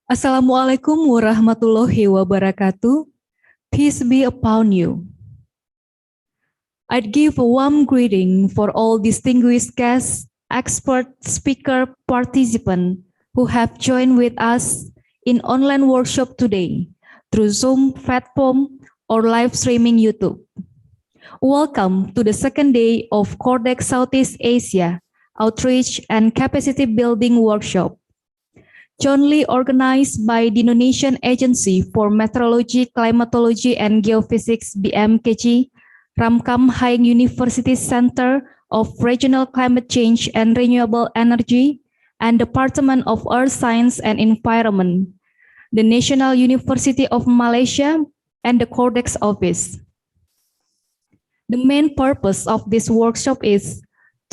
Assalamualaikum warahmatullahi wabarakatuh. Peace be upon you. I'd give a warm greeting for all distinguished guests, expert speaker participants who have joined with us in online workshop today through Zoom platform or live streaming YouTube. Welcome to the second day of CORDEX Southeast Asia Outreach and Capacity Building Workshop, jointly organized by the Indonesian Agency for Meteorology, Climatology, and Geophysics (BMKG), Ramkam Hayeng University Center of Regional Climate Change and Renewable Energy, and Department of Earth Science and Environment, the National University of Malaysia, and the CORDEX Office. The main purpose of this workshop is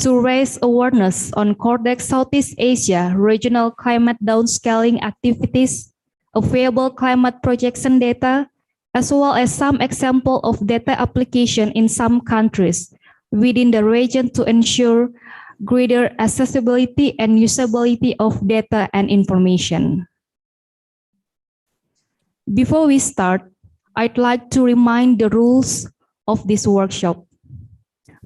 to raise awareness on CORDEX Southeast Asia regional climate downscaling activities, available climate projection data, as well as some example of data application in some countries within the region to ensure greater accessibility and usability of data and information. Before we start, I'd like to remind the rules of this workshop.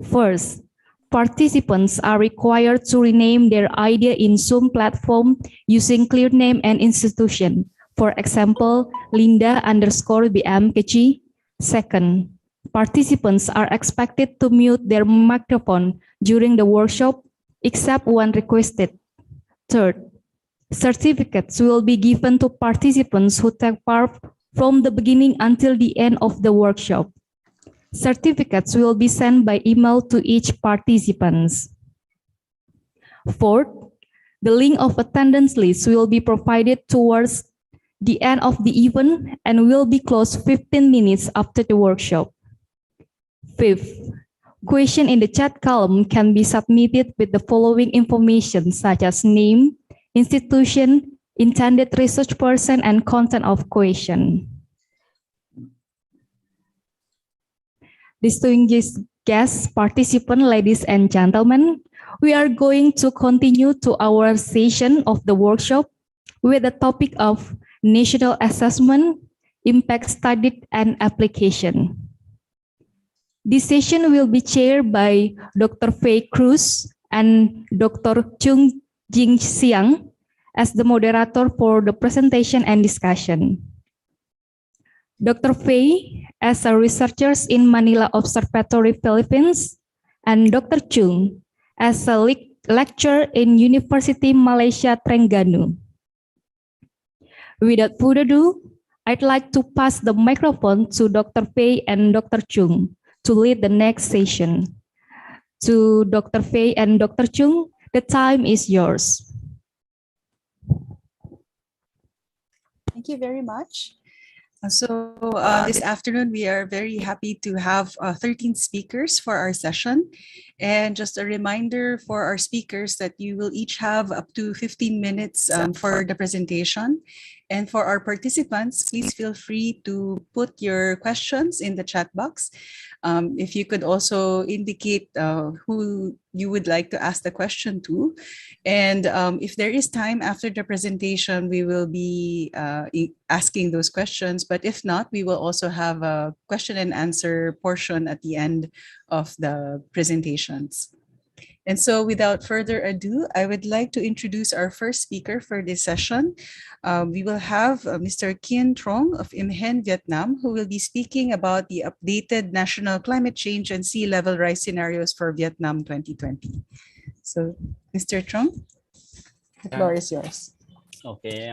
First, participants are required to rename their idea in Zoom platform using clear name and institution. For example, Linda_BMKG. Second, participants are expected to mute their microphone during the workshop, except when requested. Third, certificates will be given to participants who take part from the beginning until the end of the workshop. Certificates will be sent by email to each participant. Fourth, the link of attendance list will be provided towards the end of the event and will be closed 15 minutes after the workshop. Fifth, question in the chat column can be submitted with the following information such as name, institution, intended research person, and content of question. Distinguished guests, participants, ladies and gentlemen, we are going to continue to our session of the workshop with the topic of national assessment, impact study, and application. This session will be chaired by Dr. Fei Cruz and Dr. Chung Jing Siang as the moderator for the presentation and discussion. Dr. Fei as a researcher in Manila Observatory, Philippines, and Dr. Chung as a lecturer in University Malaysia, Terengganu. Without further ado, I'd like to pass the microphone to Dr. Fei and Dr. Chung to lead the next session. To Dr. Fei and Dr. Chung, the time is yours. Thank you very much. This afternoon, we are very happy to have 13 speakers for our session. And just a reminder for our speakers that you will each have up to 15 minutes for the presentation. And for our participants, please feel free to put your questions in the chat box. If you could also indicate who you would like to ask the question to. And if there is time after the presentation, we will be asking those questions. But if not, we will also have a question and answer portion at the end of the presentations. And so without further ado, I would like to introduce our first speaker for this session. We will have Mr. Kien Trong of Imhen, Vietnam, who will be speaking about the updated national climate change and sea level rise scenarios for Vietnam 2020. So, Mr. Trong, the floor is yours. Okay,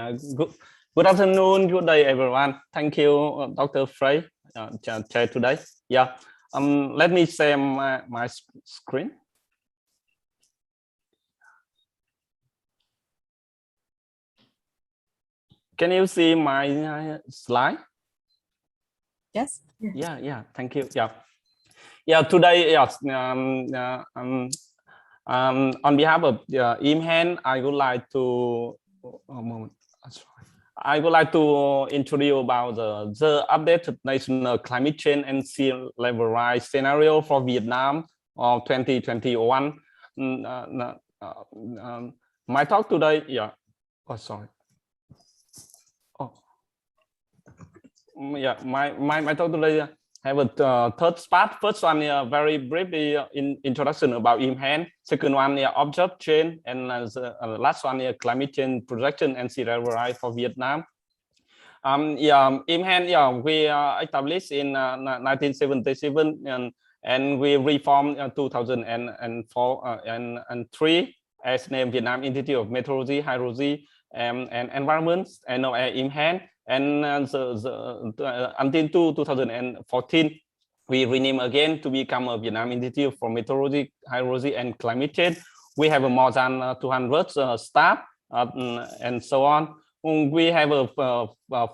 good afternoon, good day, everyone. Thank you, Dr. Frey, chair today. Yeah, let me share my screen. Can you see my slide? Yes. Yeah. Thank you. Yeah. Today, yes. On behalf of Imhen, I would like to introduce about the updated national climate change and sea level rise scenario for Vietnam of 2021. My talk today, yeah. Oh, sorry. Yeah, my talk today have a third part. First one, very briefly in introduction about IMHAN. Second one, object chain, and the last one, climate change projection and sea level rise for Vietnam. IMHAN, we established in 1977 and we reformed in 2004 and 3 as named Vietnam Institute of Meteorology, Hydrology, and Environment, and IMHAN. And until 2014, we renamed again to become a Vietnam Institute for Meteorology, Hydrology, and Climate Change. We have more than 200 staff and so on. We have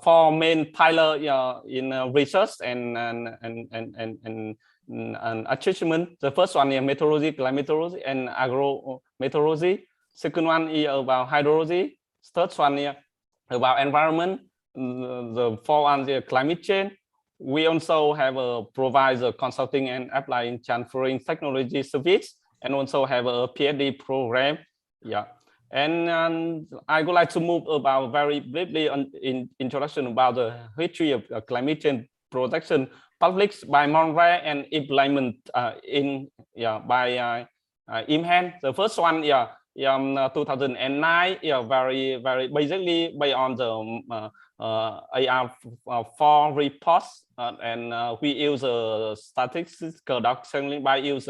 four main pillars in research and achievement. The first one is meteorology, climatology, and agrometeorology. Second one is about hydrology. Third one is about environment. The fourth one is climate change. We also have provide consulting and applying transferring technology service, and also have a PhD program. Yeah. And I would like to move about very briefly in introduction about the history of climate change protection published by Monroe and implement by IMHAN. The first one, 2009, very basically based on the AR4 reports, and we use statistical documentation by use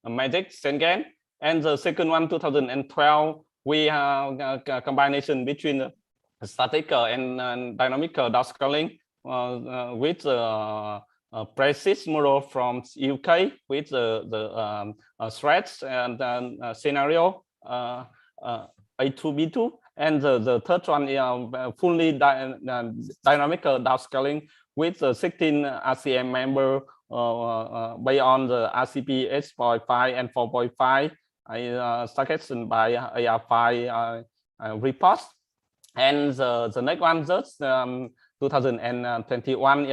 magic Sengen. And the second one, 2012. We have a combination between statistical and dynamical downscaling with precise model from UK with the threats and scenario A2B2, and the third one is fully dynamical downscaling with 16 RCM member based on the RCP 8.5 and 4.5. Suggested by AR5 reports, and the next one just 2021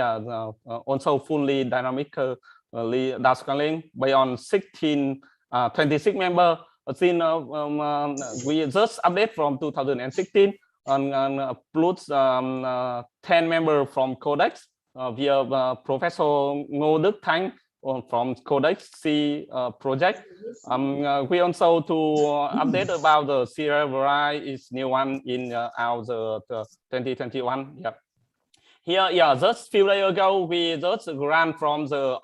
also fully dynamically downscaling based on 26 member. We just update from 2016 and plus 10 member from CORDEX via Professor Ngô Đức Thanh from CORDEX C project. We also to update about the Sierra variety is new one in our the 2021. Yeah. Here, just few days ago, we just grant from the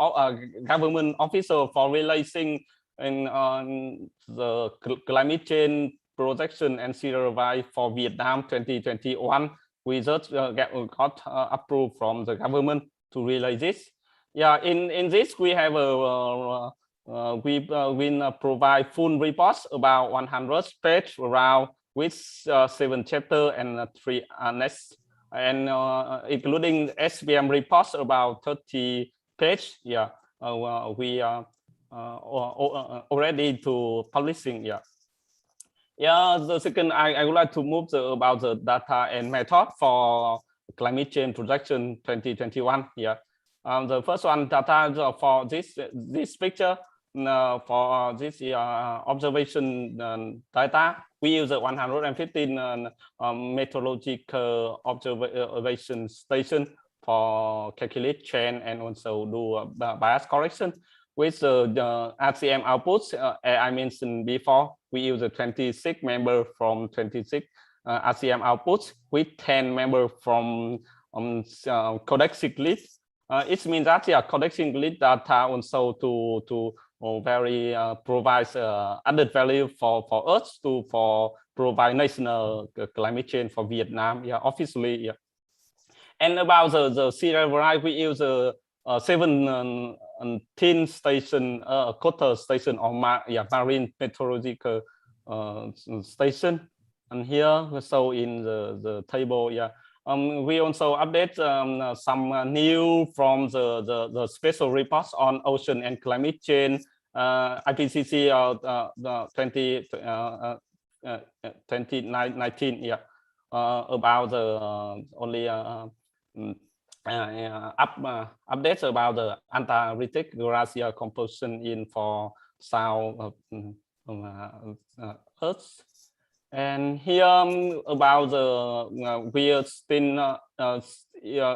government officer for releasing in the climate change projection and Sierra variety for Vietnam 2021. We just got approved from the government to release this. Yeah, in this we have we provide full reports about 100 pages around with 7 chapters and 3 annexes, and including SPM reports about 30 pages. Yeah, we are already to publishing. Yeah. Yeah, the second I would like to move about the data and method for climate change projection 2021. Yeah. The first one, data for this picture, for this observation data, we use 115 meteorological observation station for calculate trend and also do bias correction. With the RCM outputs, I mentioned before, we use 26 member from 26 RCM outputs with 10 member from CORDEX cyclic. It means that CORDEX cyclic data also to very provides added value for us for provide national climate change for Vietnam. Yeah, obviously. Yeah. And about the sea level rise, we use 17 station, coastal station or marine meteorological station. And here we show in the table. Yeah. We also update some new from the special reports on ocean and climate change, IPCC 2019. Yeah, about the only updates about the Antarctic glacier composition in for south Earth. And here about the we still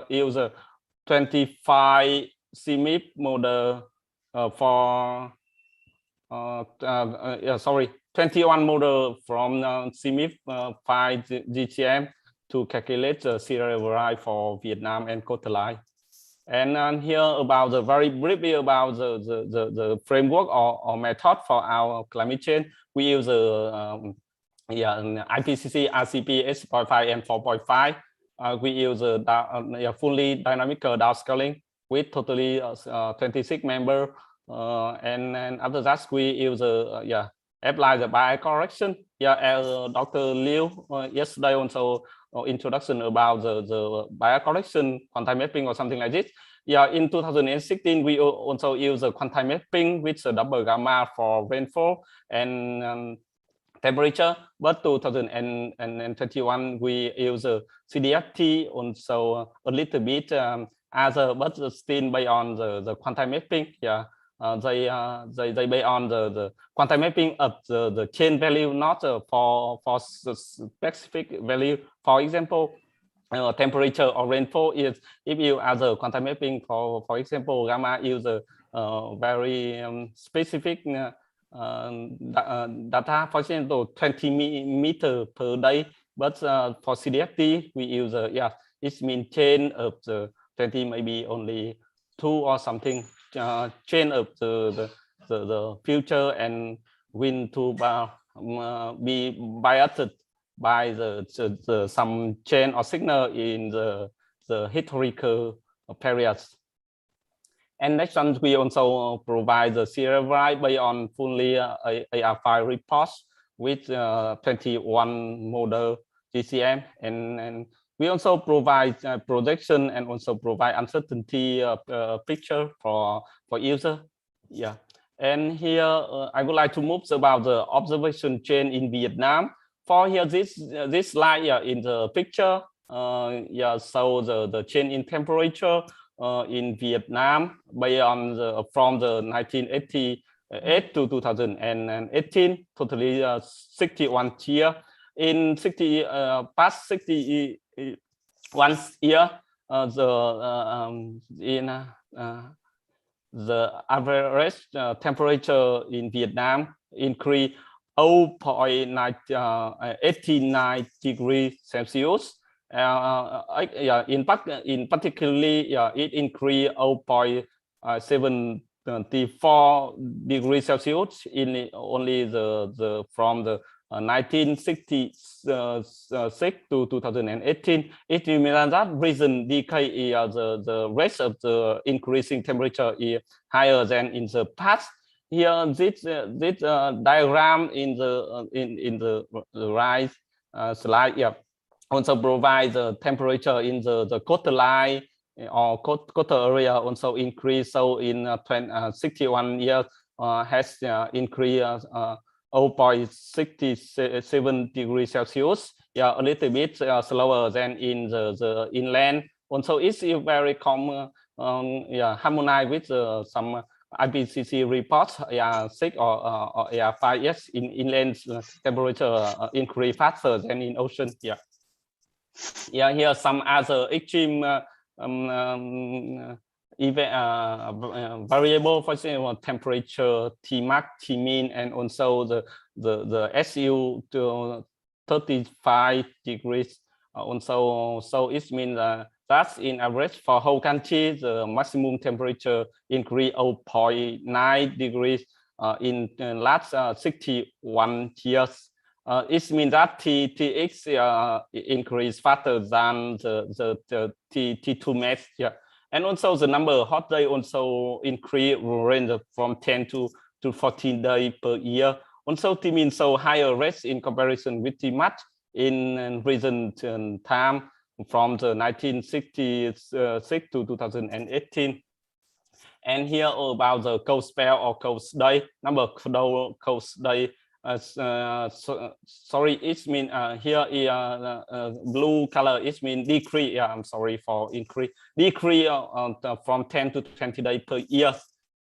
use 25 CMIP model for 21 model from CMIP 5 GTM to calculate the serial variety for Vietnam and Cote d'Ivoire. And here about the very briefly about the framework or method for our climate change. We use the IPCC RCP 8.5 and 4.5. We use fully dynamic downscaling with totally 26 members. And after that, we use apply the bias correction. As Dr. Liu yesterday also introduction about the bias correction, quantile mapping or something like this. In 2016, we also use a quantile mapping with the double gamma for rainfall and temperature. But 2021, we use a CDFT also a little bit but still based on the quantile mapping. They based on the quantile mapping of the change value, not for specific value. For example, temperature or rainfall is if you add the quantile mapping for example gamma use a very specific data, for example 20 meter per day. But for CDFT we use it means change of the 20 maybe only 2 or something. Change of the future and wind to be biased by the some change or signal in the historical periods. And next one, we also provide the serial variety based on fully AR5 reports with 21 model GCM, and we also provide projection and also provide uncertainty picture for user. And here I would like to move about the observation chain in Vietnam. For here this slide in the picture so the change in temperature in Vietnam based on from the 1988 to 2018, totally 61 year. In past 61 year, the average temperature in Vietnam increased 0.89 degrees Celsius. In particularly, it increased 0.74 degrees Celsius in only from the 1966 to 2018. It means that recent decade the rate of the increasing temperature is higher than in the past. Here, this diagram in the right slide also provide the temperature in the coastline or coastal area also increase. So in 61 years has increased 0.67 degrees Celsius. A little bit slower than in the inland. Also, it's very common, harmonized with some IPCC reports, 6 or 5 years in inland temperature increase faster than in ocean. Here some other extreme variable, for example, temperature, Tmax, Tmin, and also the SU to 35 degrees. Also, so it means that's in average for whole country, the maximum temperature increase 0.9 degrees in last 61 years. It means that TX increase faster than the T2 max. And also the number of hot days also increase range from 10 to 14 days per year. Also, T means so higher rates in comparison with Tmax in recent time from the 1966 to 2018. And here about the cold spell or cold day, number of cold day. Sorry, it means here is blue color. It means decrease. I'm sorry for increase. Decrease from 10 to 20 days per year.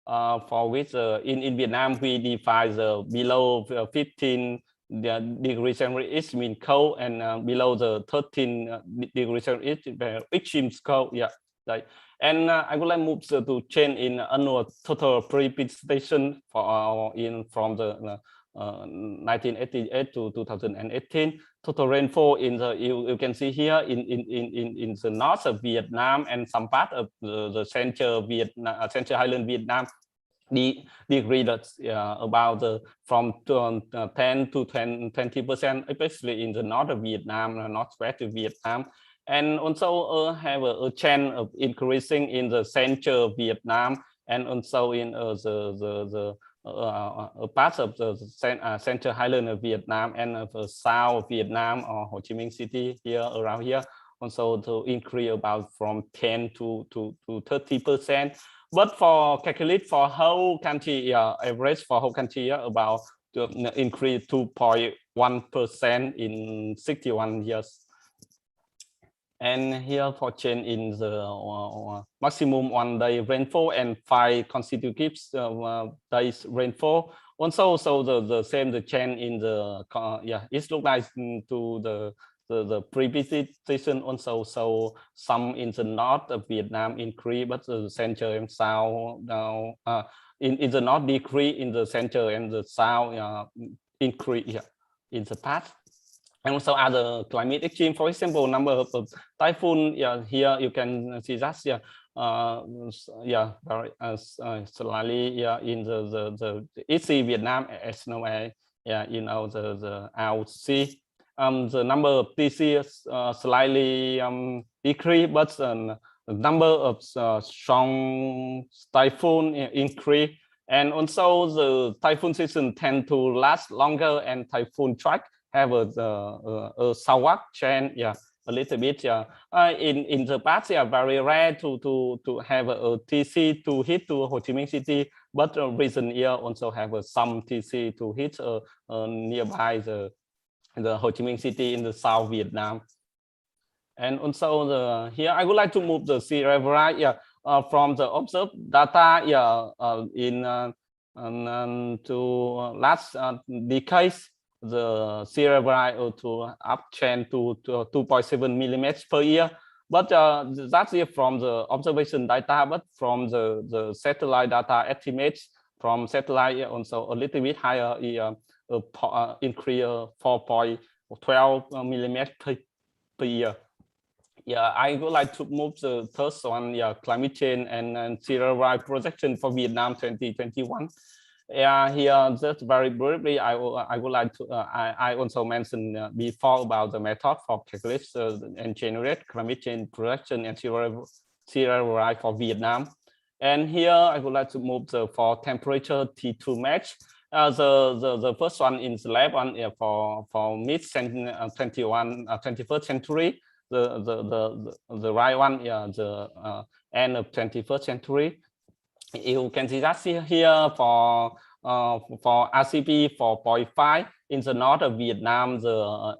For which in Vietnam we define the below 15 degrees Celsius, it means cold, and below the 13 degrees Celsius, extreme cold. Right. And I would like move to change in annual total precipitation for from the 1988 to 2018. Total rainfall in the you can see here in the north of Vietnam and some part of the central Vietnam, central highland Vietnam decreased about from 10 to 20%, especially in the north of Vietnam, northwest of Vietnam, and also have a trend of increasing in the central Vietnam and also in the parts of the central highland of Vietnam and of the south Vietnam or Ho Chi Minh City here around here, also to increase about from 10 to 30%. But for calculate for whole country, average for whole country, about increase 2.1% in 61 years. And here for change in the maximum 1 day rainfall and 5 consecutive days rainfall. Also, so the same the change in the it looks like to the precipitation also. So some in the north of Vietnam increase, but the center and south now in the north decrease, in the center and the south increase in the past. And also other climate extreme, for example, number of typhoon. Here you can see that very slightly in the East Sea Vietnam as known as the Out Sea. The number of TC slightly decrease, but the number of strong typhoon increase, and also the typhoon season tend to last longer, and typhoon track have a southward trend, a little bit. In the past, very rare to have a TC to hit to Ho Chi Minh City, but recent year also have some TC to hit nearby the Ho Chi Minh City in the South Vietnam. And also here I would like to move the sea level rise from the observed data to last decades. The sea level rise to uptrend to 2.7 millimeters per year. But that's from the observation data, but from the satellite data estimates from satellite also a little bit higher, increase 4.12 millimeters per year. I would like to move the first one, climate change and sea level rise projection for Vietnam 2021. Here just very briefly, I would like to I also mentioned before about the method for calculate and generate climate change projection and sea level rise for Vietnam. And here I would like to move for temperature T2 max. The first one in the left one for mid 21st century. The right one, the end of 21st century. You can see that here for RCP 4.5 in the north of Vietnam,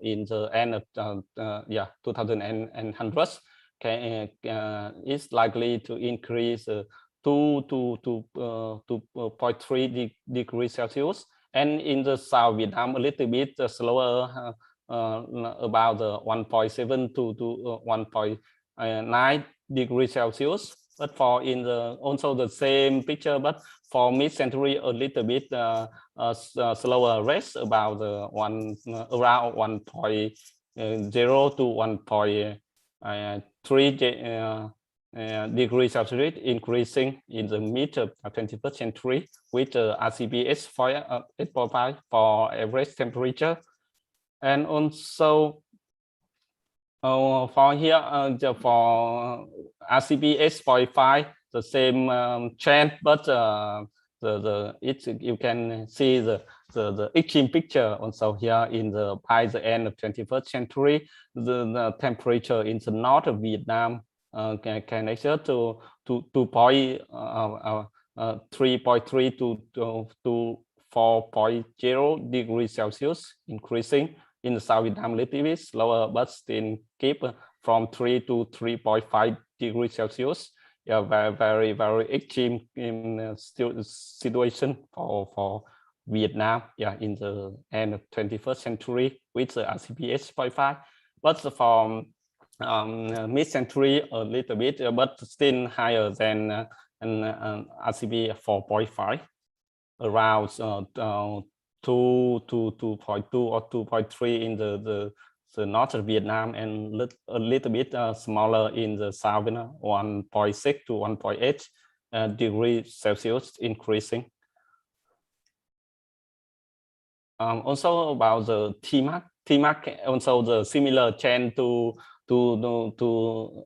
in the end of 2100, is likely to increase 2 to 2.3 degrees Celsius, and in the South Vietnam a little bit slower, about 1.7 to 1.9 degrees Celsius. But for in the also the same picture, but for mid-century a little bit slower rate, about around 1.0 to 1.3 degrees Celsius, increasing in the mid of 21st century with RCPS 8.5 for average temperature. And also for here, for RCPS 0.5, the same trend, but you can see the extreme picture also here by the end of 21st century. The temperature in the north of Vietnam can exert to 3.3 to 4.0 degrees Celsius, increasing. In the South Vietnam a little bit slower, but still keep from 3 to 3.5 degrees Celsius. Very extreme situation for Vietnam. In the end of 21st century with the RCPS 0.5. But mid-century a little bit, but still higher than RCB 4.5, around 2 to 2.2 or 2.3 in the north of Vietnam, and a little bit smaller in the south, 1.6 to 1.8 degrees Celsius increasing. Also about the TMAC, also the similar trend to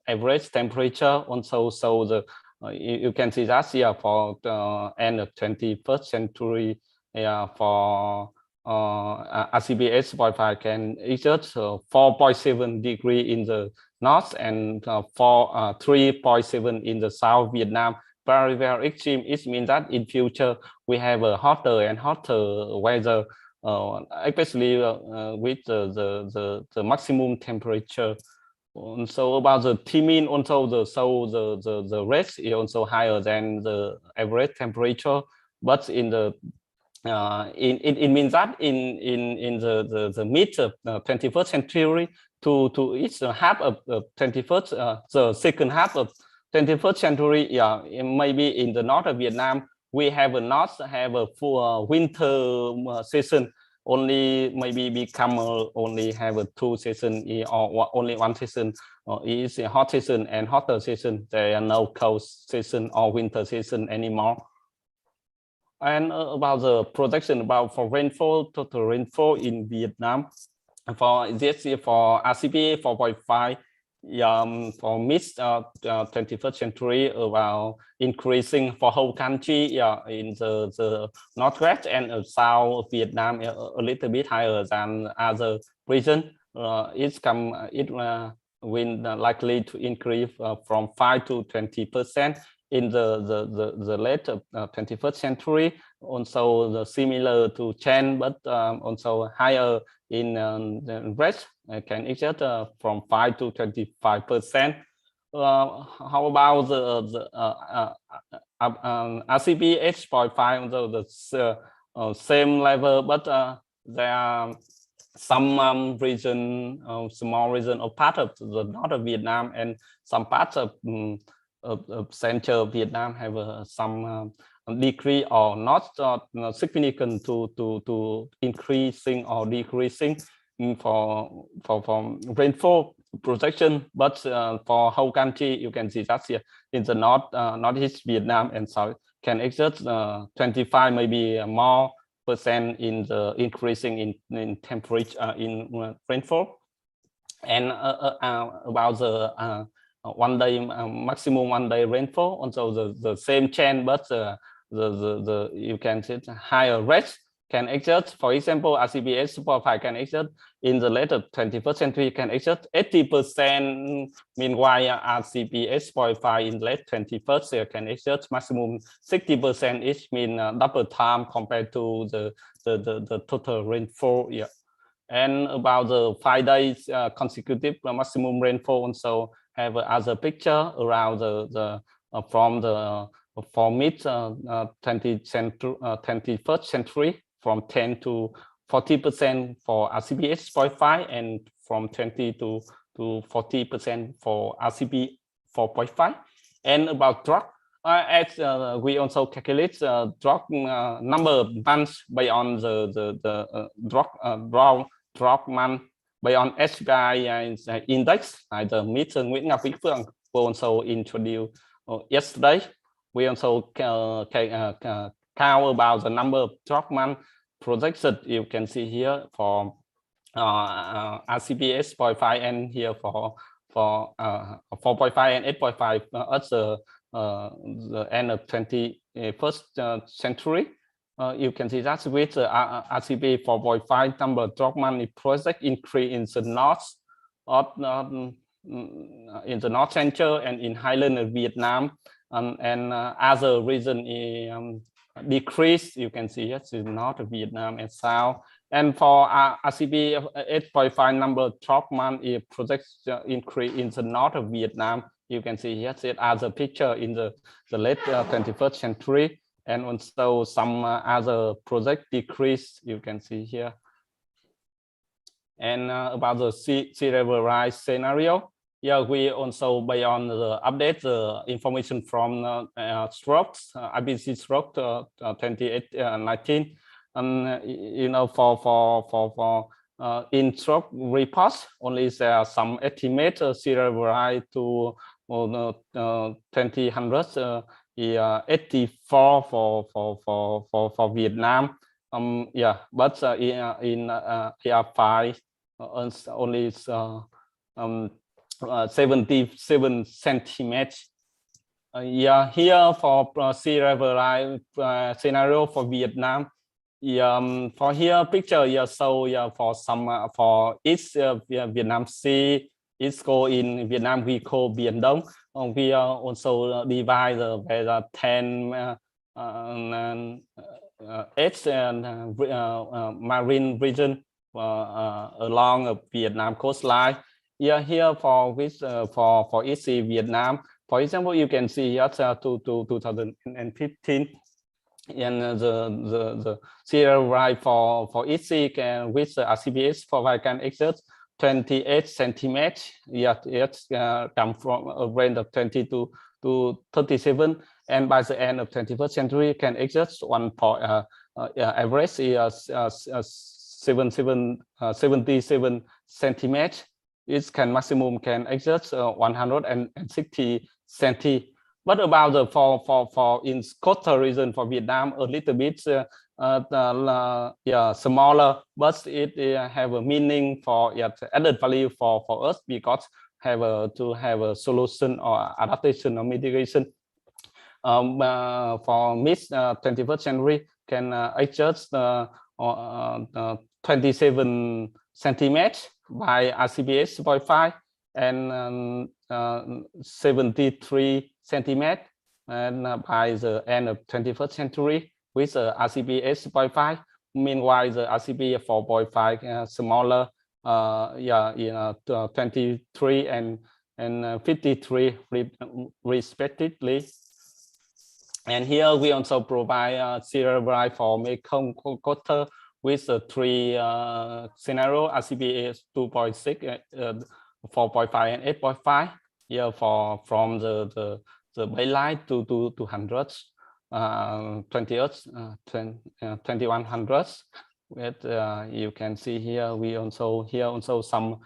average temperature. Also, so the you can see that here for the end of 21st century, for RCBS 0.5 can exert 4.7 degree in the north and 3.7 in the south Vietnam. Very, very extreme. It means that in future we have a hotter and hotter weather, especially with the maximum temperature. So about the T-mean, also the rate is also higher than the average temperature, but in the it means that in the mid 21st century to each half of 21st the second half of 21st century, maybe in the north of Vietnam we have not have a full winter season. Only maybe become only have a 2 season or only 1 season. Is a hot season and hotter season. There are no cold season or winter season anymore. And about the projection about for rainfall, total rainfall in Vietnam for this year for RCP 4.5. For mid 21st century, about increasing for whole country, in the northwest and south Vietnam, a little bit higher than other region. It will likely to increase from 5 to 20% in the late 21st century. Also similar to Chen, but also higher in the rest. Can exert from 5 to 25%. How about the RCB H.5, the same level, but there are some region, small region or part of the north of Vietnam and some parts of central Vietnam have some decrease or not significant to increasing or decreasing for rainfall projection, but for whole country you can see that here in the northeast Vietnam and south can exert 25 maybe more percent in the increasing in temperature in rainfall. And about the 1 day maximum 1 day rainfall, also the same trend, but the you can see higher rates can exert. For example, RCBS 4.5 can exert in the later 21st century can exert 80%. Meanwhile, RCBS 4.5 in late 21st can exert maximum 60%. It means double time compared to the total rainfall. And about the 5 days consecutive maximum rainfall, also have other picture around from the for mid 21st century, from 10 to 40% for RCBS 0.5 and from 20 to 40% for RCB 4.5. And about drop, as we also calculate drop number of months based on the drop month based on SPI index. The Mr. Nguyễn Ngọc Vĩnh Phương also introduced yesterday. We also count about the number of drop month projected. You can see here for RCBS 0.5 and here for 4.5 and 8.5 at the end of 21st century. You can see that with RCB 4.5 number drop money project increase in the north in the north central and in highland of Vietnam, and other region decrease. You can see yes, in north of Vietnam and south. And for RCB 8.5 number drop money project increase in the north of Vietnam. You can see yes, it as a picture in the late 21st century. And also some other project decrease, you can see here. And about the sea level rise scenario, Yeah, we also by on the update the information from strokes, IPC stroke 2819, and you know for in stroke reports only there are some estimate serial variety to 2000 84 for Vietnam. Yeah, but in AR5 only 77 centimeters. Yeah, here for sea level rise scenario for Vietnam. Yeah, for here picture, yeah, so yeah, for some for each Vietnam Sea, it's go in Vietnam we call Biển Đông. We also divide by the 10 H and marine region along Vietnam coastline. Yeah, here for which for each sea Vietnam. For example, you can see here to 2015. And the serial right for each sea can with the RCBS for can exert 28 centimeters. Yeah, it's come from a range of 20 to 37, and by the end of 21st century can exert average 77 centimeters. It can maximum can exert 160 centimeters. What about the for in coastal region for Vietnam a little bit yeah, smaller, but it have a meaning for added value for us because to have a solution or adaptation or mitigation. For mid 21st century can adjust 27 centimeters by RCBS 0.5 and 73 centimeters, and by the end of 21st century with RCBS 0.5. Meanwhile, the RCB 4.5 smaller, yeah, 23 and 53 respectively. And here we also provide serial variety for Mekong quarter with three scenario: RCBA 2.6, 4.5, and 8.5. Here for from the baseline to 200, 2100. With you can see here we also some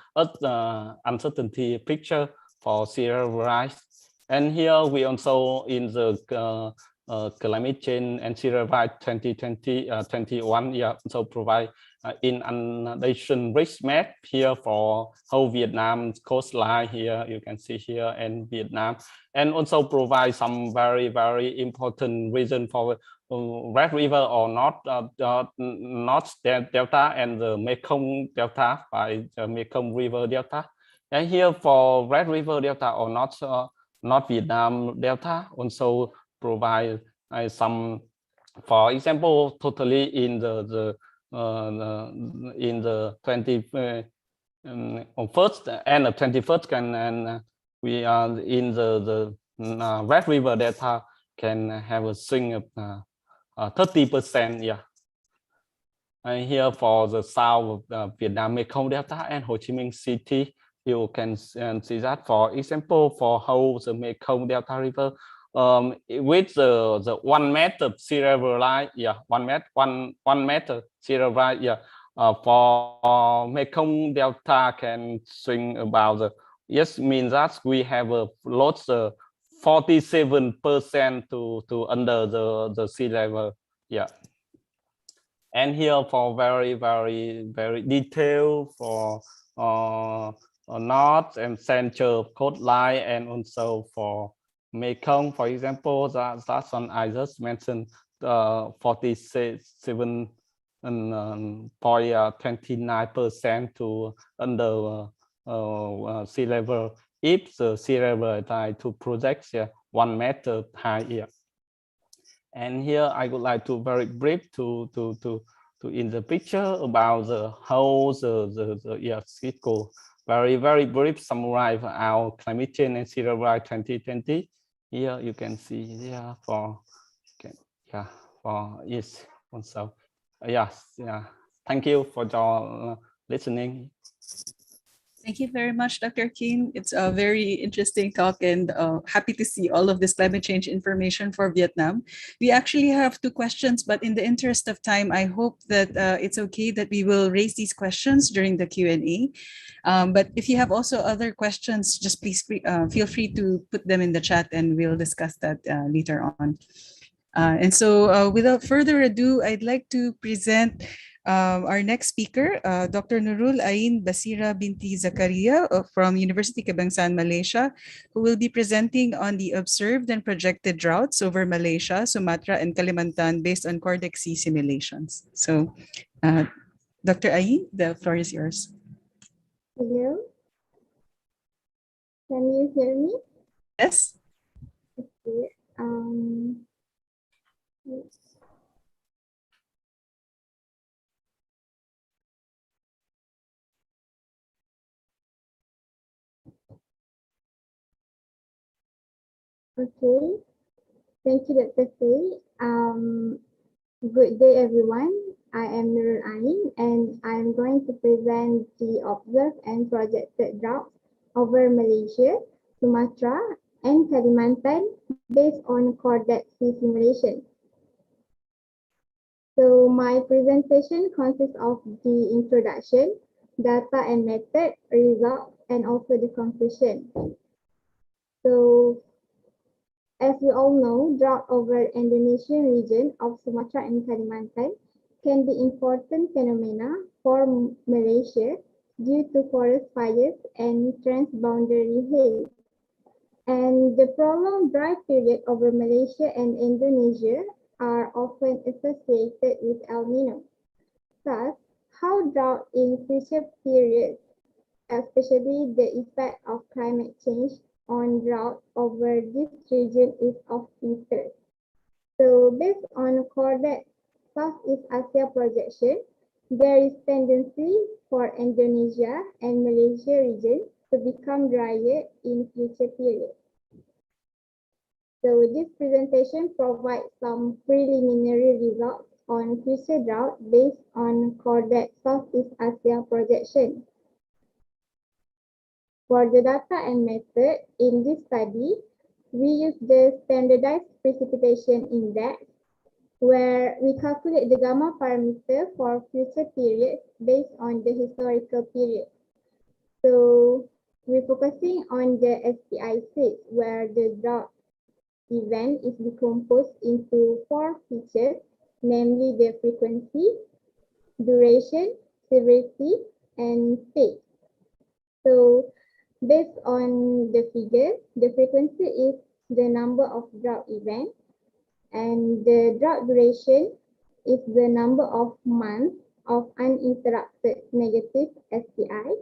uncertainty picture for serial variety. And here we also in the climate change and serial variety 2020 21, yeah, so provide inundation risk map here for whole Vietnam coastline. Here you can see here in Vietnam, and also provide some very important reason for Red River or not Delta and the Mekong Delta by the Mekong River Delta. And here for Red River Delta or not Vietnam Delta also provide some, for example, totally in the 21st and 21st and we are in the Red River Delta can have a swing of 30%. Yeah. And here for the south of Vietnam Mekong Delta and Ho Chi Minh City, you can see that, for example, for whole the Mekong Delta River, with the 1 meter sea level rise, yeah, 1 meter sea level rise, yeah, for Mekong Delta can swing about the, yes, means that we have a lost 47% to under the sea level. Yeah. And here for very detailed for north and central coastline, and also for Mekong, for example, that's one I just mentioned, 47.29% to under sea level. If the sea level try to project 1 meter high here. And here I would like to very brief to in the picture about the how the yes, it go very brief summarize our climate change and sea level rise 2020. Here you can see there for for yes also yes, yeah. Thank you for your listening. Thank you very much, Dr. Keen. It's a very interesting talk and happy to see all of this climate change information for Vietnam. We actually have two questions, but in the interest of time, I hope that it's okay that we will raise these questions during the Q&A. But if you have also other questions, just please feel free to put them in the chat and we'll discuss that later on. And so without further ado, I'd like to present our next speaker, Dr. Nurul Ain Basira Binti Zakaria from University Kebangsaan, Malaysia, who will be presenting on the observed and projected droughts over Malaysia, Sumatra, and Kalimantan based on CORDEX simulations. So, Dr. Ain, the floor is yours. Hello, can you hear me? Yes. Okay. Yes. Okay. Thank you, Dr. Faye. Good day, everyone. I am Nurul Ain, and I am going to present the observed and projected droughts over Malaysia, Sumatra, and Kalimantan based on CORDEX simulation. So my presentation consists of the introduction, data and method, results, and also the conclusion. So as we all know, drought over Indonesian region of Sumatra and Kalimantan can be important phenomena for Malaysia due to forest fires and transboundary haze. And the prolonged dry period over Malaysia and Indonesia are often associated with El Nino. Thus, how drought in future periods, especially the effect of climate change on drought over this region, is of interest. So based on CORDEX Southeast Asia projection, there is tendency for Indonesia and Malaysia region to become drier in future periods. So this presentation provides some preliminary results on future drought based on CORDEX Southeast Asia projection. For the data and method, in this study, we use the standardized precipitation index, where we calculate the gamma parameter for future periods based on the historical period. So we're focusing on the SPI6, where the drought event is decomposed into 4 features, namely the frequency, duration, severity, and phase. So based on the figure, the frequency is the number of drought events, and the drought duration is the number of months of uninterrupted negative SPI,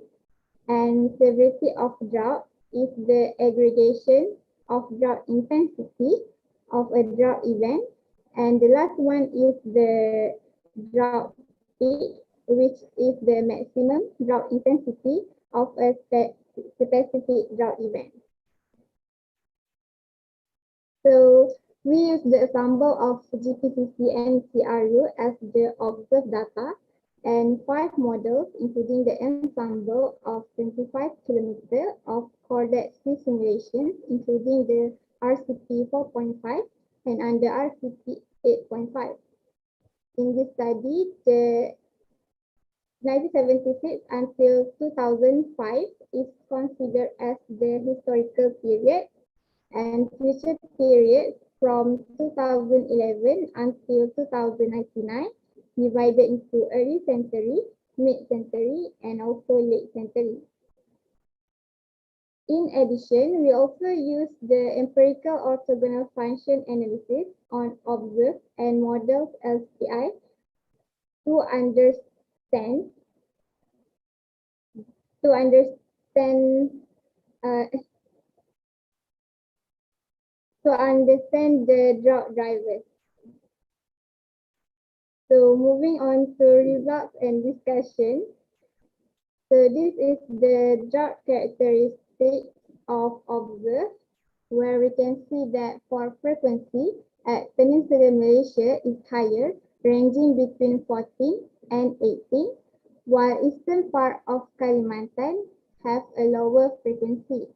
and severity of drought is the aggregation of drought intensity of a drought event, and the last one is the drought peak, which is the maximum drought intensity of a specific drought event. So we use the example of GPCC and CRU as the observed data and 5 models, including the ensemble of 25 kilometers of CORDEX simulations, including the RCP 4.5 and under RCP 8.5. In this study, the 1976 until 2005 is considered as the historical period, and future periods from 2011 until 2099 divided into early century, mid-century, and also late century. In addition, we also use the empirical orthogonal function analysis on observed and modeled LCI to understand the drought drivers. So moving on to results and discussion. So this is the drought characteristics of observed, where we can see that for frequency at Peninsular Malaysia is higher, ranging between 14 and 18, while eastern part of Kalimantan have a lower frequency.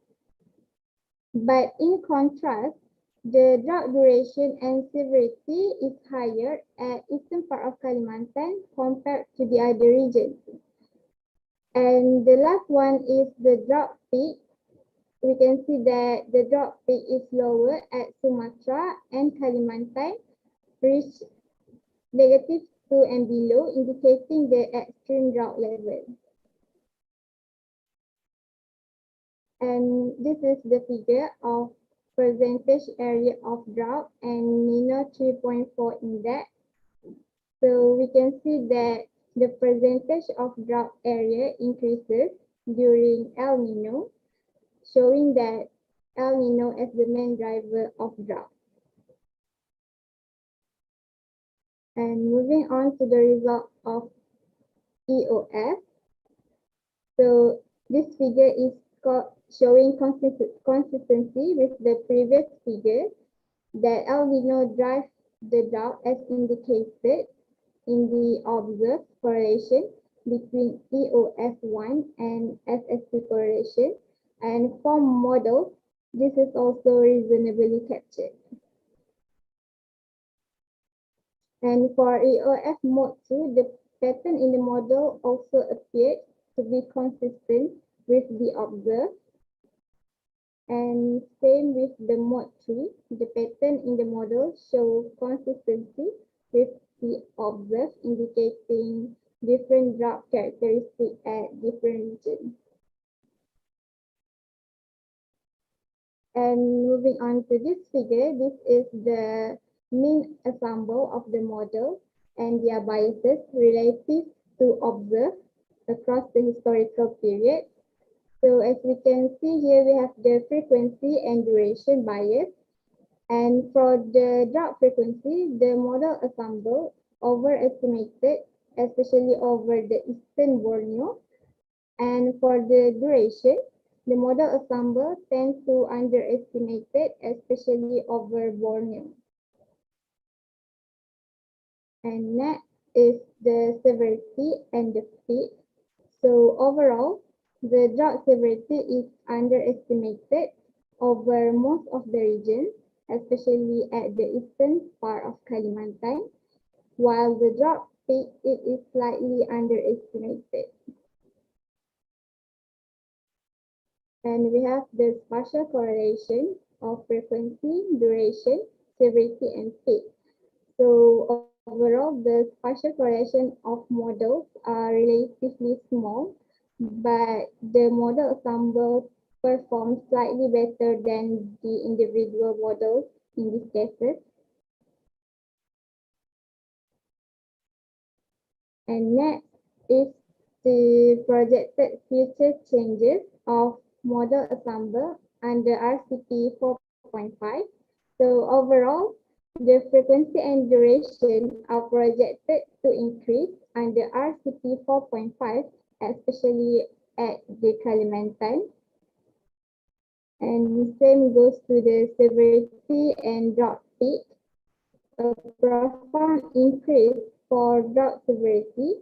But in contrast, the drought duration and severity is higher at eastern part of Kalimantan compared to the other regions. And the last one is the drought peak. We can see that the drought peak is lower at Sumatra and Kalimantan, reach -2 and below, indicating the extreme drought level. And this is the figure of percentage area of drought and Nino 3.4 index. So we can see that the percentage of drought area increases during El Nino, showing that El Nino is the main driver of drought. And moving on to the result of EOF. So this figure is showing consistency with the previous figure that El Nino drives the drought as indicated in the observed correlation between EOF1 and SST correlation. And for models, this is also reasonably captured. And for EOF mode 2, the pattern in the model also appeared to be consistent with the observed. And same with the mode 3, the pattern in the model shows consistency with the observed, indicating different drought characteristics at different regions. And moving on to this figure, this is the mean ensemble of the model and their biases relative to observed across the historical period. So as we can see here, we have the frequency and duration bias. And for the drought frequency, the model ensemble overestimated, especially over the eastern Borneo. And for the duration, the model ensemble tends to underestimate it, especially over Borneo. And next is the severity and the peak. So overall, the drought severity is underestimated over most of the region, especially at the eastern part of Kalimantan, while the drought peak it is slightly underestimated. And we have the spatial correlation of frequency, duration, severity, and peak. So overall, the spatial correlation of models are relatively small, but the model ensemble performs slightly better than the individual models in these cases. And next is the projected future changes of model ensemble under RCP 4.5. So overall, the frequency and duration are projected to increase under RCP 4.5, especially at the Kalimantan. And same goes to the severity and drought peak. A profound increase for drought severity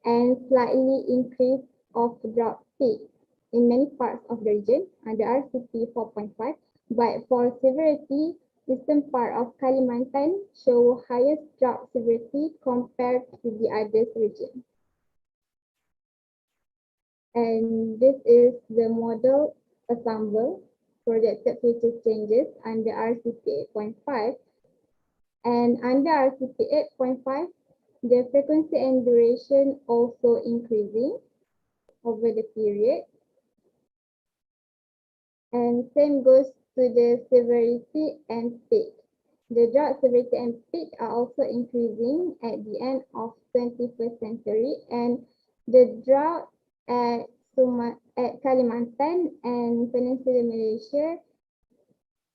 and slightly increase of drought peak in many parts of the region under RCP 4.5, but for severity, eastern part of Kalimantan show highest drought severity compared to the others region. And this is the model ensemble projected future changes under RCP 8.5. And under RCP 8.5, the frequency and duration also increasing over the period. And same goes to the severity and peak. The drought severity and peak are also increasing at the end of 21st century, and the drought at Kalimantan and Peninsular Malaysia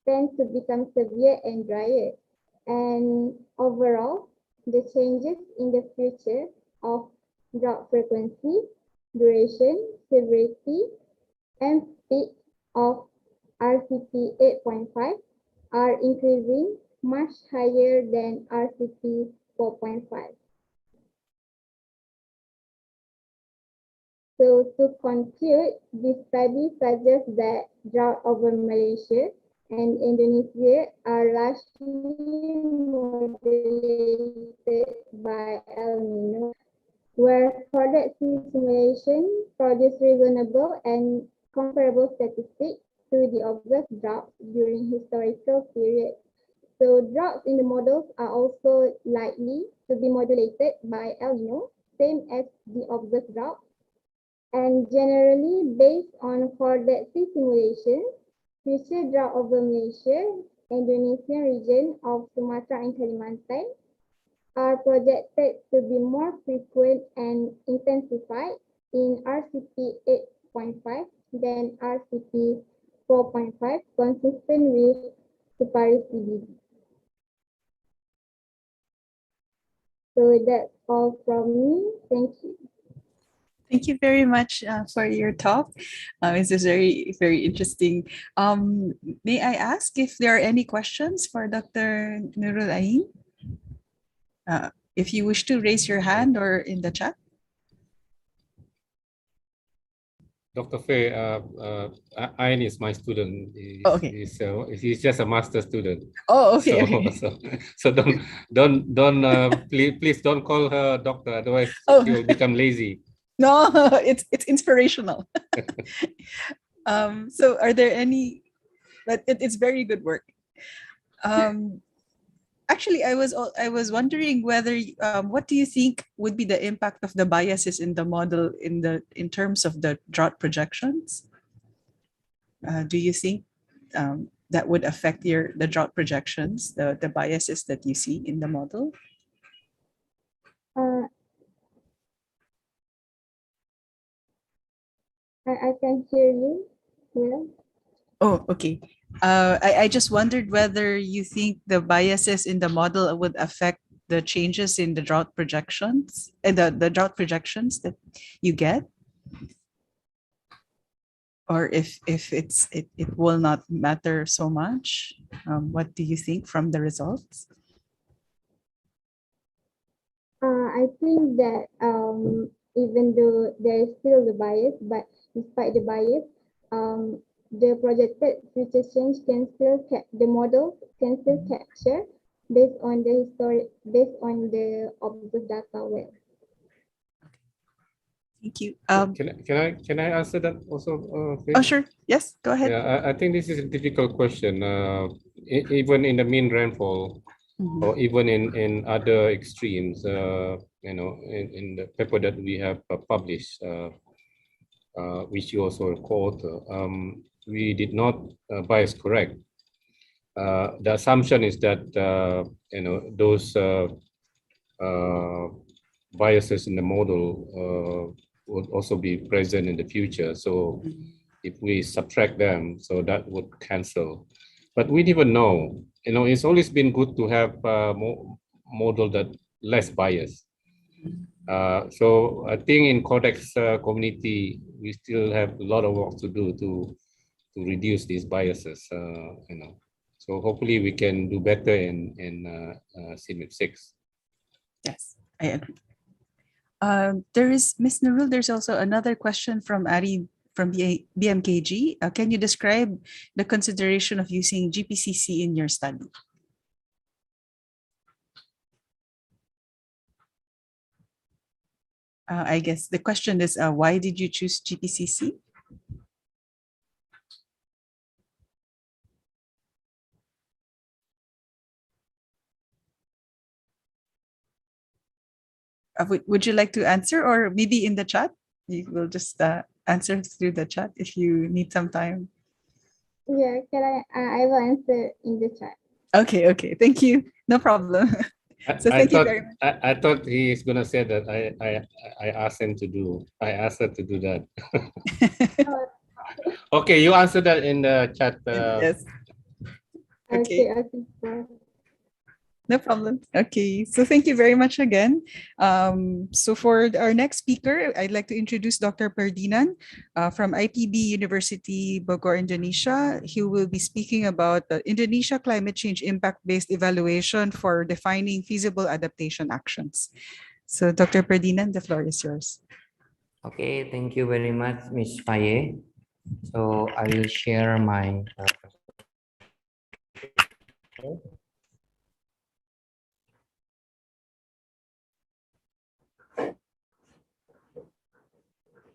tend to become severe and drier. And overall, the changes in the future of drought frequency, duration, severity, and peak of RCP 8.5 are increasing much higher than RCP 4.5. So to conclude, this study suggests that drought over Malaysia and Indonesia are largely modulated by El Nino, where CORDEX simulation produce reasonable and comparable statistics to the observed droughts during historical periods. So droughts in the models are also likely to be modulated by El Nino, same as the observed drought. And generally, based on CORDEX simulations, future drought over Malaysia, Indonesian region of Sumatra and Kalimantan are projected to be more frequent and intensified in RCP 8.5 than RCP 4.5, consistent with the Paris CBD. So that's all from me. Thank you. Thank you very much for your talk. This is very, very interesting. May I ask if there are any questions for Dr. Nurul Ain? If you wish to raise your hand or in the chat. Dr. Fei, Ayn is my student. Oh, okay. He's just a master student. Oh, okay. So please don't call her doctor, otherwise she will become lazy. No, it's inspirational. So are there any? But it's very good work. Actually, I was wondering whether what do you think would be the impact of the biases in the model in terms of the drought projections? Do you think that would affect the drought projections, the biases that you see in the model? I can hear you. Yeah. Oh, okay. I just wondered whether you think the biases in the model would affect the changes in the drought projections and the drought projections that you get, or if it will not matter so much. What do you think from the results? I think that even though there is still the bias, but despite the bias, the projected future change can still the model can still capture based on the observed data well. Thank you. Can I answer that also? Oh, sure. Yes, go ahead. Yeah, I think this is a difficult question. Even in the mean rainfall, or even in other extremes, in the paper that we have published, which you also co-author, we did not bias correct. The assumption is that those biases in the model would also be present in the future. So if we subtract them, so that would cancel. But we didn't know. It's always been good to have a model that less bias. So I think in CORDEX community, we still have a lot of work to do to reduce these biases. So hopefully we can do better in CMIP 6. Yes, I agree. There is Ms. Nurul. There's also another question from Ari from BMKG. Can you describe the consideration of using GPCC in your study? I guess the question is, why did you choose GPCC? Would you like to answer, or maybe in the chat? You will just answer through the chat if you need some time. Yeah, I will answer in the chat. Okay. Thank you. No problem. So thank you very much. I thought he's gonna say that I asked him to do. I asked her to do that. Okay, you answer that in the chat. Yes. Okay. No problem. Okay, so thank you very much again. So for our next speaker, I'd like to introduce Dr. Perdinan from IPB University, Bogor, Indonesia. He will be speaking about the Indonesia climate change impact-based evaluation for defining feasible adaptation actions. So Dr. Perdinan, the floor is yours. Okay, thank you very much, Miss Faye. So I will share my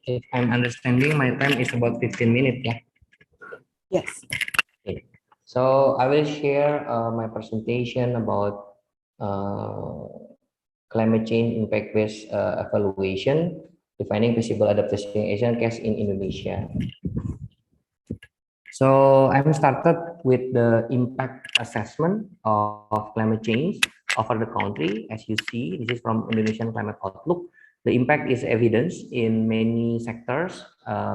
if I'm understanding, my time is about 15 minutes, yeah. Yes. Okay. So I will share my presentation about uh, climate change impact-based evaluation, defining visible adaptation Asian case in Indonesia. So I'm started with the impact assessment of climate change over the country. As you see, this is from Indonesian Climate Outlook. The impact is evidence in many sectors: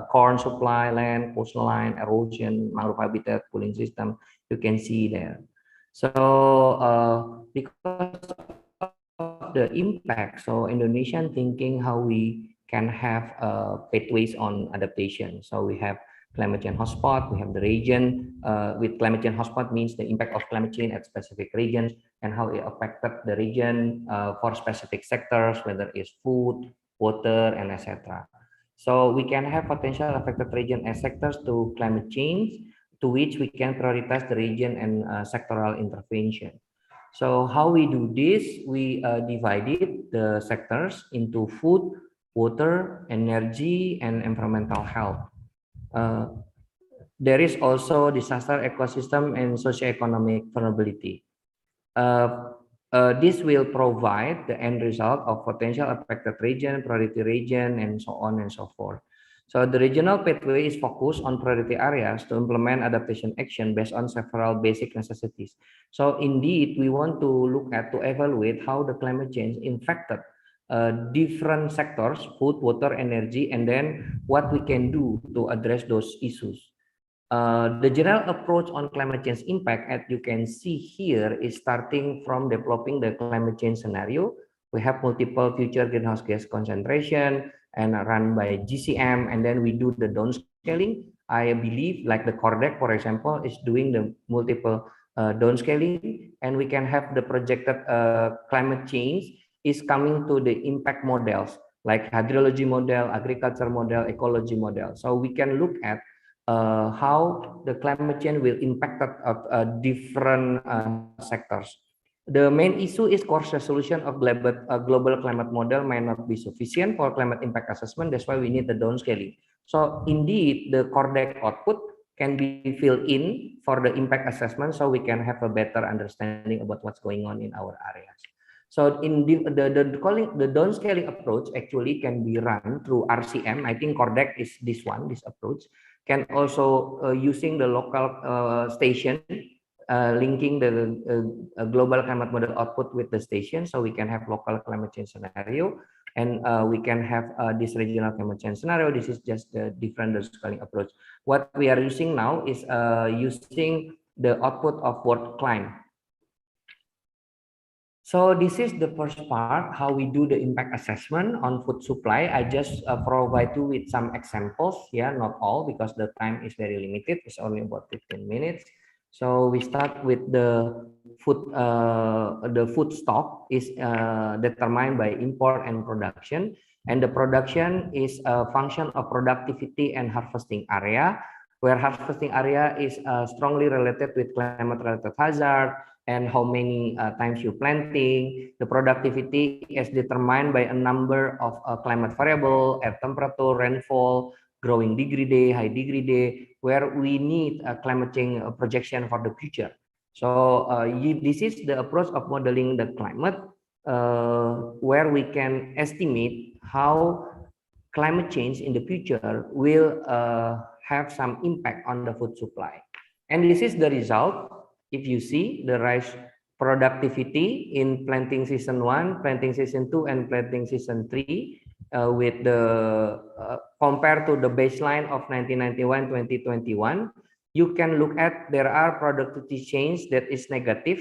corn supply, land, coastline, erosion, mangrove habitat, cooling system. You can see there. So because of the impact, so Indonesian thinking how we can have pathways on adaptation. So we have climate change hotspot, we have the region with climate change hotspot means the impact of climate change at specific regions and how it affected the region for specific sectors, whether it's food, water, and etc. So we can have potential affected region as sectors to climate change, to which we can prioritize the region and sectoral intervention. So how we do this, we divided the sectors into food, water, energy, and environmental health. Uh, there is also disaster ecosystem and socioeconomic vulnerability. Uh, this will provide the end result of potential affected region, priority region, and so on and so forth. So the regional pathway is focused on priority areas to implement adaptation action based on several basic necessities. So indeed, we want to look at to evaluate how the climate change infected different sectors, food, water, energy, and then what we can do to address those issues. The general approach on climate change impact, as you can see here, is starting from developing the climate change scenario. We have multiple future greenhouse gas concentration and run by GCM, and then we do the downscaling. I believe like the CORDEX, for example, is doing the multiple downscaling, and we can have the projected climate change is coming to the impact models like hydrology model, agriculture model, ecology model. So we can look at how the climate change will impact different sectors. The main issue is cost resolution of global climate model may not be sufficient for climate impact assessment. That's why we need the downscaling. So indeed, the CORDEX output can be filled in for the impact assessment so we can have a better understanding about what's going on in our areas. So in the downscaling approach actually can be run through RCM. I think CORDEX is this one, this approach. Can also using the local station, linking the global climate model output with the station, so we can have local climate change scenario, and we can have this regional climate change scenario. This is just the different scaling approach. What we are using now is using the output of world climate. So this is the first part, how we do the impact assessment on food supply. I just provide you with some examples, yeah, not all because the time is very limited. It's only about 15 minutes. So we start with the food stock is determined by import and production. And the production is a function of productivity and harvesting area, where harvesting area is strongly related with climate-related hazard, and how many times you planting. The productivity is determined by a number of climate variable, air temperature, rainfall, growing degree day, high degree day, where we need a climate change projection for the future. So this is the approach of modeling the climate, where we can estimate how climate change in the future will have some impact on the food supply. And this is the result. If you see the rise productivity in planting season 1, planting season 2, and planting season 3, with the compared to the baseline of 1991-2021, you can look at there are productivity change that is negative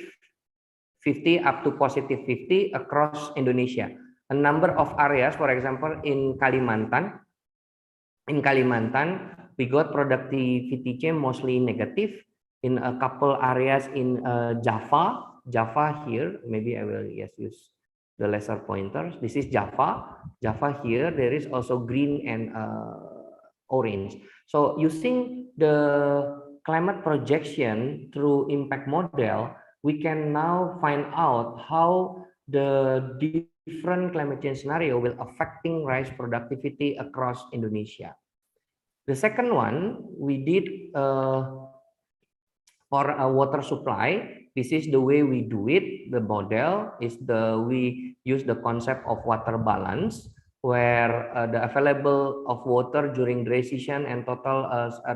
50 up to positive 50 across Indonesia. A number of areas, for example, in Kalimantan, we got productivity change mostly negative. In a couple areas in Java here, maybe I will use the laser pointers. This is Java. Java here, there is also green and orange. So using the climate projection through impact model, we can now find out how the different climate change scenario will affecting rice productivity across Indonesia. The second one we did for a water supply. This is the way we do it. The model is we use the concept of water balance, where the available of water during dry season and total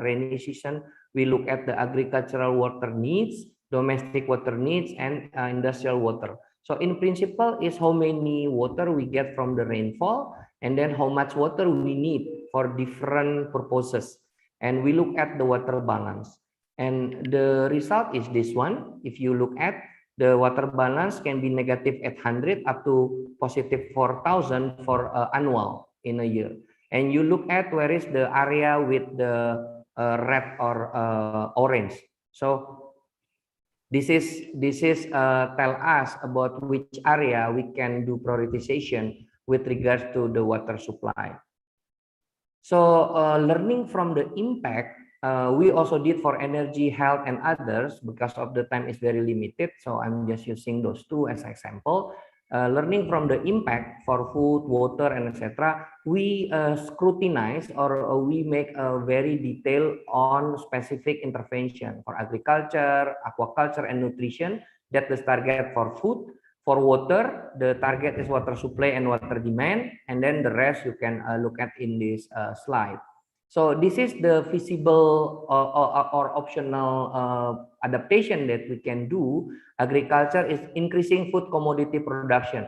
rainy season, we look at the agricultural water needs, domestic water needs, and industrial water. So in principle is how many water we get from the rainfall, and then how much water we need for different purposes. And we look at the water balance. And the result is this one. If you look at the water balance can be negative 800 up to positive 4,000 for annual in a year. And you look at where is the area with the red or orange. So this is tell us about which area we can do prioritization with regards to the water supply. So learning from the impact, we also did for energy, health, and others. Because of the time is very limited, so I'm just using those two as example. Learning from the impact for food, water, and etc. We scrutinize or we make a very detailed on specific intervention for agriculture, aquaculture, and nutrition. That is target for food. For water, the target is water supply and water demand, and then the rest you can look at in this slide. So this is the feasible or optional adaptation that we can do. Agriculture is increasing food commodity production.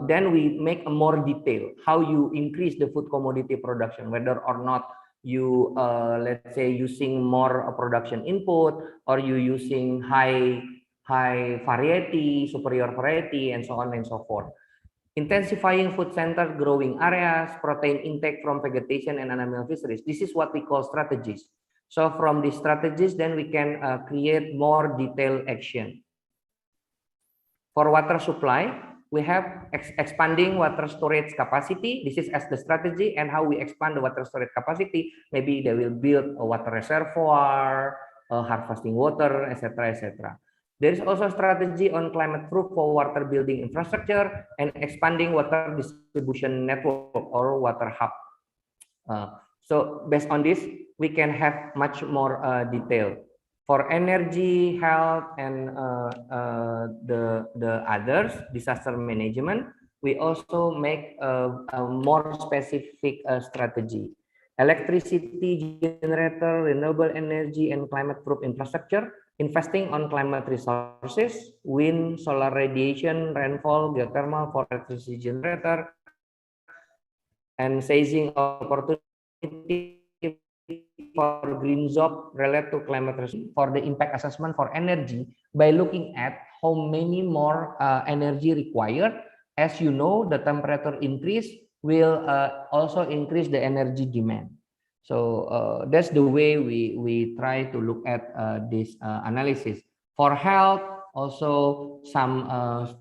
Then we make a more detail how you increase the food commodity production, whether or not you let's say using more production input, or you using high variety, superior variety, and so on and so forth. Intensifying food-centered growing areas, protein intake from vegetation and animal fisheries. This is what we call strategies. So from these strategies, then we can create more detailed action. For water supply, we have expanding water storage capacity. This is as the strategy, and how we expand the water storage capacity. Maybe they will build a water reservoir, harvesting water, etc., etc. There is also strategy on climate proof for water building infrastructure and expanding water distribution network or water hub. So based on this, we can have much more detail. For energy, health, and the others, disaster management, we also make a more specific strategy. Electricity generator, renewable energy, and climate proof infrastructure, investing on climate resources, wind, solar radiation, rainfall, geothermal, for electricity generator, and seizing opportunity for green job related to climate risk. For the impact assessment for energy, by looking at how many more energy required. As you know, the temperature increase will also increase the energy demand. So that's the way we try to look at this analysis. For health, also some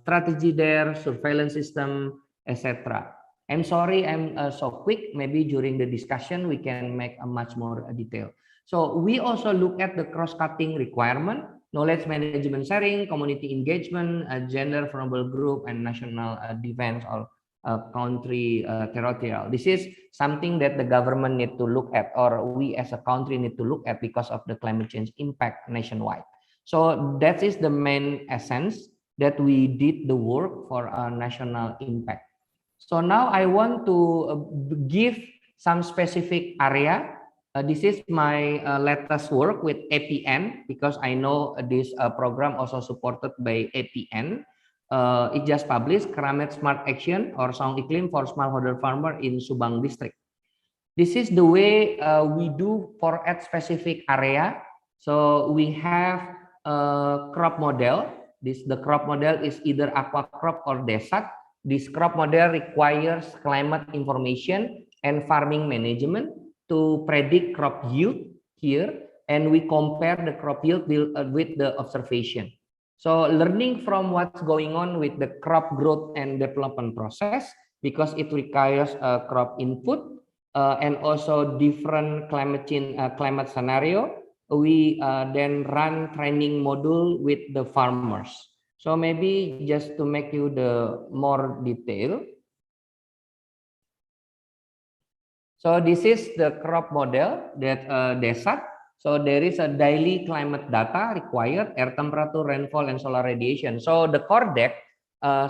strategy there, surveillance system, etc. I'm sorry I'm so quick. Maybe during the discussion we can make a much more detail. So we also look at the cross-cutting requirement, knowledge management sharing, community engagement, gender vulnerable group, and national defense or country territorial. This is something that the government need to look at, or we as a country need to look at, because of the climate change impact nationwide. So that is the main essence that we did the work for a national impact. So now I want to give some specific area. This is my latest work with APN, because I know this program also supported by APN. It just published Climate Smart Action or Sound Iklim for Smallholder Farmer in Subang District. This is the way we do for a specific area. So we have a crop model. The crop model is either aqua crop or desert. This crop model requires climate information and farming management to predict crop yield here, and we compare the crop yield with the observation. So learning from what's going on with the crop growth and development process, because it requires a crop input and also different climate change climate scenario, we then run training module with the farmers. So maybe just to make you the more detail. So this is the crop model that DESAT. So there is a daily climate data required, air temperature, rainfall, and solar radiation. So the CORDEX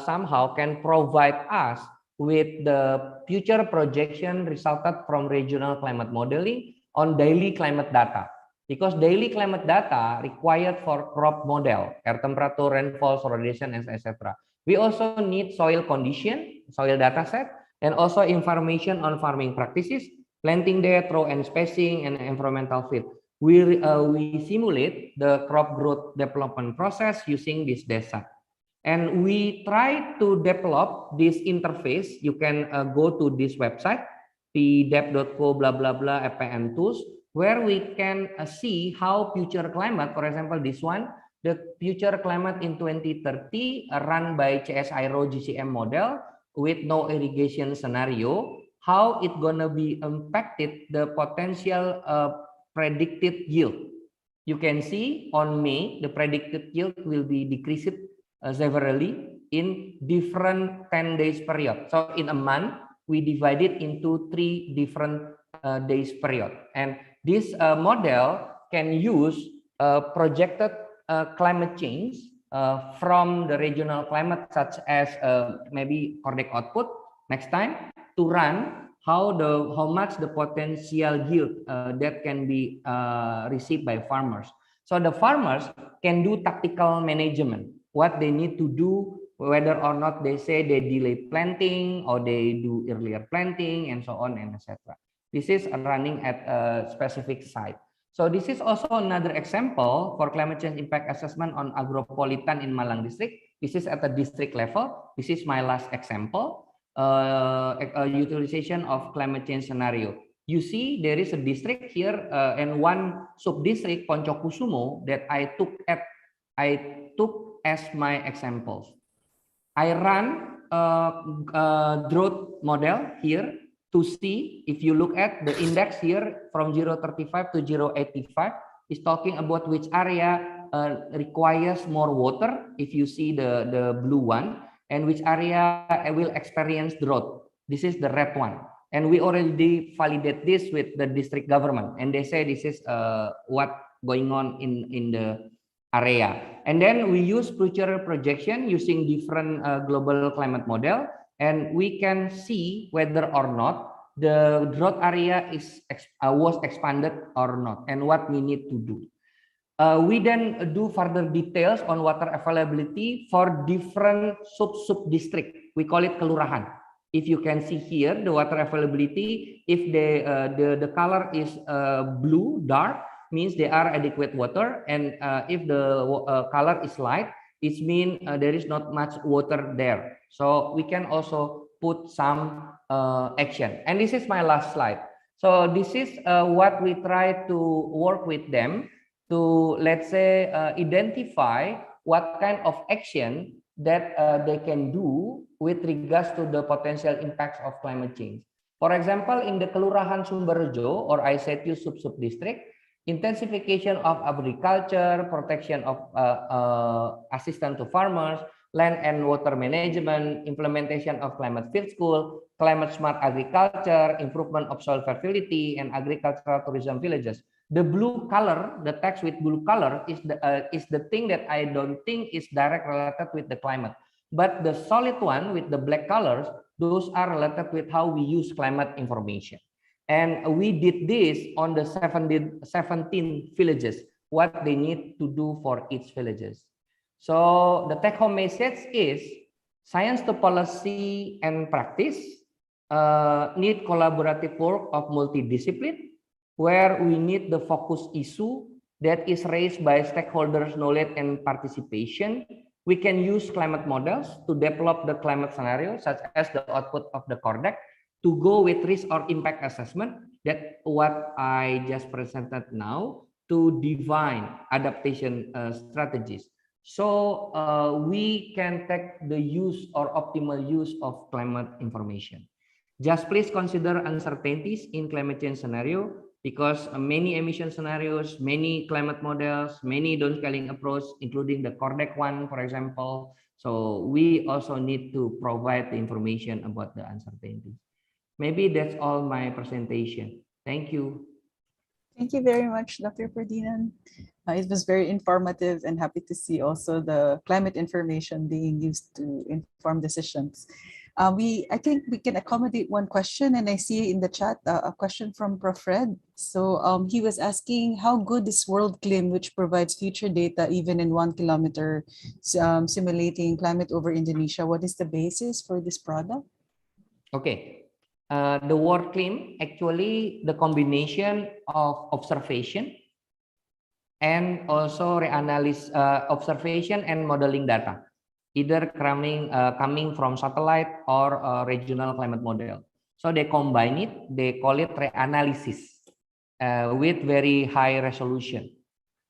somehow can provide us with the future projection resulted from regional climate modeling on daily climate data. Because daily climate data required for crop model, air temperature, rainfall, solar radiation, etc. We also need soil condition, soil data set, and also information on farming practices, planting depth, row and spacing, and environmental fit. We simulate the crop growth development process using this data. And we try to develop this interface. You can go to this website, pdep.co, blah, blah, blah, FPN tools, where we can see how future climate, for example, this one, the future climate in 2030 run by CSIRO GCM model with no irrigation scenario, how it gonna be impacted the potential predicted yield. You can see on May, the predicted yield will be decreased severely in different 10 days period. So in a month, we divide it into 3 different days period. And this model can use projected climate change from the regional climate, such as maybe CORDEX output next time, to run how much the potential yield that can be received by farmers. So the farmers can do tactical management, what they need to do, whether or not they say they delay planting or they do earlier planting, and so on and etc. This is running at a specific site. So this is also another example for climate change impact assessment on agropolitan in Malang district. This is at the district level. This is my last example, utilization of climate change scenario. You see there is a district here and one sub-district, Poncokusumo, that I took as my examples. I run a drought model here to see, if you look at the index here from 0.35 to 0.85, is talking about which area requires more water, if you see the blue one, and which area will experience drought. This is the red one. And we already validate this with the district government, and they say this is what going on in the area. And then we use future projection using different global climate model, and we can see whether or not the drought area was expanded or not, and what we need to do. We then do further details on water availability for different sub-district. We call it kelurahan. If you can see here, the water availability, if the color is blue, dark, means they are adequate water, and if the color is light, it means there is not much water there. So we can also put some action. And this is my last slide. So this is what we try to work with them to, let's say, identify what kind of action that they can do with regards to the potential impacts of climate change. For example, in the Kelurahan Sumberjo, or I said you sub-district, intensification of agriculture, protection of assistance to farmers, land and water management, implementation of climate field school, climate smart agriculture, improvement of soil fertility, and agricultural tourism villages. The blue color, the text with blue color is the thing that I don't think is direct related with the climate. But the solid one with the black colors, those are related with how we use climate information. And we did this on the 17 villages, what they need to do for each villages. So the take-home message is science to policy and practice need collaborative work of multidiscipline, where we need the focus issue that is raised by stakeholders' knowledge and participation. We can use climate models to develop the climate scenario, such as the output of the CORDEX, to go with risk or impact assessment, that what I just presented now, to define adaptation strategies. So we can take the use or optimal use of climate information. Just please consider uncertainties in climate change scenario, because many emission scenarios, many climate models, many downscaling approach, including the CORDEX one, for example. So we also need to provide the information about the uncertainties. Maybe that's all my presentation. Thank you. Thank you very much, Dr. Ferdinand. It was very informative, and happy to see also the climate information being used to inform decisions. I think we can accommodate one question, and I see in the chat a question from Prof. Fred. So he was asking, how good is WorldClim, which provides future data even in 1 kilometer, simulating climate over Indonesia? What is the basis for this product? Okay. The WorldClim, actually the combination of observation and also reanalysis, observation and modeling data, either coming from satellite or regional climate model. So they combine it, they call it reanalysis with very high resolution.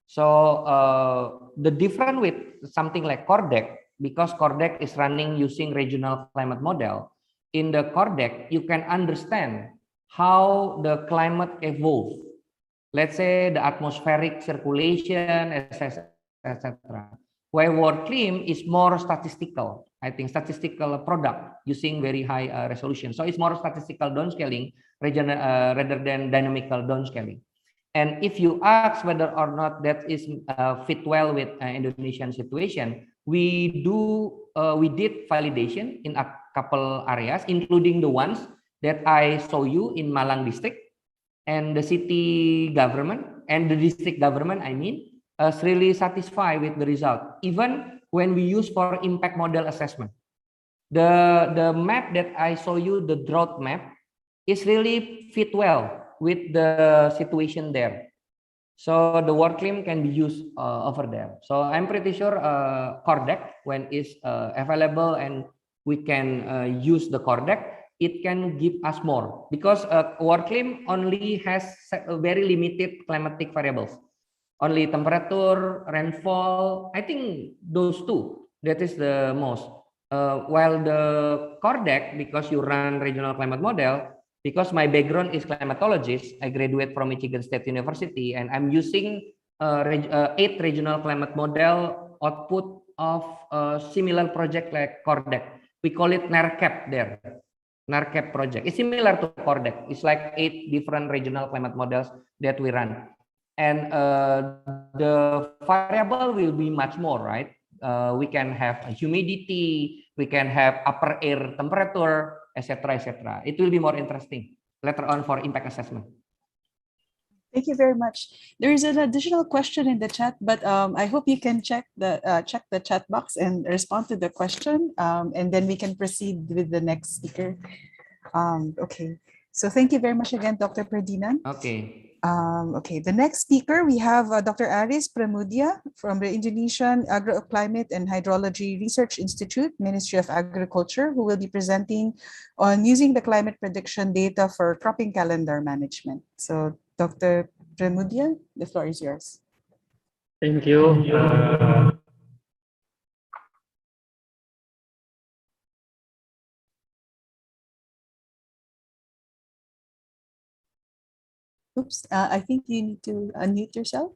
So the difference with something like CORDEX, because CORDEX is running using regional climate model, in the CORDEX you can understand how the climate evolves. Let's say the atmospheric circulation, etc. Where WorldClim is more statistical, I think statistical product using very high resolution. So it's more statistical downscaling rather than dynamical downscaling. And if you ask whether or not that is fit well with Indonesian situation, we did validation in a couple areas, including the ones that I show you in Malang district, and the city government and the district government, I mean, is really satisfied with the result, even when we use for impact model assessment. The map that I show you, the drought map, is really fit well with the situation there. So the WorldClim can be used over there. So I'm pretty sure CORDEX, when it's available and we can use the CORDEX, it can give us more, because WorldClim only has very limited climatic variables, only temperature, rainfall. I think those two, that is the most. While the CORDEX, because you run regional climate model, because my background is climatologist, I graduate from Michigan State University, and I'm using 8 regional climate model output of a similar project like CORDEX. We call it NARCAP there. NARCAP project. It's similar to CORDEX. It's like 8 different regional climate models that we run. And the variable will be much more, right? We can have humidity, we can have upper air temperature, etc., etc. It will be more interesting later on for impact assessment. Thank you very much. There is an additional question in the chat, but I hope you can check the chat box and respond to the question, and then we can proceed with the next speaker. Okay. So thank you very much again, Dr. Ferdinand. Okay. Okay, the next speaker, we have Dr. Aris Pramudia from the Indonesian Agroclimate and Hydrology Research Institute, Ministry of Agriculture, who will be presenting on using the climate prediction data for cropping calendar management. So Dr. Pramudia, the floor is yours. Thank you. Oops, I think you need to unmute yourself.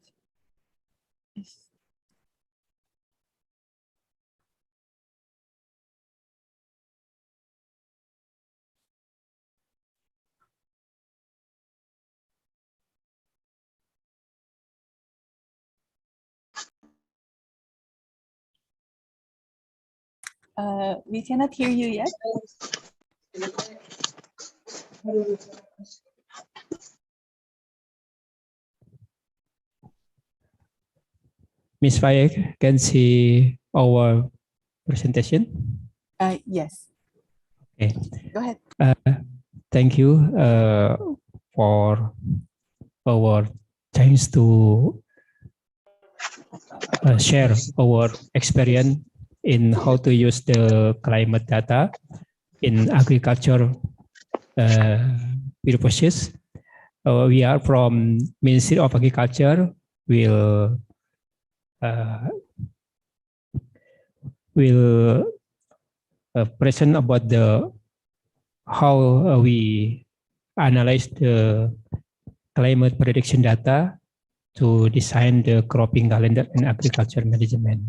We cannot hear you yet. Ms. Fayek can see our presentation. Yes. Okay. Go ahead. Thank you for our chance to share our experience in how to use the climate data in agriculture purposes. We are from Ministry of Agriculture. Will will present about the how we analyze the climate prediction data to design the cropping calendar and agriculture management.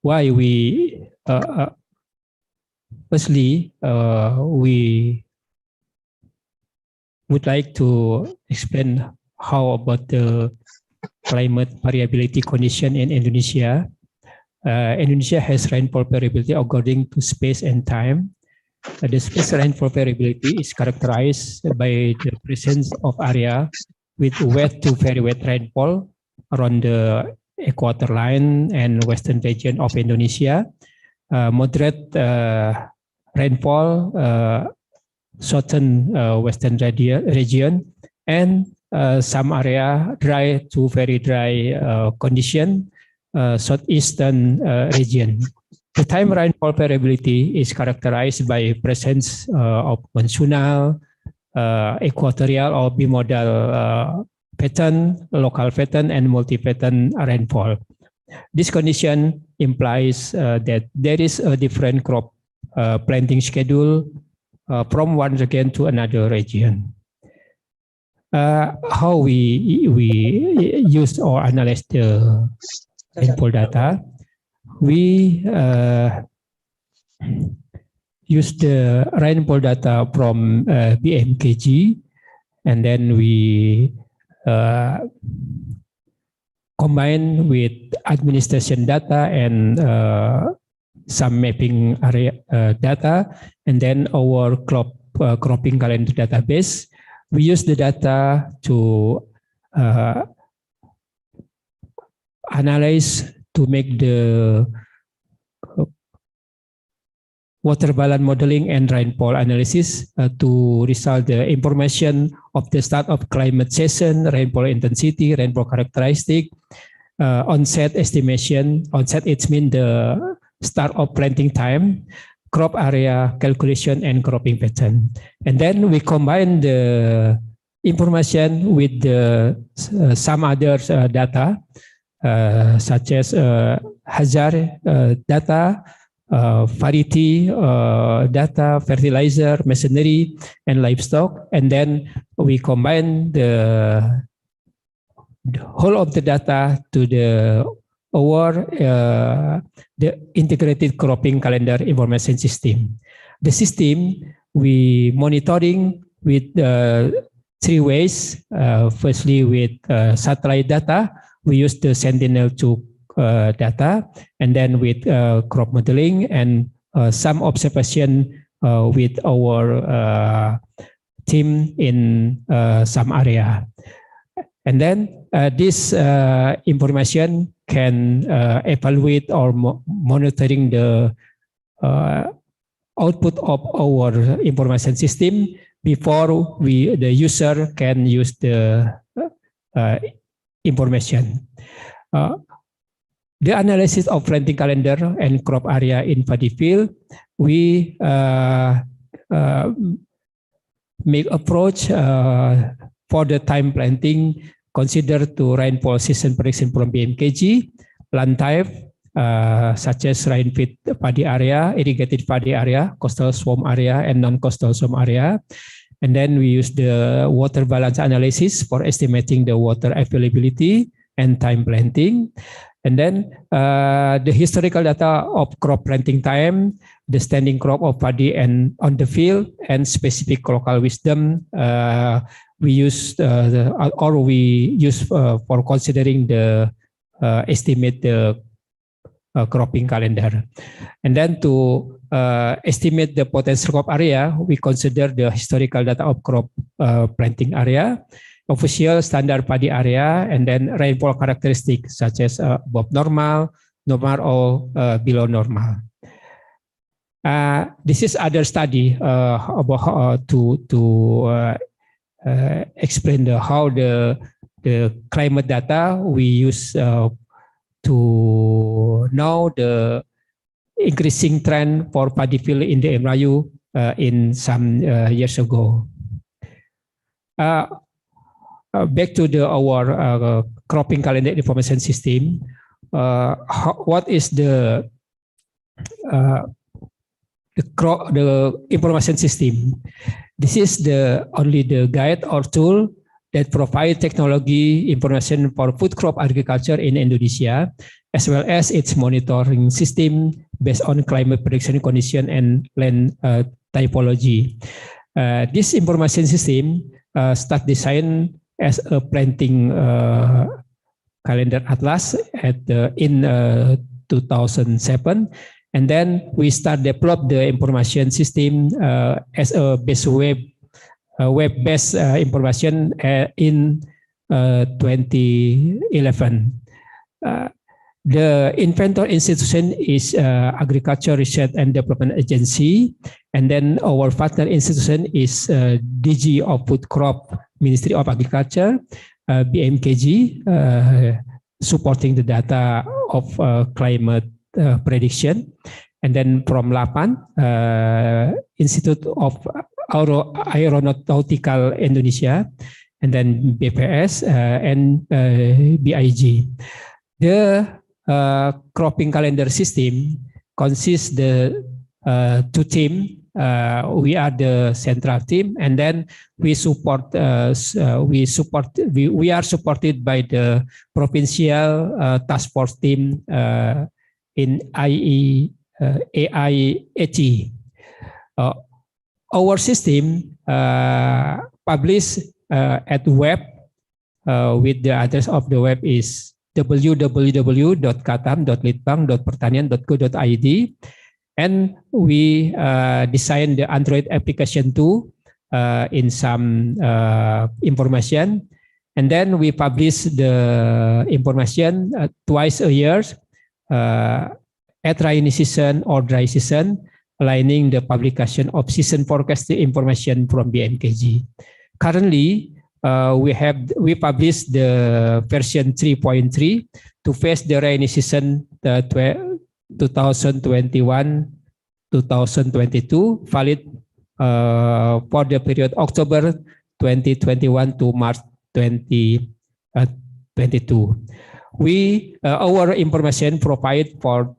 Why we firstly we would like to explain how about the climate variability condition in Indonesia. Indonesia has rainfall variability according to space and time. The space rainfall variability is characterized by the presence of area with wet to very wet rainfall around the equator line and western region of Indonesia, moderate rainfall southern western region, and some area dry to very dry condition, southeastern region. The time rainfall variability is characterized by presence of monsoonal, equatorial or bimodal pattern, local pattern, and multi-pattern rainfall. This condition implies that there is a different crop planting schedule from one region to another region. How we use or analyze the rainfall data? We use the rainfall data from BMKG, and then we combine with administration data and some mapping area data, and then our cropping calendar database. We use the data to analyze to make the water balance modeling and rainfall analysis to result the information of the start of climate season, rainfall intensity, rainfall characteristic, onset estimation. Onset, it means the start of planting time, crop area calculation, and cropping pattern. And then we combine the information with the some other data, such as hazard data, variety data, fertilizer, machinery, and livestock. And then we combine the whole of the data to the integrated cropping calendar information system. The system we monitoring with 3 ways. Firstly, with satellite data, we use the Sentinel-2 data, and then with crop modeling and some observation with our team in some area. And then this information can evaluate or monitoring the output of our information system before the user can use the information. The analysis of planting calendar and crop area in paddy field, we make approach for the time planting, consider to rainfall season prediction from BMKG, plant type, such as rain-fed paddy area, irrigated paddy area, coastal swamp area, and non-coastal swamp area. And then we use the water balance analysis for estimating the water availability and time planting. And then the historical data of crop planting time, the standing crop of paddy and on the field, and specific local wisdom we use for considering the estimate the cropping calendar. And then to estimate the potential crop area, we consider the historical data of crop planting area, official standard paddy area, and then rainfall characteristics such as above normal, normal, or below normal. This is other study about to explain how the climate data we use to know the increasing trend for paddy field in the Melayu in some years ago. back to our cropping calendar information system. What is the information system? This is only the guide or tool that provide technology information for food crop agriculture in Indonesia, as well as its monitoring system based on climate prediction condition and land typology. This information system start design as a planting calendar atlas in 2007. And then we start develop the information system as a base web-based information in 2011. The inventor institution is Agriculture Research and Development Agency, and then our partner institution is DG of Food Crop, Ministry of Agriculture, BMKG, supporting the data of climate prediction, and then from LAPAN, Institute of Aeronautical Indonesia, and then BPS and BIG. The cropping calendar system consists the two teams. We are the central team, and then we are supported by the provincial task force team in AIAT. Our system published at web with the address of the web is www.katam.litbang.pertanian.go.id, and we designed the Android application too in some information, and then we publish the information twice a year at rainy season or dry season, aligning the publication of season forecast information from BMKG. Currently, we published the version 3.3 to face the rainy season 2021-2022, valid for the period October 2021 to March 2022. Our information provide for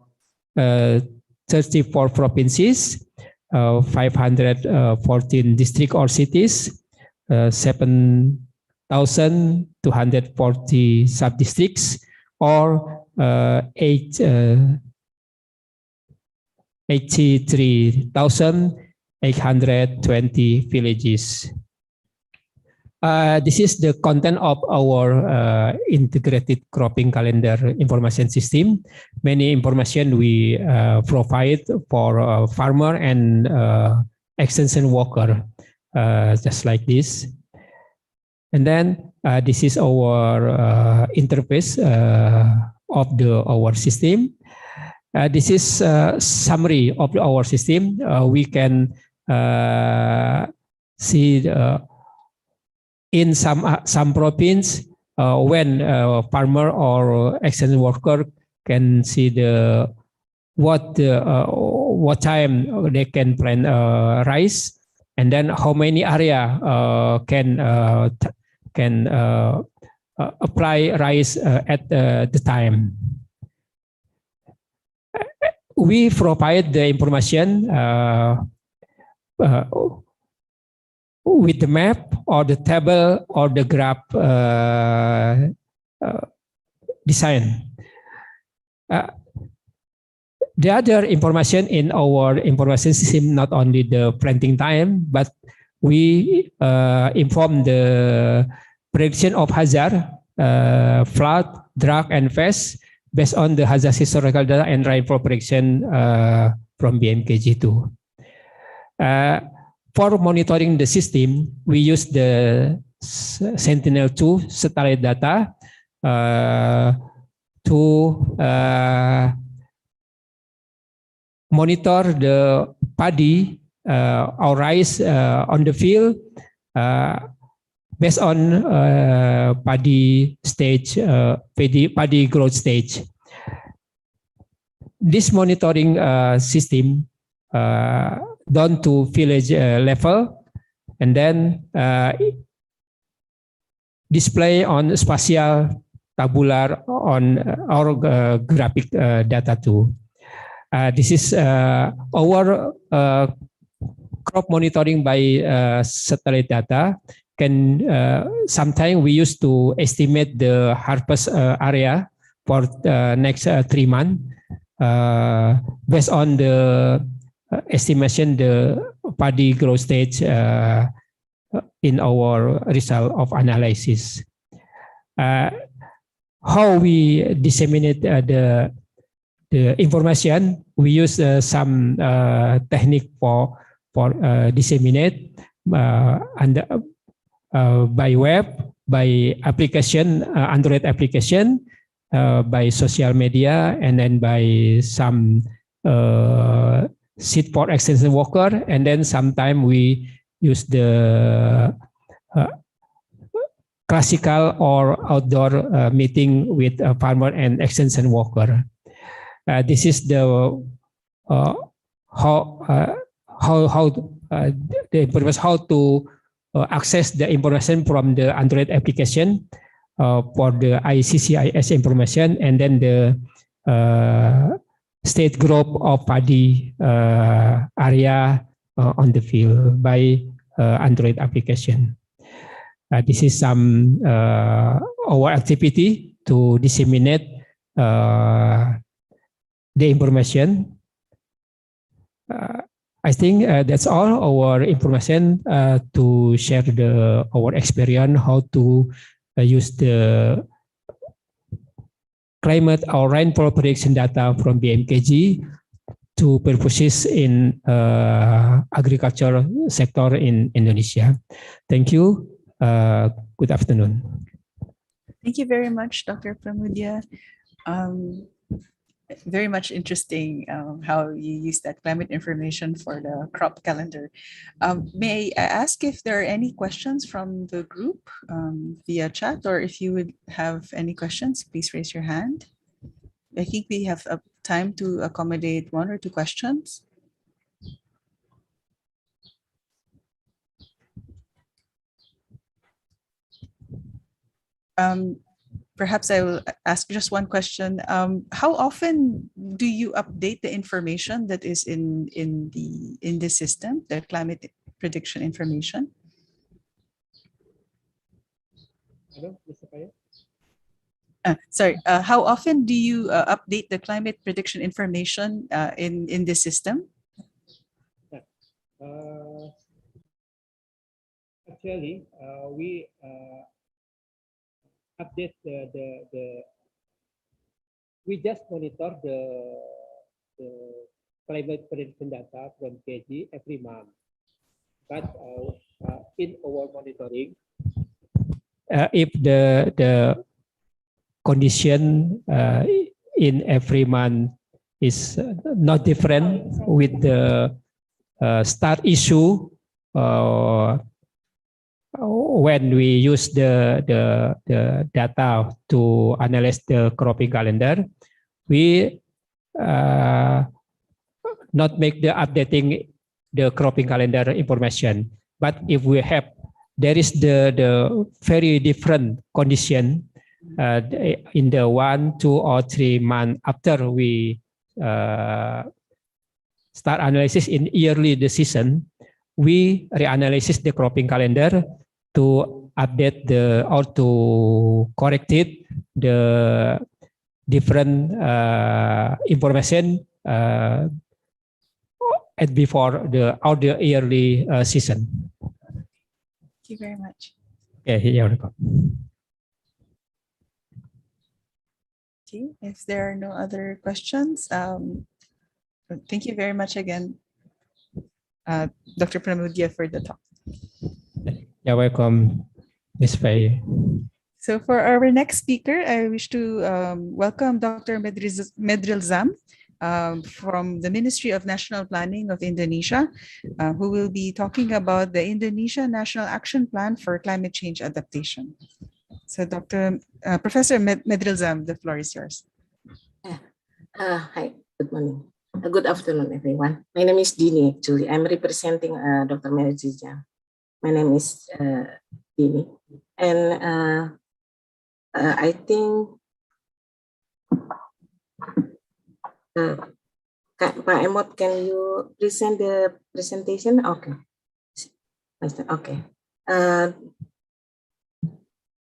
34 provinces, 514 districts or cities, 7,240 sub-districts, or 83,820 villages. This is the content of our integrated cropping calendar information system. Many information we provide for farmer and extension worker, just like this. And then this is our interface of our system. This is a summary of our system. We can see in some province when farmer or extension worker can see what time they can plant rice, and then how many area can apply rice at the time. We provide the information with the map or the table or the graph design. The other information in our information system, not only the planting time, but we inform the prediction of hazard, flood, drought, and pest based on the hazard historical data and rainfall prediction from BMKG too. For monitoring the system, we use the Sentinel-2 satellite data to monitor the paddy or rice on the field based on paddy stage, paddy growth stage. This monitoring system done to village level, and then display on spatial, tabular, on our graphic data too. This is our crop monitoring by satellite data. Can sometimes we used to estimate the harvest area for the next 3 months based on the estimation the paddy growth stage in our result of analysis. How we disseminate the information, we use some technique for disseminate and by web, by application, Android application, by social media, and then by some seed for extension worker, and then sometimes we use the classical or outdoor meeting with a farmer and extension worker. This is the the information, how to access the information from the Android application for the ICCIS information, and then the state group of paddy area on the field by Android application. This is some our activity to disseminate the information. I think that's all our information to share our experience how to use the climate or rainfall prediction data from BMKG to purposes in agriculture sector in Indonesia. Thank you. Good afternoon. Thank you very much, Dr. Pramudia. Very much interesting how you use that climate information for the crop calendar. May I ask if there are any questions from the group via chat, or if you would have any questions, please raise your hand. I think we have time to accommodate 1 or 2 questions. Perhaps I will ask just one question. How often do you update the information that is in the system, the climate prediction information? Sorry. How often do you update the climate prediction information in this system? Actually, we update we just monitor the climate prediction data from KG every month. But in our monitoring, if the condition in every month is not different with the start issue when we use the data to analyze the cropping calendar, we not make the updating the cropping calendar information. But if we have, there is the very different condition in the 1, 2, or 3 months after we start analysis in yearly decision, we reanalysis the cropping calendar to update or to correct it, the different information before the yearly season. Thank you very much. Yeah, you're welcome. Okay, if there are no other questions, thank you very much again, Dr. Pramudia, for the talk. You're welcome, Ms. Faye. So for our next speaker, I wish to welcome Dr. Medrilzam from the Ministry of National Planning of Indonesia, who will be talking about the Indonesia National Action Plan for Climate Change Adaptation. So Professor Medrilzam, the floor is yours. Hi, good morning. Good afternoon, everyone. My name is Dini, actually. I'm representing Dr. Medrilzam. My name is Dini. And I think Pak Emot, can you present the presentation? Okay. Okay.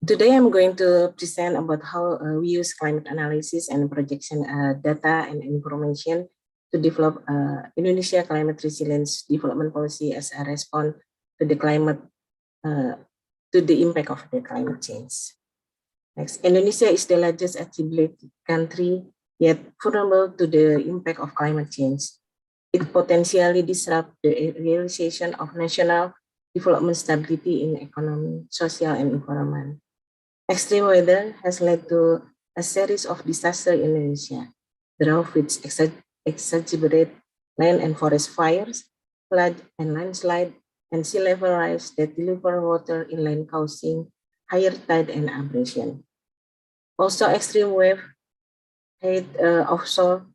Today I'm going to present about how we use climate analysis and projection data and information to develop Indonesia climate resilience development policy as a response to the climate, to the impact of the climate change. Next, Indonesia is the largest achievable country, yet vulnerable to the impact of climate change. It potentially disrupts the realization of national development stability in economy, social, and environment. Extreme weather has led to a series of disasters in Indonesia, drought which exacerbate land and forest fires, flood and landslide, and sea level rise that deliver water inland, causing higher tide and abrasion. Also, extreme wave height offshore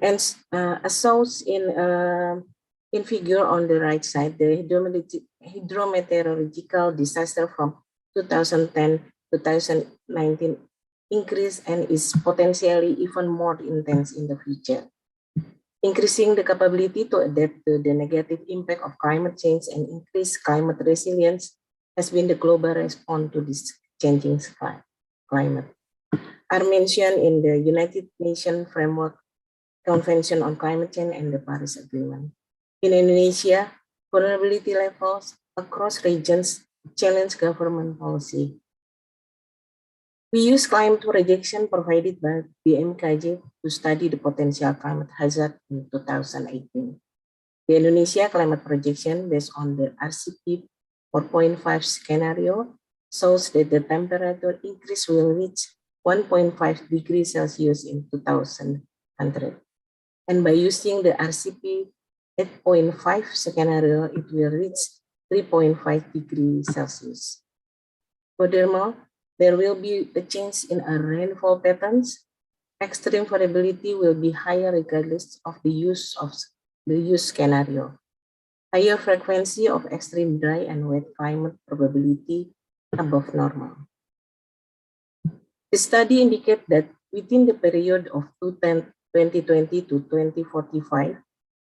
and as shown in figure on the right side, the hydrometeorological disaster from 2010 to 2019 increase and is potentially even more intense in the future. Increasing the capability to adapt to the negative impact of climate change and increase climate resilience has been the global response to this changing climate. Are mentioned in the United Nations Framework Convention on Climate Change and the Paris Agreement. In Indonesia, vulnerability levels across regions challenge government policy. We use climate projection provided by BMKG to study the potential climate hazard in 2018. The Indonesia climate projection based on the RCP 4.5 scenario shows that the temperature increase will reach 1.5 degrees Celsius in 2100. And by using the RCP 8.5 scenario, it will reach 3.5 degrees Celsius. Furthermore, there will be a change in our rainfall patterns. Extreme variability will be higher regardless of the use scenario. Higher frequency of extreme dry and wet climate probability above normal. The study indicates that within the period of 2020 to 2045,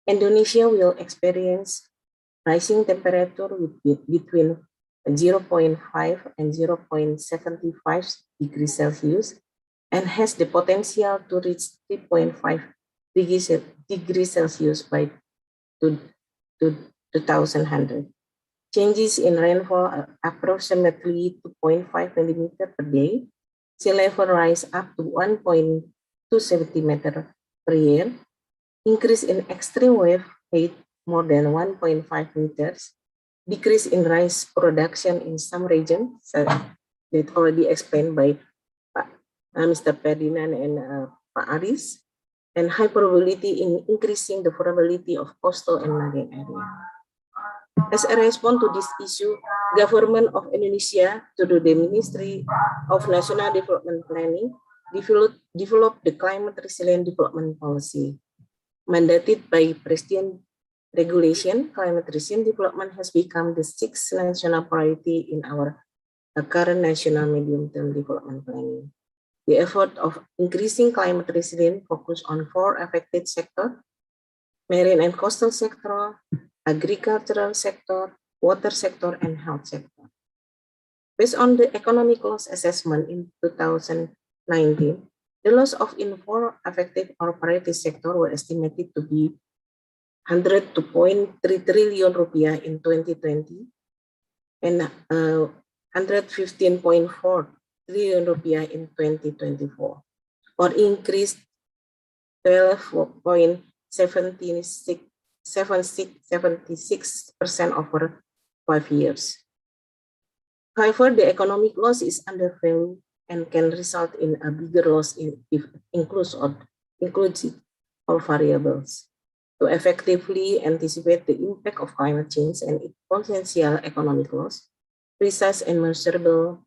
Indonesia will experience rising temperature between 0.5 and 0.75 degrees Celsius and has the potential to reach 3.5 degrees Celsius by 2100. Changes in rainfall are approximately 2.5 millimeter per day. Sea level rise up to 1.2 centimeter per year. Increase in extreme wave height more than 1.5 meters. Decrease in rice production in some regions that already explained by Mr. Ferdinand and Pak Aris, and high probability in increasing the vulnerability of coastal and marine area. As a response to this issue, Government of Indonesia, through the Ministry of National Development Planning, developed the Climate Resilient Development Policy. Mandated by President Regulation, climate resilient development has become the sixth national priority in our current national medium-term development planning. The effort of increasing climate resilience focus on 4 affected sectors: marine and coastal sector, agricultural sector, water sector, and health sector. Based on the economic loss assessment in 2019, the loss in 4 affected or priority sector were estimated to be 102.3 trillion rupiah in 2020 and 115.4 trillion rupiah in 2024, or increased 12.76% over 5 years. However, the economic loss is undervalued and can result in a bigger loss if includes all variables. To effectively anticipate the impact of climate change and its potential economic loss, precise and measurable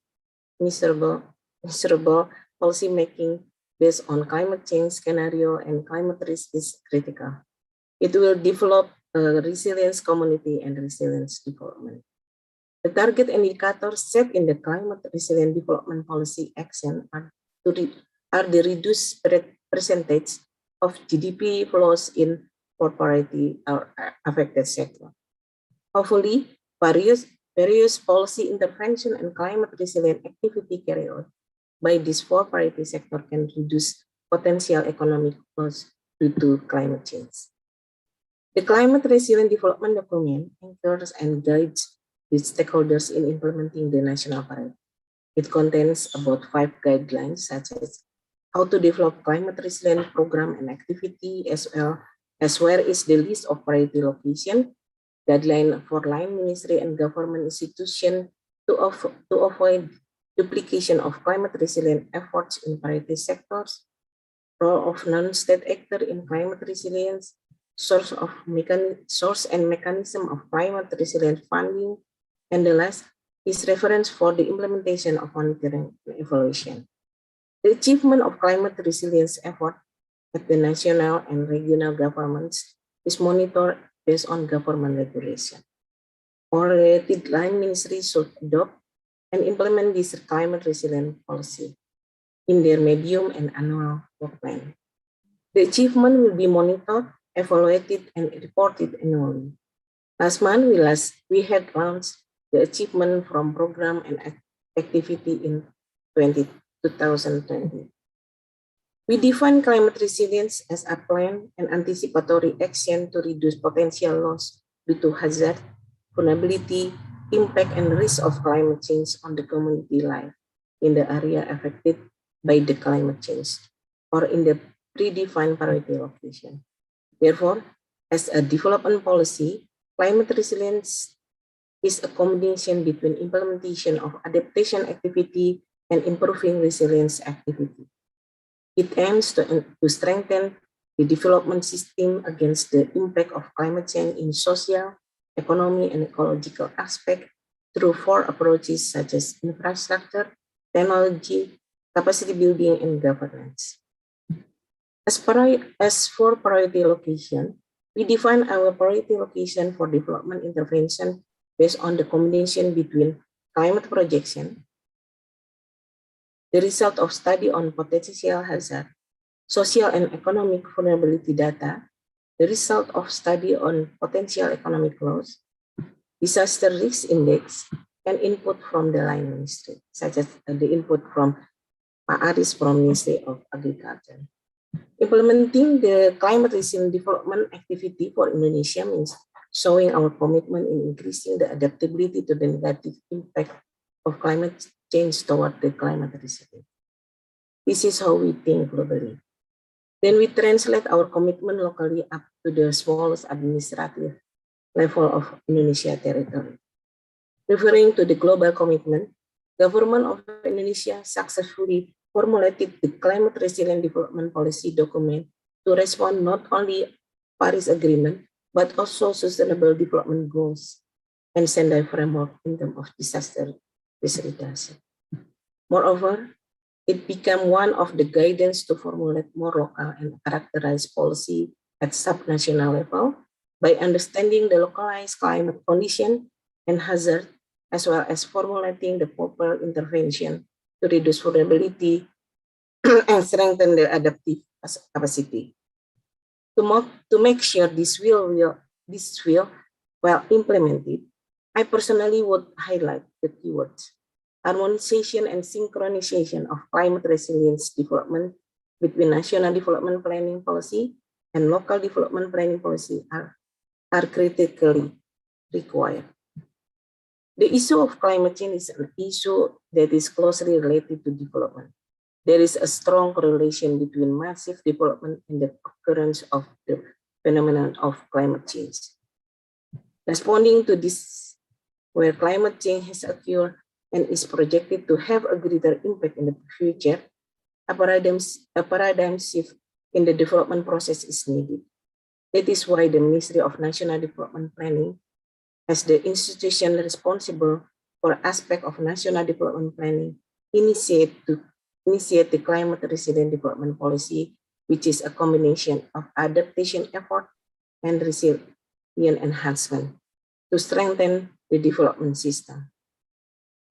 policy making based on climate change scenario and climate risk is critical. It will develop a resilience community and resilience development. The target indicators set in the climate resilient development policy action are the reduced percentage of GDP flows in poverty or affected sector. Hopefully, various policy intervention and climate resilient activity carried out by this four priority sector can reduce potential economic loss due to climate change. The climate resilient development document anchors and guides the stakeholders in implementing the national priority. It contains about 5 guidelines such as how to develop climate resilient program and activity, as well as where is the list of priority location, guideline for line ministry and government institution to avoid duplication of climate resilient efforts in priority sectors, role of non-state actor in climate resilience, source and mechanism of climate resilient funding, and the last is reference for the implementation of monitoring and evaluation. The achievement of climate resilience effort at the national and regional governments is monitored based on government regulation. All related line ministries should adopt and implement this climate resilient policy in their medium and annual work plan. The achievement will be monitored, evaluated, and reported annually. Last month, we had launched the achievement from program and activity in 2020. We define climate resilience as a plan and anticipatory action to reduce potential loss due to hazard, vulnerability, impact, and risk of climate change on the community life in the area affected by the climate change or in the predefined priority location. Therefore, as a development policy, climate resilience is a combination between implementation of adaptation activity and improving resilience activity. It aims to strengthen the development system against the impact of climate change in social, economic, and ecological aspects through 4 approaches such as infrastructure, technology, capacity building, and governance. As for priority location, we define our priority location for development intervention based on the combination between climate projection, the result of study on potential hazard, social and economic vulnerability data, the result of study on potential economic loss, disaster risk index, and input from the line ministry, such as the input from Pak Aris from Ministry of Agriculture. Implementing the climate resilient development activity for Indonesia means showing our commitment in increasing the adaptability to the negative impact of climate change toward the climate resilience. This is how we think globally. Then we translate our commitment locally up to the smallest administrative level of Indonesia territory. Referring to the global commitment, government of Indonesia successfully formulated the climate resilient development policy document to respond not only Paris Agreement, but also sustainable development goals and Sendai framework in terms of disaster risk reduction. Moreover, it became one of the guidance to formulate more local and characterized policy at subnational level by understanding the localized climate condition and hazard, as well as formulating the proper intervention to reduce vulnerability and strengthen the adaptive capacity. To make sure this will well implemented, I personally would highlight the keywords: harmonization and synchronization of climate resilience development between national development planning policy and local development planning policy are critically required. The issue of climate change is an issue that is closely related to development. There is a strong correlation between massive development and the occurrence of the phenomenon of climate change. Responding to this, where climate change has occurred and is projected to have a greater impact in the future, a paradigm shift in the development process is needed. That is why the Ministry of National Development Planning, as the institution responsible for aspect of national development planning, initiate the climate resilient development policy, which is a combination of adaptation effort and resilient enhancement to strengthen the development system.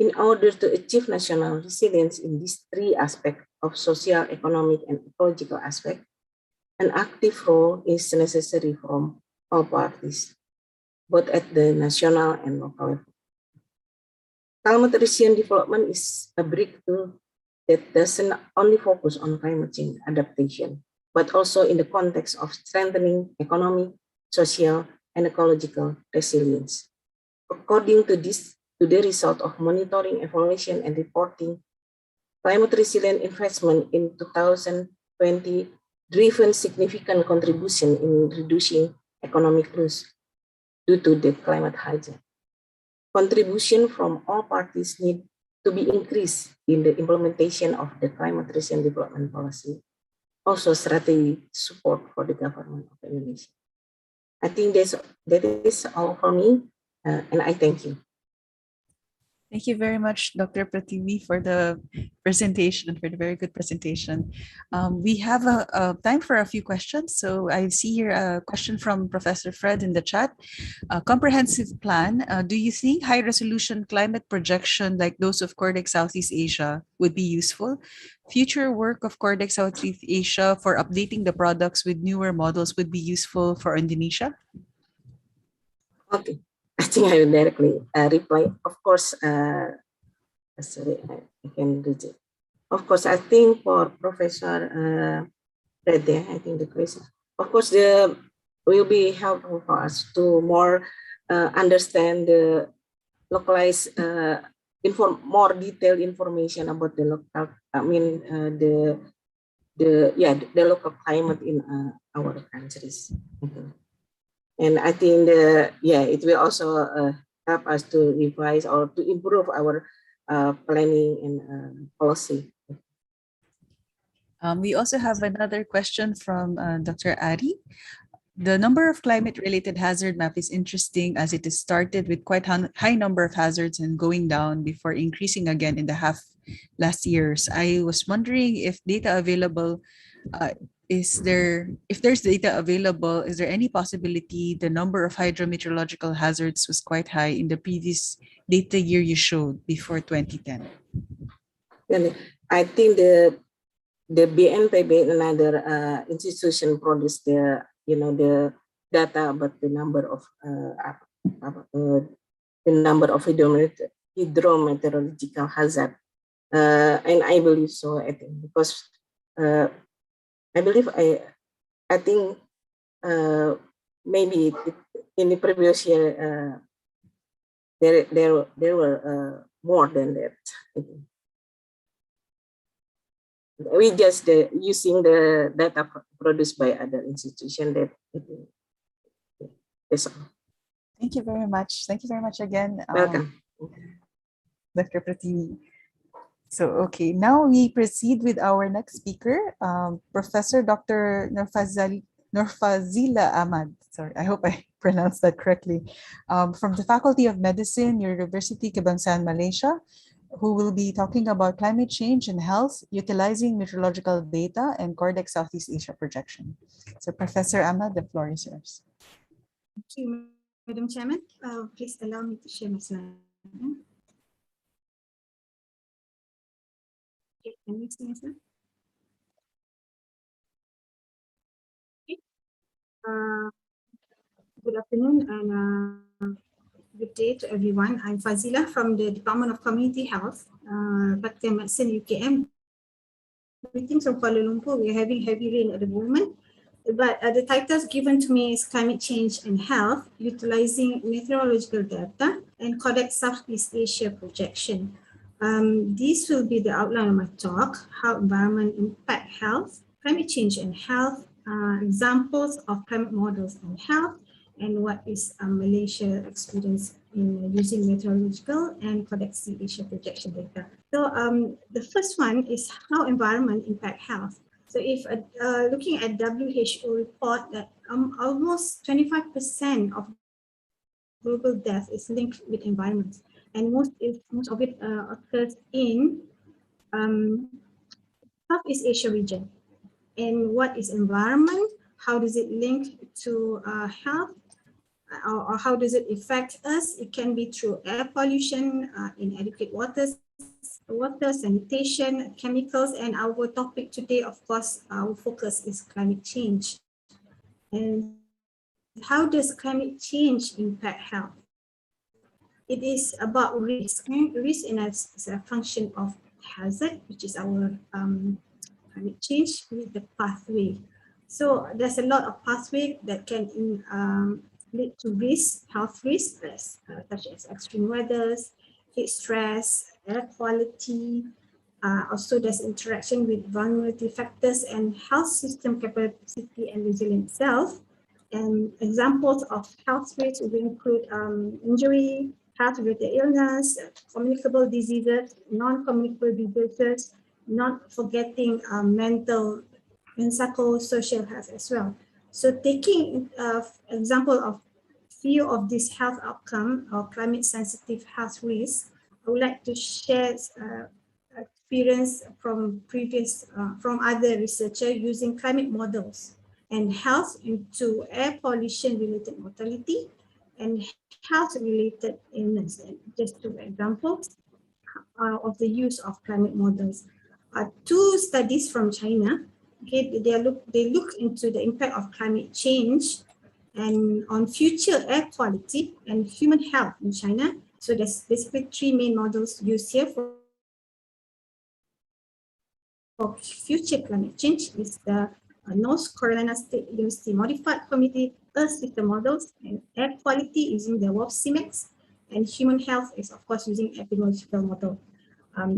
In order to achieve national resilience in these three aspects of social, economic, and ecological aspect, an active role is necessary from all parties, both at the national and local level. Climate resilient development is a breakthrough that doesn't only focus on climate change adaptation, but also in the context of strengthening economic, social, and ecological resilience. According to the result of monitoring, evaluation, and reporting, climate resilient investment in 2020 driven significant contribution in reducing economic loss due to the climate hijack. Contribution from all parties need to be increased in the implementation of the climate resilient development policy, also strategy support for the government of Indonesia. I think that is all for me, and I thank you. Thank you very much, Dr. Prativi, for the presentation, for the very good presentation. We have a time for a few questions. So I see here a question from Professor Fred in the chat. A comprehensive plan. Do you think high-resolution climate projection like those of CORDEX Southeast Asia would be useful? Future work of CORDEX Southeast Asia for updating the products with newer models would be useful for Indonesia? Okay. I think I will directly reply. Of course, sorry, I can read it. Of course, I think for Professor Rede, I think the question. Of course, the will be helpful for us to more understand the localized, more detailed information about the local. I mean, the local climate in our countries. And I think it will also help us to revise or to improve our planning and policy. We also have another question from Dr. Ari. The number of climate-related hazard map is interesting as it is started with quite high number of hazards and going down before increasing again in the last years. I was wondering if data available. If there's data available, is there any possibility the number of hydrometeorological hazards was quite high in the previous data year you showed before 2010? I think the BNPB, another institution, produced the data about the number of hydrometeorological hazard, and I believe so. I think because I believe I think maybe in the previous year there were more than that. We just using the data produced by other institutions. That's all. Thank you very much. Thank you very much again. Welcome, Dr. Prativi. So, okay, now we proceed with our next speaker, Professor Dr. Norfazila Ahmad. Sorry, I hope I pronounced that correctly. From the Faculty of Medicine, University Kebangsaan Malaysia, who will be talking about climate change and health, utilizing meteorological data and CORDEX Southeast Asia projection. So, Professor Ahmad, the floor is yours. Thank you, Madam Chairman. Please allow me to share my slide. Okay, can you see my slide? Okay. Good afternoon and good day to everyone. I'm Fazila from the Department of Community Health, Faculty of Medicine, UKM. Greetings from Kuala Lumpur. We're having heavy rain at the moment, but the titles given to me is Climate Change and Health, Utilizing Meteorological Data and CORDEX Southeast Asia Projection. This will be the outline of my talk, how environment impact health, climate change and health, examples of climate models and health, and what is Malaysia experience in using meteorological and CORDEX Asia projection data. So the first one is how environment impact health. So if looking at WHO report that almost 25% of global death is linked with environment, and most of it occurs in Southeast Asia region. And what is environment? How does it link to health? or how does it affect us? It can be through air pollution, inadequate water, sanitation, chemicals, and our topic today, of course, our focus is climate change. And how does climate change impact health? It is about risk. Risk is a function of hazard, which is our climate change with the pathway. So there's a lot of pathway that can lead to risk, health risks, such as extreme weathers, heat stress, air quality. Also, there's interaction with vulnerability factors and health system capacity and resilience itself. And examples of health risks will include injury, health-related illness, communicable diseases, non-communicable diseases, not forgetting mental and psychosocial health as well. So taking example of few of these health outcome or climate sensitive health risks, I would like to share experience from from other researchers using climate models and health into air pollution related mortality and health related illness. And just two examples of the use of climate models. Two studies from China. Okay, they look into the impact of climate change and on future air quality and human health in China. So there's basically three main models used here for future climate change is the North Carolina State University Modified Community Earth System Models and air quality using the WOF-CMAX, and human health is of course using epidemiological model.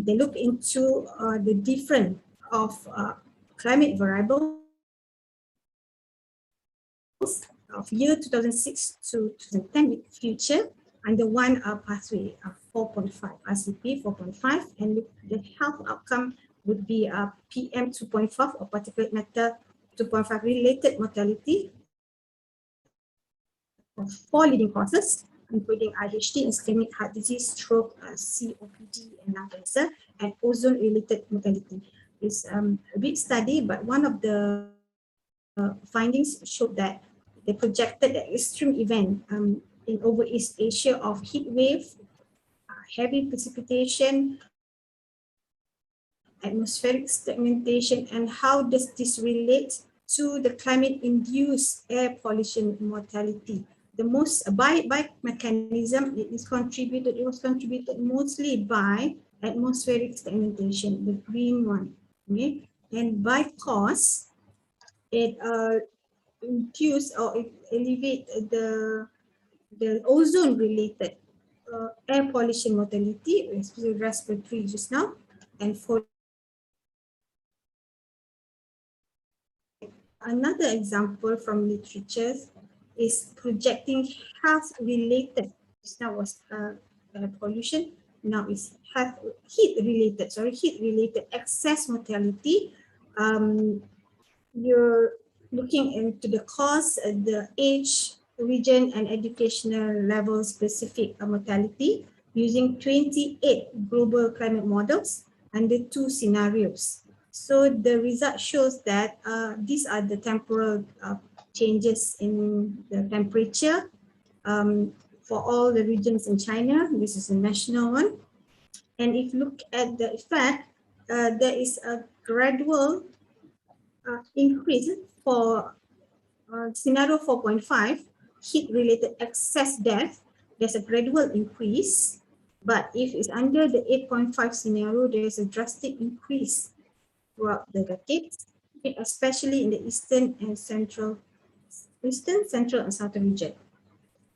They look into the difference of climate variables of year 2006 to 2010 with future under one pathway of 4.5, RCP 4.5, and the health outcome would be PM 2.5 or particulate matter 2.5 related mortality of 4 leading causes, including IHD, ischemic heart disease, stroke, COPD, and lung cancer, and ozone-related mortality. It's a big study, but one of the findings showed that they projected the extreme event in over East Asia of heat wave, heavy precipitation, atmospheric stagnation, and how does this relate to the climate-induced air pollution mortality. The most by mechanism, it was contributed mostly by atmospheric stagnation, the green one. Okay, and by cause, it induce or it elevate the ozone-related air pollution mortality, especially respiratory just now, and for another example from literature is projecting health-related. Just now was pollution. Now is heat-related excess mortality. You're looking into the cause, the age, region, and educational level specific mortality using 28 global climate models under 2 scenarios. So the result shows that these are the temporal changes in the temperature for all the regions in China. This is a national one. And if you look at the effect, there is a gradual increase for scenario 4.5, heat-related excess death. There's a gradual increase, but if it's under the 8.5 scenario, there's a drastic increase throughout the decades, especially in the eastern, central, and southern region.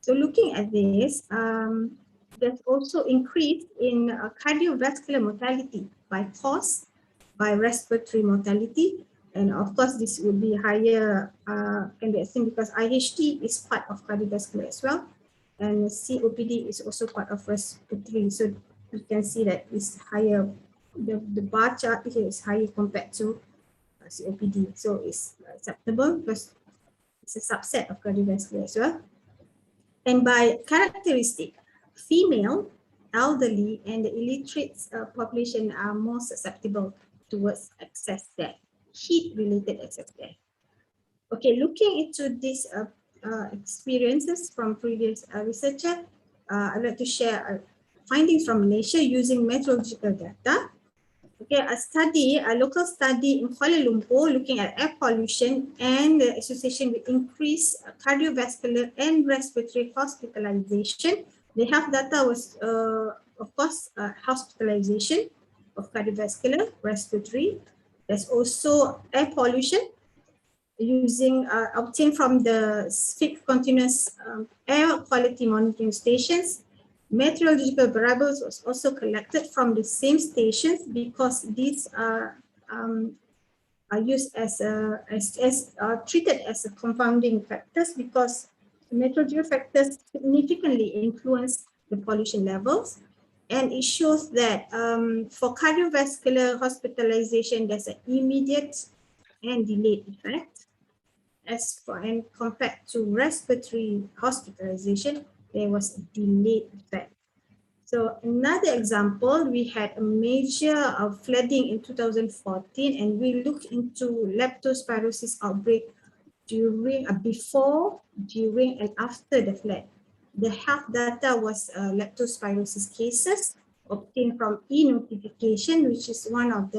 So looking at this, there's also increase in cardiovascular mortality by cause, by respiratory mortality, and of course this will be higher, can be assumed because IHT is part of cardiovascular as well, and COPD is also part of respiratory. So you can see that it's higher. The bar chart here is higher compared to COPD. So it's acceptable because it's a subset of cardiovascular as well. And by characteristic, female, elderly, and the illiterate population are more susceptible towards excess death, heat-related excess death. Okay, looking into this experiences from previous researcher. I'd like to share findings from Malaysia using meteorological data. Okay, a local study in Kuala Lumpur looking at air pollution and the association with increased cardiovascular and respiratory hospitalization. The health data was, of course, hospitalization of cardiovascular, respiratory. There's also air pollution using obtained from the fixed continuous air quality monitoring stations. Meteorological variables was also collected from the same stations because these are used as treated as a confounding factors because meteorological factors significantly influence the pollution levels. And it shows that for cardiovascular hospitalization, there's an immediate and delayed effect. As for and compared to respiratory hospitalization, there was a delayed effect. So another example, we had a major flooding in 2014, and we looked into leptospirosis outbreak during, before, during, and after the flood. The health data was leptospirosis cases obtained from e-notification, which is one of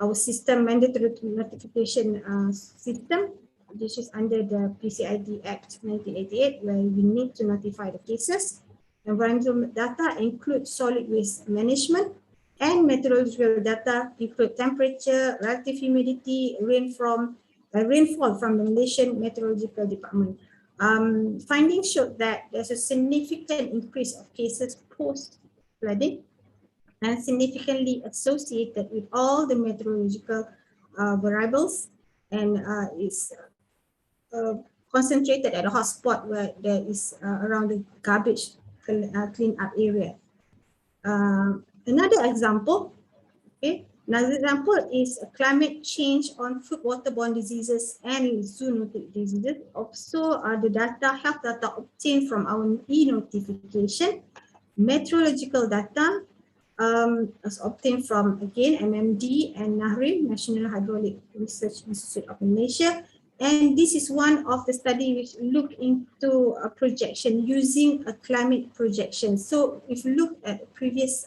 our system mandatory notification system. This is under the PCID Act 1988, where we need to notify the cases. Environmental data include solid waste management, and meteorological data include temperature, relative humidity, rainfall from the Malaysian Meteorological Department. Findings showed that there's a significant increase of cases post-flooding and significantly associated with all the meteorological variables, and is concentrated at a hotspot where there is around the garbage clean up area. Another example, is climate change on food waterborne diseases and zoonotic diseases. Also, the health data obtained from our e-notification, meteorological data was obtained from, again, MMD and NAHRIM, National Hydraulic Research Institute of Malaysia. And this is one of the studies which look into a projection using a climate projection. So if you look at previous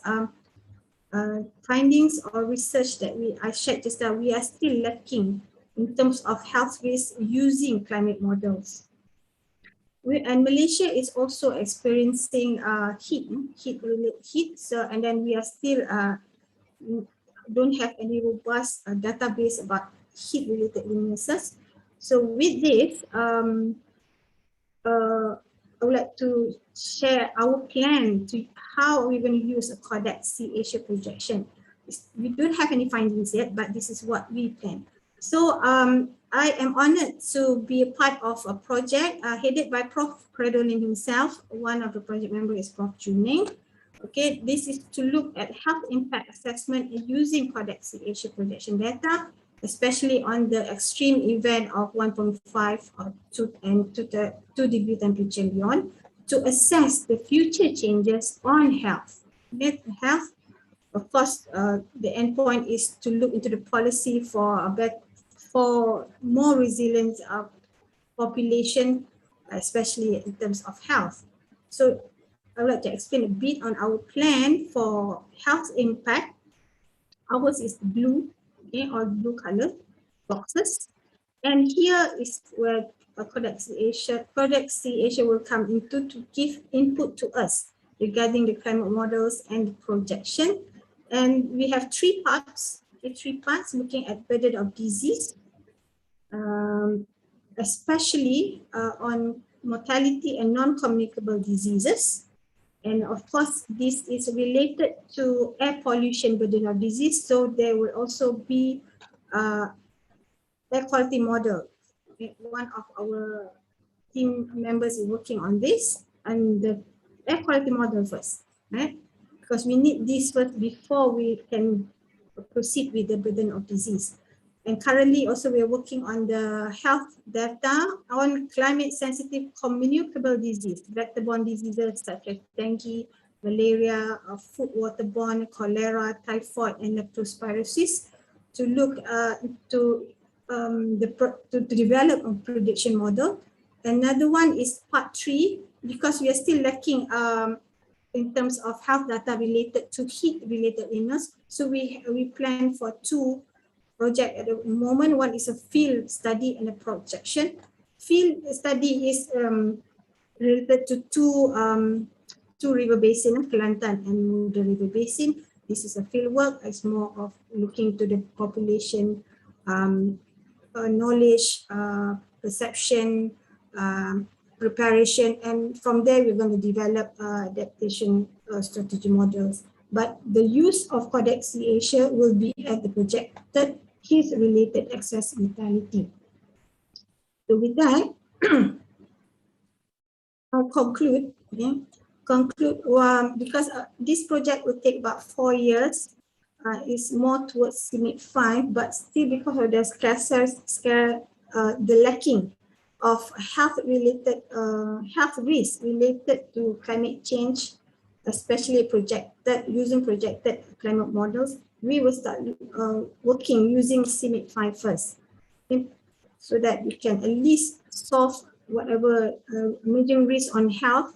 findings or research that I shared just now, we are still lacking in terms of health risk using climate models. And Malaysia is also experiencing heat. So, and then we are still don't have any robust database about heat-related illnesses. So with this, I would like to share our plan to how we're going to use a CORDEX Asia projection. We don't have any findings yet, but this is what we plan. So I am honored to be a part of a project headed by Prof. Credolin himself. One of the project members is Prof. Juning. Okay, this is to look at health impact assessment using CORDEX Asia projection data, especially on the extreme event of 1.5 or 2 degree temperature and beyond, to assess the future changes on health. Health, of course, the endpoint is to look into the policy for more resilient population, especially in terms of health. So I would like to explain a bit on our plan for health impact. Ours is blue, okay, or blue color boxes. And here is where CORDEX Asia will come into to give input to us regarding the climate models and the projection. And we have three parts looking at burden of disease, especially on mortality and non-communicable diseases. And of course, this is related to air pollution burden of disease. So there will also be air quality model. One of our team members is working on this, and the air quality model first, right? Because we need this first before we can proceed with the burden of disease. And currently also we are working on the health data on climate sensitive communicable disease, vector-borne diseases such as dengue, malaria, food waterborne, cholera, typhoid, and leptospirosis, to look to develop a prediction model, Another one is part 3, because we are still lacking in terms of health data related to heat-related illness. So we plan for 2 projects at the moment. One is a field study and a projection. Field study is related to two river basin, Kelantan and Muda River Basin. This is a field work. It's more of looking to the population knowledge, perception, preparation, and from there we're going to develop adaptation strategy models. But the use of CORDEX Asia will be at the projected heat-related excess mortality. So with that, I'll conclude. Okay? Because this project will take about 4 years. It's more towards CIMIC 5, but still because of the lacking of health-related health risks related to climate change, especially using projected climate models, we will start working using CIMIC 5 first, okay? So that we can at least solve whatever emerging risks on health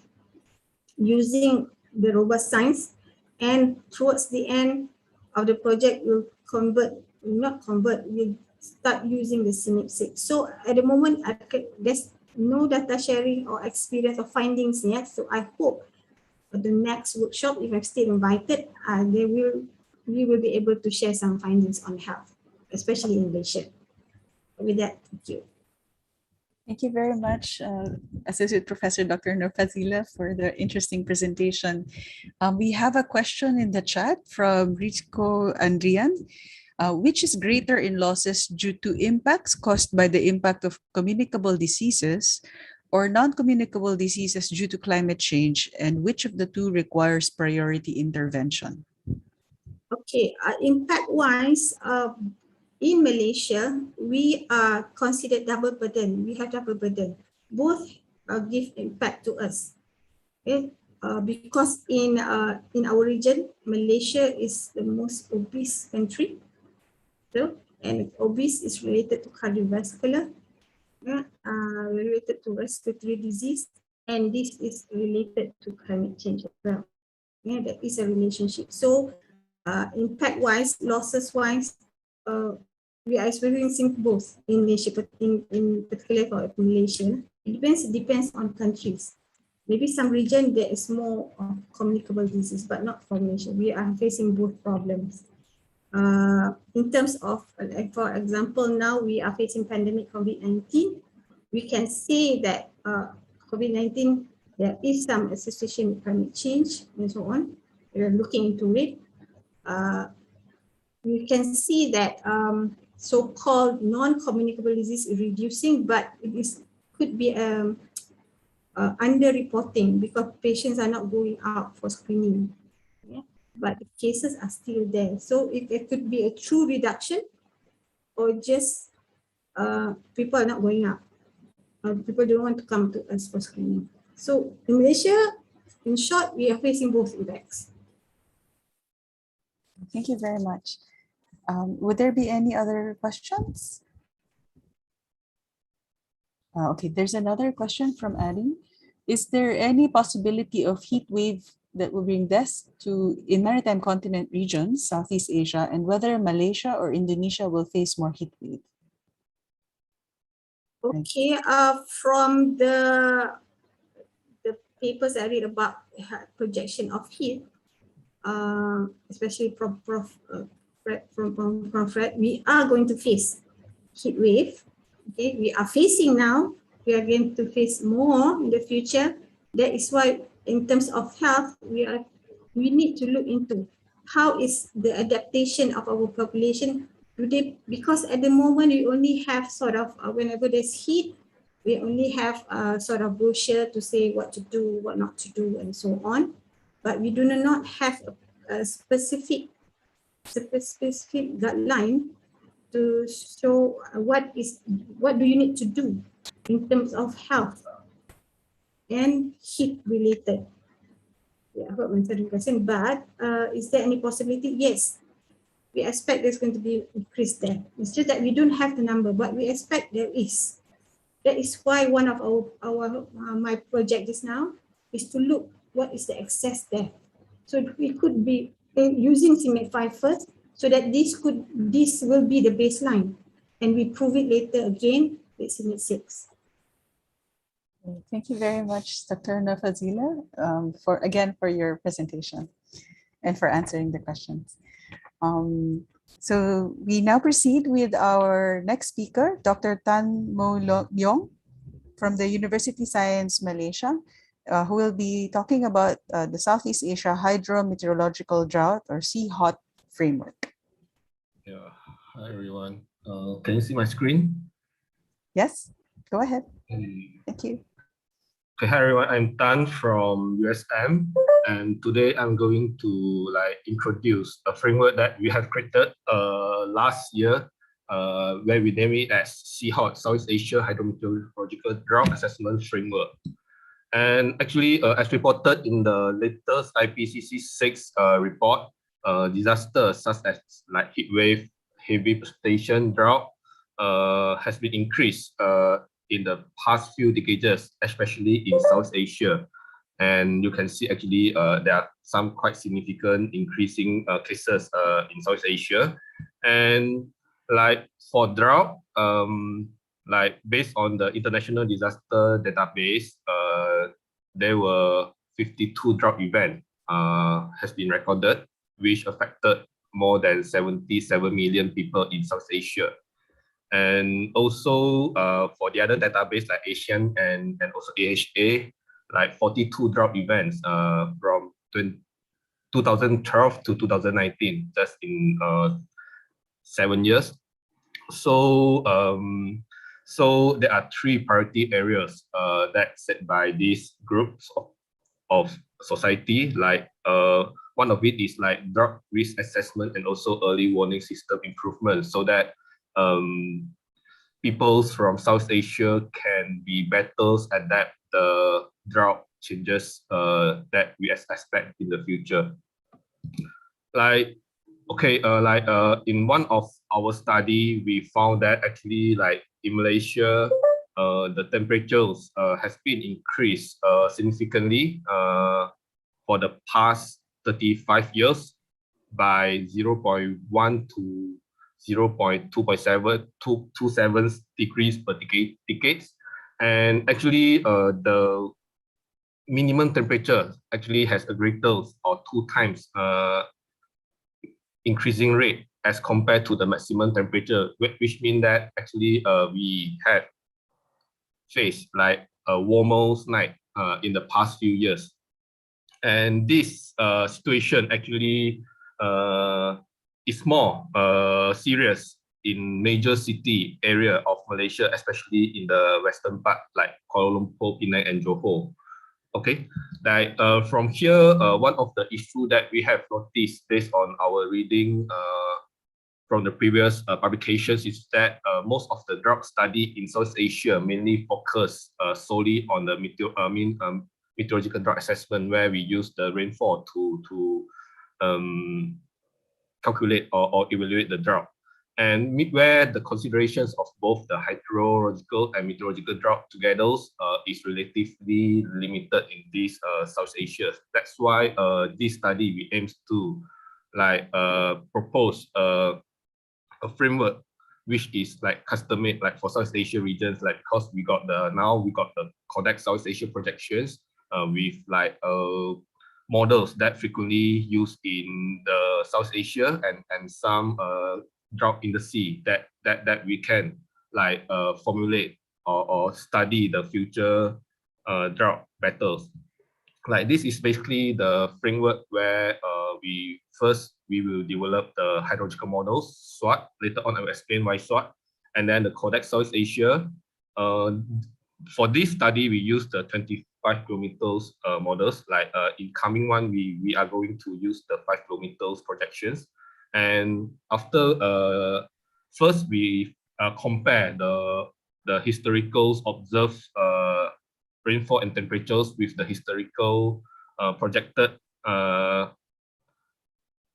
using the robust science, and towards the end of the project we'll start using the CIMIC 6. So at the moment there's no data sharing or experience or findings yet, so I hope for the next workshop, if I'm still invited, we will be able to share some findings on health, especially in Malaysia. With that, thank you. Thank you very much, Associate Professor Dr. Nur Fazila, for the interesting presentation. We have a question in the chat from Rico Andrian. Which is greater in losses due to impacts caused by the impact of communicable diseases or non-communicable diseases due to climate change, and which of the two requires priority intervention? Okay, impact-wise, in Malaysia, we are considered double burden. We have double burden. Both give impact to us. Okay? Because in our region, Malaysia is the most obese country. So, and obese is related to cardiovascular, related to respiratory disease, and this is related to climate change as well. Yeah, that is a relationship. So, impact-wise, losses-wise, we are experiencing both in Malaysia, in particular for Malaysia. It depends on countries. Maybe some region there is more communicable disease, but not for Malaysia. We are facing both problems. In terms of, for example, now we are facing pandemic COVID-19. We can say that COVID-19, there is some association with climate change and so on. We are looking into it. We can see that so-called non-communicable disease is reducing, but it could be under-reporting because patients are not going out for screening. Yeah? But the cases are still there. So it could be a true reduction or just people are not going out. People don't want to come to us for screening. So in Malaysia, in short, we are facing both effects. Thank you very much. Would there be any other questions? Okay, there's another question from Addie. Is there any possibility of heat wave that will bring deaths in maritime continent regions, Southeast Asia, and whether Malaysia or Indonesia will face more heat wave? Okay, from the papers I read about projection of heat, especially from Fred, we are going to face heat wave. Okay, we are facing now. We are going to face more in the future. That is why, in terms of health, we need to look into how is the adaptation of our population today. Because at the moment we only have sort of whenever there's heat, we only have sort of brochure to say what to do, what not to do, and so on. But we do not have a specific guideline to show what do you need to do in terms of health and heat related. Yeah, I hope I answered the question. But is there any possibility? Yes, we expect there's going to be increase there. It's just that we don't have the number, but we expect there is. That is why one of my project just now is to look what is the excess depth. So we could be using CIMAT 5 first, so that this will be the baseline, and we prove it later again with CIMAT 6. Thank you very much, Dr. Fazila, for your presentation and for answering the questions. So we now proceed with our next speaker, Dr. Tan Mo Leong from the University Science Malaysia, who will be talking about the Southeast Asia Hydrometeorological Drought, or CHOT framework. Yeah. Hi, everyone. Can you see my screen? Yes, go ahead. Okay. Thank you. Okay, hi everyone. I'm Tan from USM, and today I'm going to introduce a framework that we have created last year, where we name it as CHOT, Southeast Asia Hydrometeorological Drought Assessment Framework. And actually, as reported in the latest IPCC 6 report, disasters such as heat wave, heavy precipitation, drought has been increased in the past few decades, especially in South Asia. And you can see actually there are some quite significant increasing cases in South Asia. And for drought, based on the International Disaster Database, there were 52 drought events has been recorded, which affected more than 77 million people in South Asia. And also for the other database like Asian and also AHA, 42 drought events from 2012 to 2019, just in 7 years. So so there are 3 priority areas that set by these groups of society. One of it is drought risk assessment and also early warning system improvement, so that people from South Asia can be better adapt the drought changes that we expect in the future. In one of our study, we found that actually in Malaysia, the temperatures has been increased significantly for the past 35 years by 0.1 to 0.27 degrees per decade. And actually the minimum temperature actually has a greater or 2 times increasing rate as compared to the maximum temperature, which means that actually we had faced a warmer night in the past few years. And this situation actually is more serious in major city area of Malaysia, especially in the western part like Kuala Lumpur, Penang, and Johor. Okay, from here, one of the issues that we have noticed based on our reading from the previous publications is that most of the drought study in South Asia mainly focus solely on the meteorological drought assessment, where we use the rainfall to calculate or evaluate the drought. And where the considerations of both the hydrological and meteorological drought together is relatively limited in this South Asia. That's why this study we aims to propose a framework which is custom-made for South Asia regions, because we got the CORDEX South Asia projections with models that frequently used in the South Asia and some drought in the sea that we can formulate or study the future drought better. This is basically the framework where we will develop the hydrological models, SWOT. Later on, I will explain why SWOT. And then the CORDEX South Asia. For this study, we use the 25 kilometers models. In coming one, we are going to use the 5 kilometers projections. And after first we compare the historical observed rainfall and temperatures with the historical projected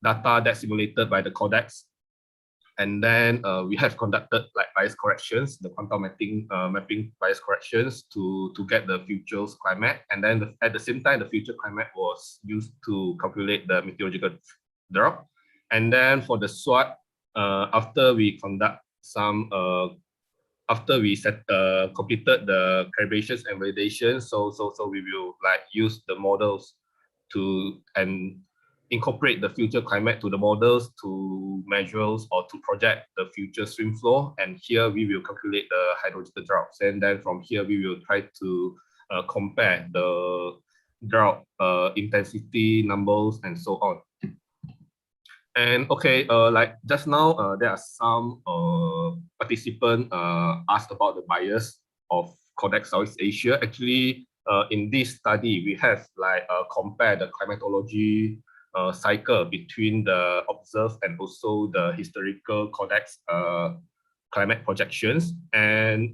data that's simulated by the CORDEX. And then we have conducted like bias corrections, the quantum mapping bias corrections to get the future's climate. And then at the same time, the future climate was used to calculate the meteorological drop. And then for the SWOT, after we conduct some after we completed the calibrations and validations, so we will like use the models to and incorporate the future climate to the models to measures or to project the future stream flow. And here we will calculate the hydrological droughts. And then from here we will try to compare the drought intensity numbers and so on. And okay, like just now, there are some participants asked about the bias of CORDEX Southeast Asia. Actually, in this study, we have like compared the climatology cycle between the observed and also the historical CORDEX climate projections. And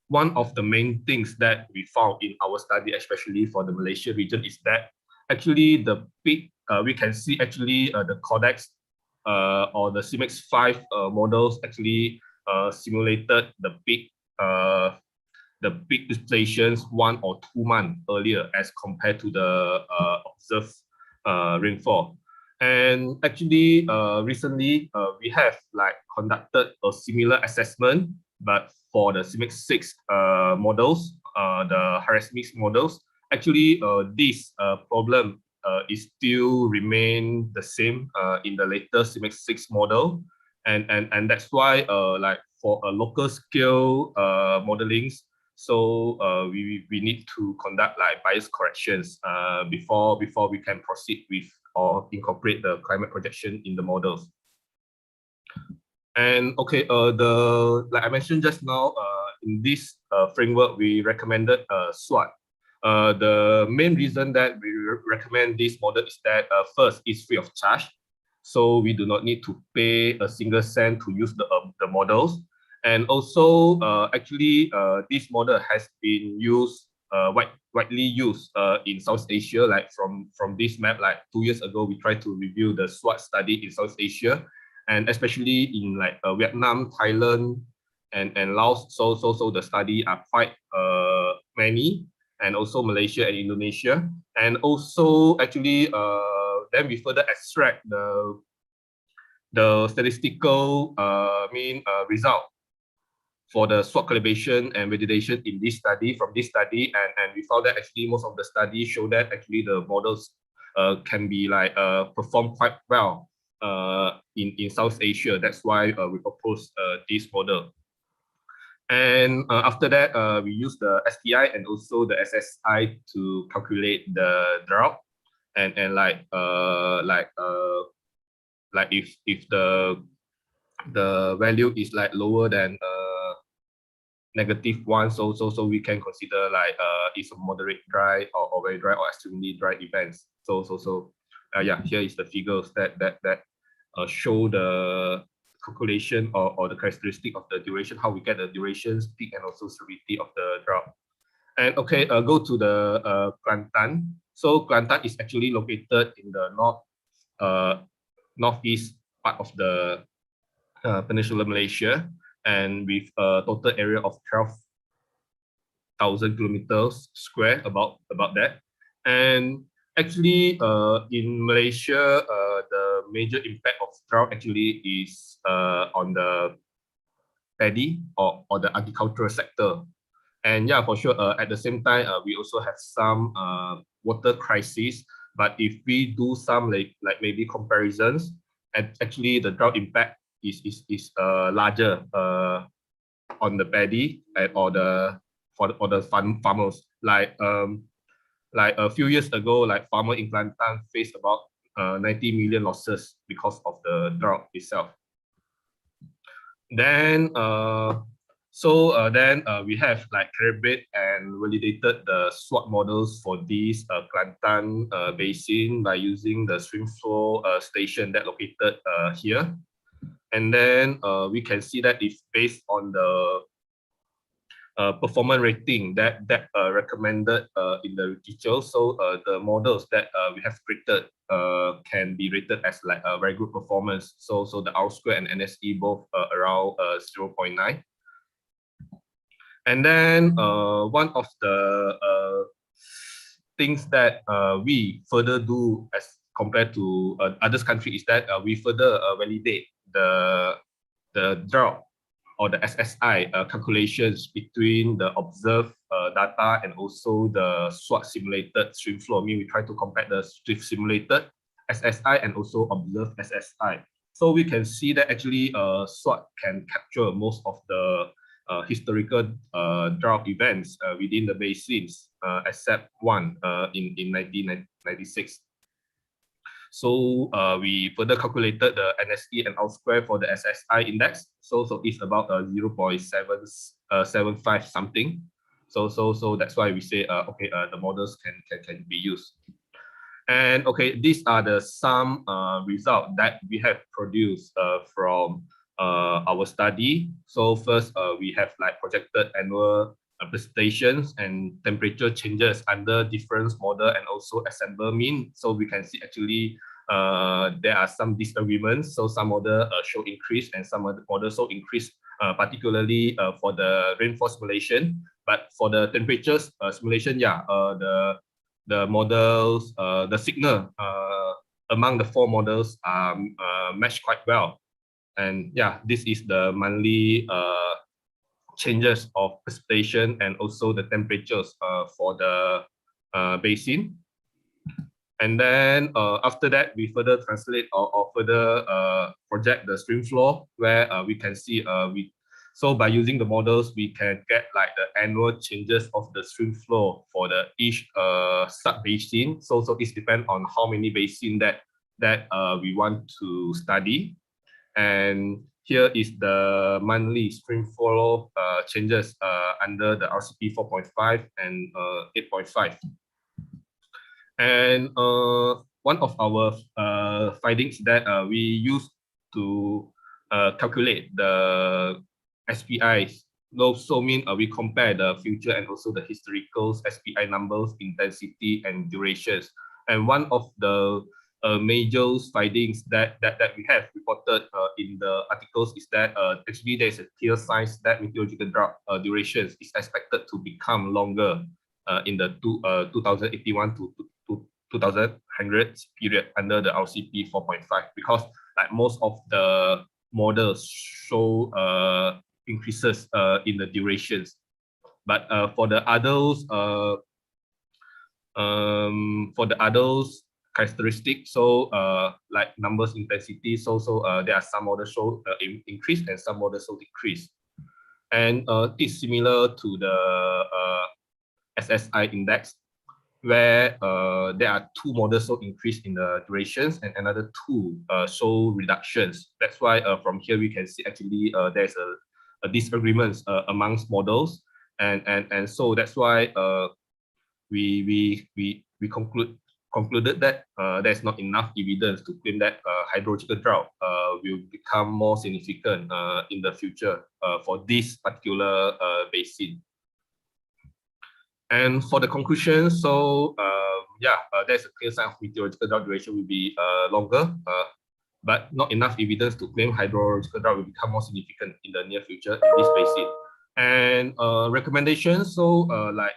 one of the main things that we found in our study, especially for the Malaysia region, is that actually the peak, we can see actually the CORDEX or the CMX5 models actually simulated the peak distributions 1 or 2 months earlier as compared to the observed rainfall. And actually, recently we have like conducted a similar assessment, but for the CMX6 models, the harassmic models. Actually, this problem is still remain the same in the latest CMX6 model, and that's why like for a local scale modelings, so we need to conduct like bias corrections before we can proceed with or incorporate the climate projection in the models. And okay, like I mentioned just now, in this framework, we recommended SWOT. The main reason that we recommend this model is that first, it's free of charge, so we do not need to pay a single cent to use the models. And also, actually, this model has been used widely used in South Asia. Like from this map, like 2 years ago, we tried to review the SWOT study in South Asia, and especially in like Vietnam, Thailand, and Laos. So the study are quite many, and also Malaysia and Indonesia. And also actually then we further extract the statistical result for the SWOT calibration and validation in this study, from this study, and we found that actually most of the studies show that actually the models can be like perform quite well in South Asia. That's why we propose this model. And after that, we use the STI and also the SSI to calculate the drought, and like if the value is like lower than -1, so we can consider like it's a moderate dry or very dry or extremely dry events. So yeah, here is the figures that show the calculation or the characteristic of the duration, how we get the durations, peak, and also severity of the drought. And okay, go to the Kelantan. So Kelantan is actually located in the northeast part of the Peninsular Malaysia, and with a total area of 12,000 kilometers square, about that. And actually, in Malaysia, the major impact of drought actually is on the paddy or the agricultural sector. And yeah, for sure, at the same time, we also have some water crisis. But if we do some like maybe comparisons, and actually the drought impact is larger on the paddy or the farmers. Like a few years ago, like farmer in Kelantan faced about 90 million losses because of the drought itself. Then we have like calibrated and validated the SWOT models for this Kelantan basin by using the stream flow station that located here. And then we can see that it's based on the performance rating that recommended in the literature. So the models that we have created can be rated as like a very good performance. So the R square and NSE both around 0.9. And then one of the things that we further do as compared to other countries is that we further validate the drought or the SSI calculations between the observed data and also the SWOT simulated stream flow. I mean, we try to compare the simulated SSI and also observed SSI. So we can see that actually SWOT can capture most of the historical drought events within the basins, except one in 1996. So we further calculated the NSE and R square for the SSI index. So it's about 0.775 something. So that's why we say okay, the models can be used. And okay, these are the some results that we have produced from our study. So first, we have like projected annual precipitations and temperature changes under difference model and also assemble mean. So we can see actually there are some disagreements. So some model show increase and some other models show increase, particularly for the rainfall simulation. But for the temperatures simulation, yeah, the models, the signal among the four models match quite well. And yeah, this is the monthly changes of precipitation and also the temperatures for the basin. And then after that, we further translate or further project the stream flow, where we can see so by using the models, we can get like the annual changes of the stream flow for the each sub basin. So it depends on how many basin that we want to study. And here is the monthly stream flow changes under the RCP 4.5 and 8.5. And one of our findings that we use to calculate the SPIs. So mean we compare the future and also the historical SPI numbers, intensity and durations. And one of the major findings that we have reported in the articles is that actually there's a clear signs that meteorological drought durations is expected to become longer in the 2081 to 2100 period under the RCP 4.5, because like most of the models show increases in the durations. But for the others characteristics, so like numbers intensity, so there are some models show increase and some models show decrease. And it's similar to the SSI index, where there are two models show increase in the durations and another two show reductions. That's why from here we can see actually there's a disagreement amongst models, and so that's why we concluded that there's not enough evidence to claim that hydrological drought will become more significant in the future for this particular basin. And for the conclusion, so there's a clear sign of meteorological drought duration will be longer, but not enough evidence to claim hydrological drought will become more significant in the near future in this basin. And recommendations, so like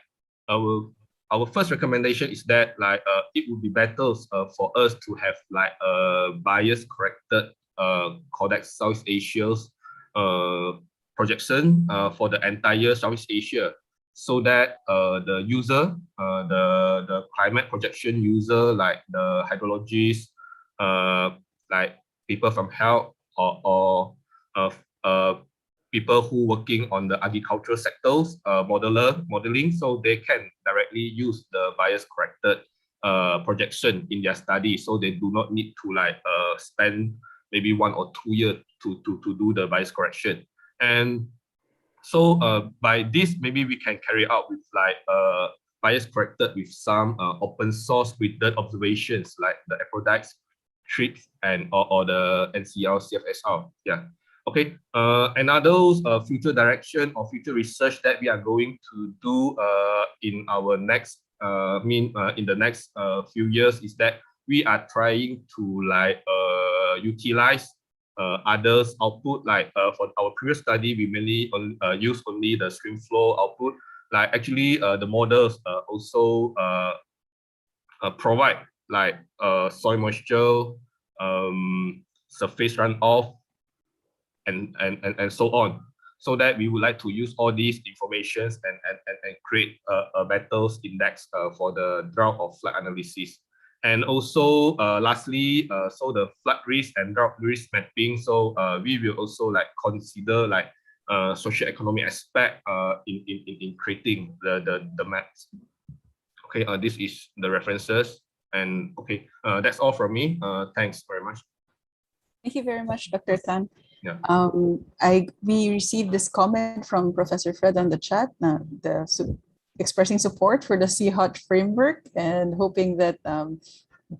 our first recommendation is that like it would be better for us to have like a bias corrected CORDEX Southeast Asia's projection for the entire Southeast Asia, so that the user, the climate projection user, like the hydrologists, like people from health or people who working on the agricultural sectors, modeling, so they can directly use the bias corrected projection in their study, so they do not need to like spend maybe 1 or 2 years to do the bias correction. And so by this, maybe we can carry out with like bias corrected with some open source written observations like the Aphrodite trips and or the NCR CFSR. Yeah. Okay, another future direction or future research that we are going to do in our next in the next few years is that we are trying to utilize others output, for our previous study we mainly use only the stream flow output. Actually the models also provide soil moisture, surface runoff, and so on, so that we would like to use all these informations and create a better index for the drought or flood analysis. And also lastly, so the flood risk and drought risk mapping, so we will also consider socio-economic aspect in creating the maps. Okay, this is the references, and okay, that's all from me. Thanks very much. Thank you very much, Dr. Tan. Yeah. We received this comment from Professor Fred on the chat, expressing support for the CHOT framework and hoping that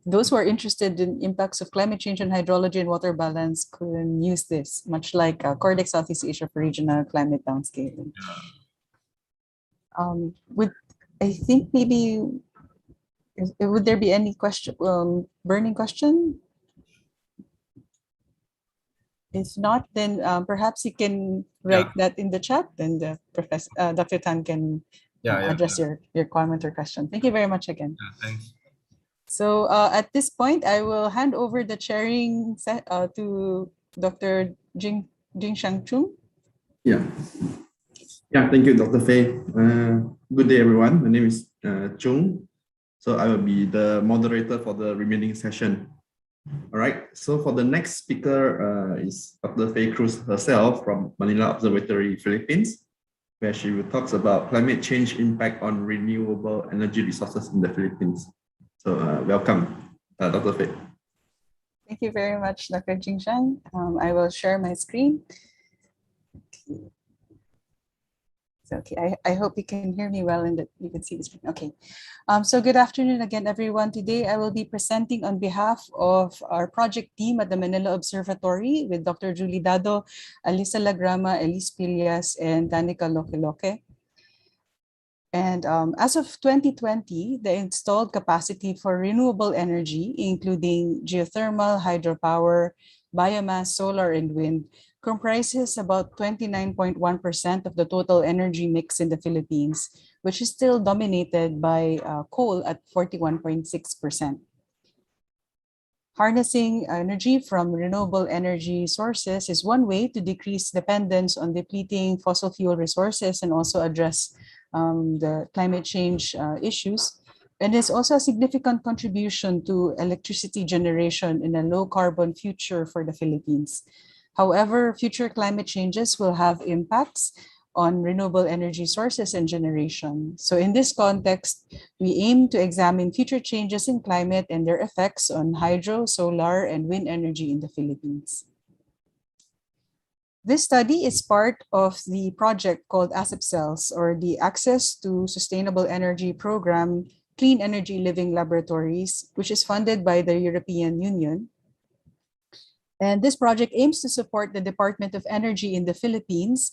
those who are interested in impacts of climate change on hydrology and water balance can use this, much like CORDEX Southeast Asia for regional climate downscaling. I think maybe, would there be any question, burning question? If not, then perhaps you can write that in the chat, and Dr. Tan can address your comment or question. Thank you very much again. Thanks. So at this point, I will hand over the chairing to Dr. Jingshang Chung. Yeah, thank you, Dr. Fei. Good day, everyone. My name is Chung. So I will be the moderator for the remaining session. All right, so for the next speaker is Dr. Fei Cruz herself from Manila Observatory, Philippines, where she will talk about climate change impact on renewable energy resources in the Philippines. So welcome, Dr. Fei. Thank you very much, Dr. Jingshang. I will share my screen. Okay, I hope you can hear me well and that you can see the screen. Okay, so good afternoon again, everyone. Today I will be presenting on behalf of our project team at the Manila Observatory with Dr. Julie Dado, Alisa Lagrama, Elise Pilias, and Danica Loke. And as of 2020, the installed capacity for renewable energy, including geothermal, hydropower, biomass, solar, and wind, comprises about 29.1% of the total energy mix in the Philippines, which is still dominated by coal at 41.6%. Harnessing energy from renewable energy sources is one way to decrease dependence on depleting fossil fuel resources and also address the climate change issues. And is also a significant contribution to electricity generation in a low carbon future for the Philippines. However, future climate changes will have impacts on renewable energy sources and generation. So in this context, we aim to examine future changes in climate and their effects on hydro, solar, and wind energy in the Philippines. This study is part of the project called ASEP Cells, or the Access to Sustainable Energy Program, Clean Energy Living Laboratories, which is funded by the European Union. And this project aims to support the Department of Energy in the Philippines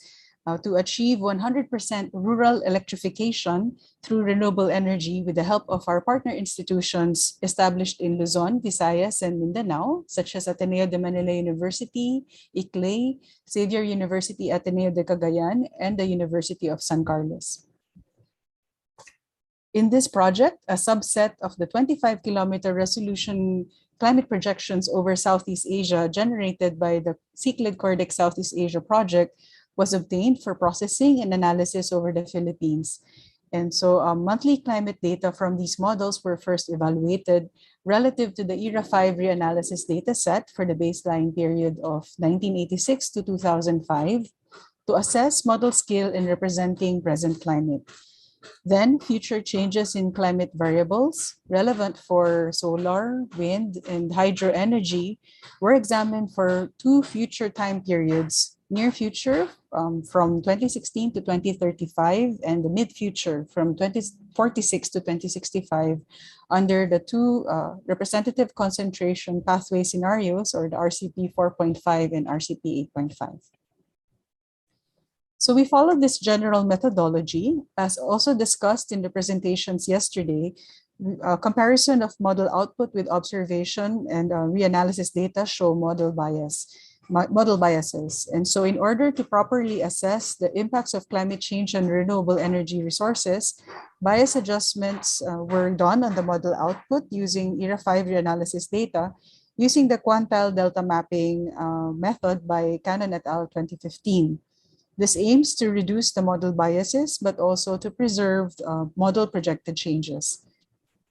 to achieve 100% rural electrification through renewable energy with the help of our partner institutions established in Luzon, Visayas, and Mindanao, such as Ateneo de Manila University, ICLEI, Xavier University Ateneo de Cagayan, and the University of San Carlos. In this project, a subset of the 25-kilometer resolution climate projections over Southeast Asia generated by the CICLID CORDEX Southeast Asia project was obtained for processing and analysis over the Philippines. And so monthly climate data from these models were first evaluated relative to the ERA 5 reanalysis data set for the baseline period of 1986 to 2005 to assess model scale in representing present climate. Then future changes in climate variables relevant for solar, wind, and hydro energy were examined for 2 future time periods, near future from 2016 to 2035 and the mid future from 2035 2046 to 2065 under the two representative concentration pathway scenarios, or the RCP 4.5 and RCP 8.5. So we followed this general methodology, as also discussed in the presentations yesterday. Comparison of model output with observation and reanalysis data show model biases. And so in order to properly assess the impacts of climate change on renewable energy resources, bias adjustments were done on the model output using ERA 5 reanalysis data using the quantile delta mapping method by Cannon et al. 2015. This aims to reduce the model biases, but also to preserve model projected changes.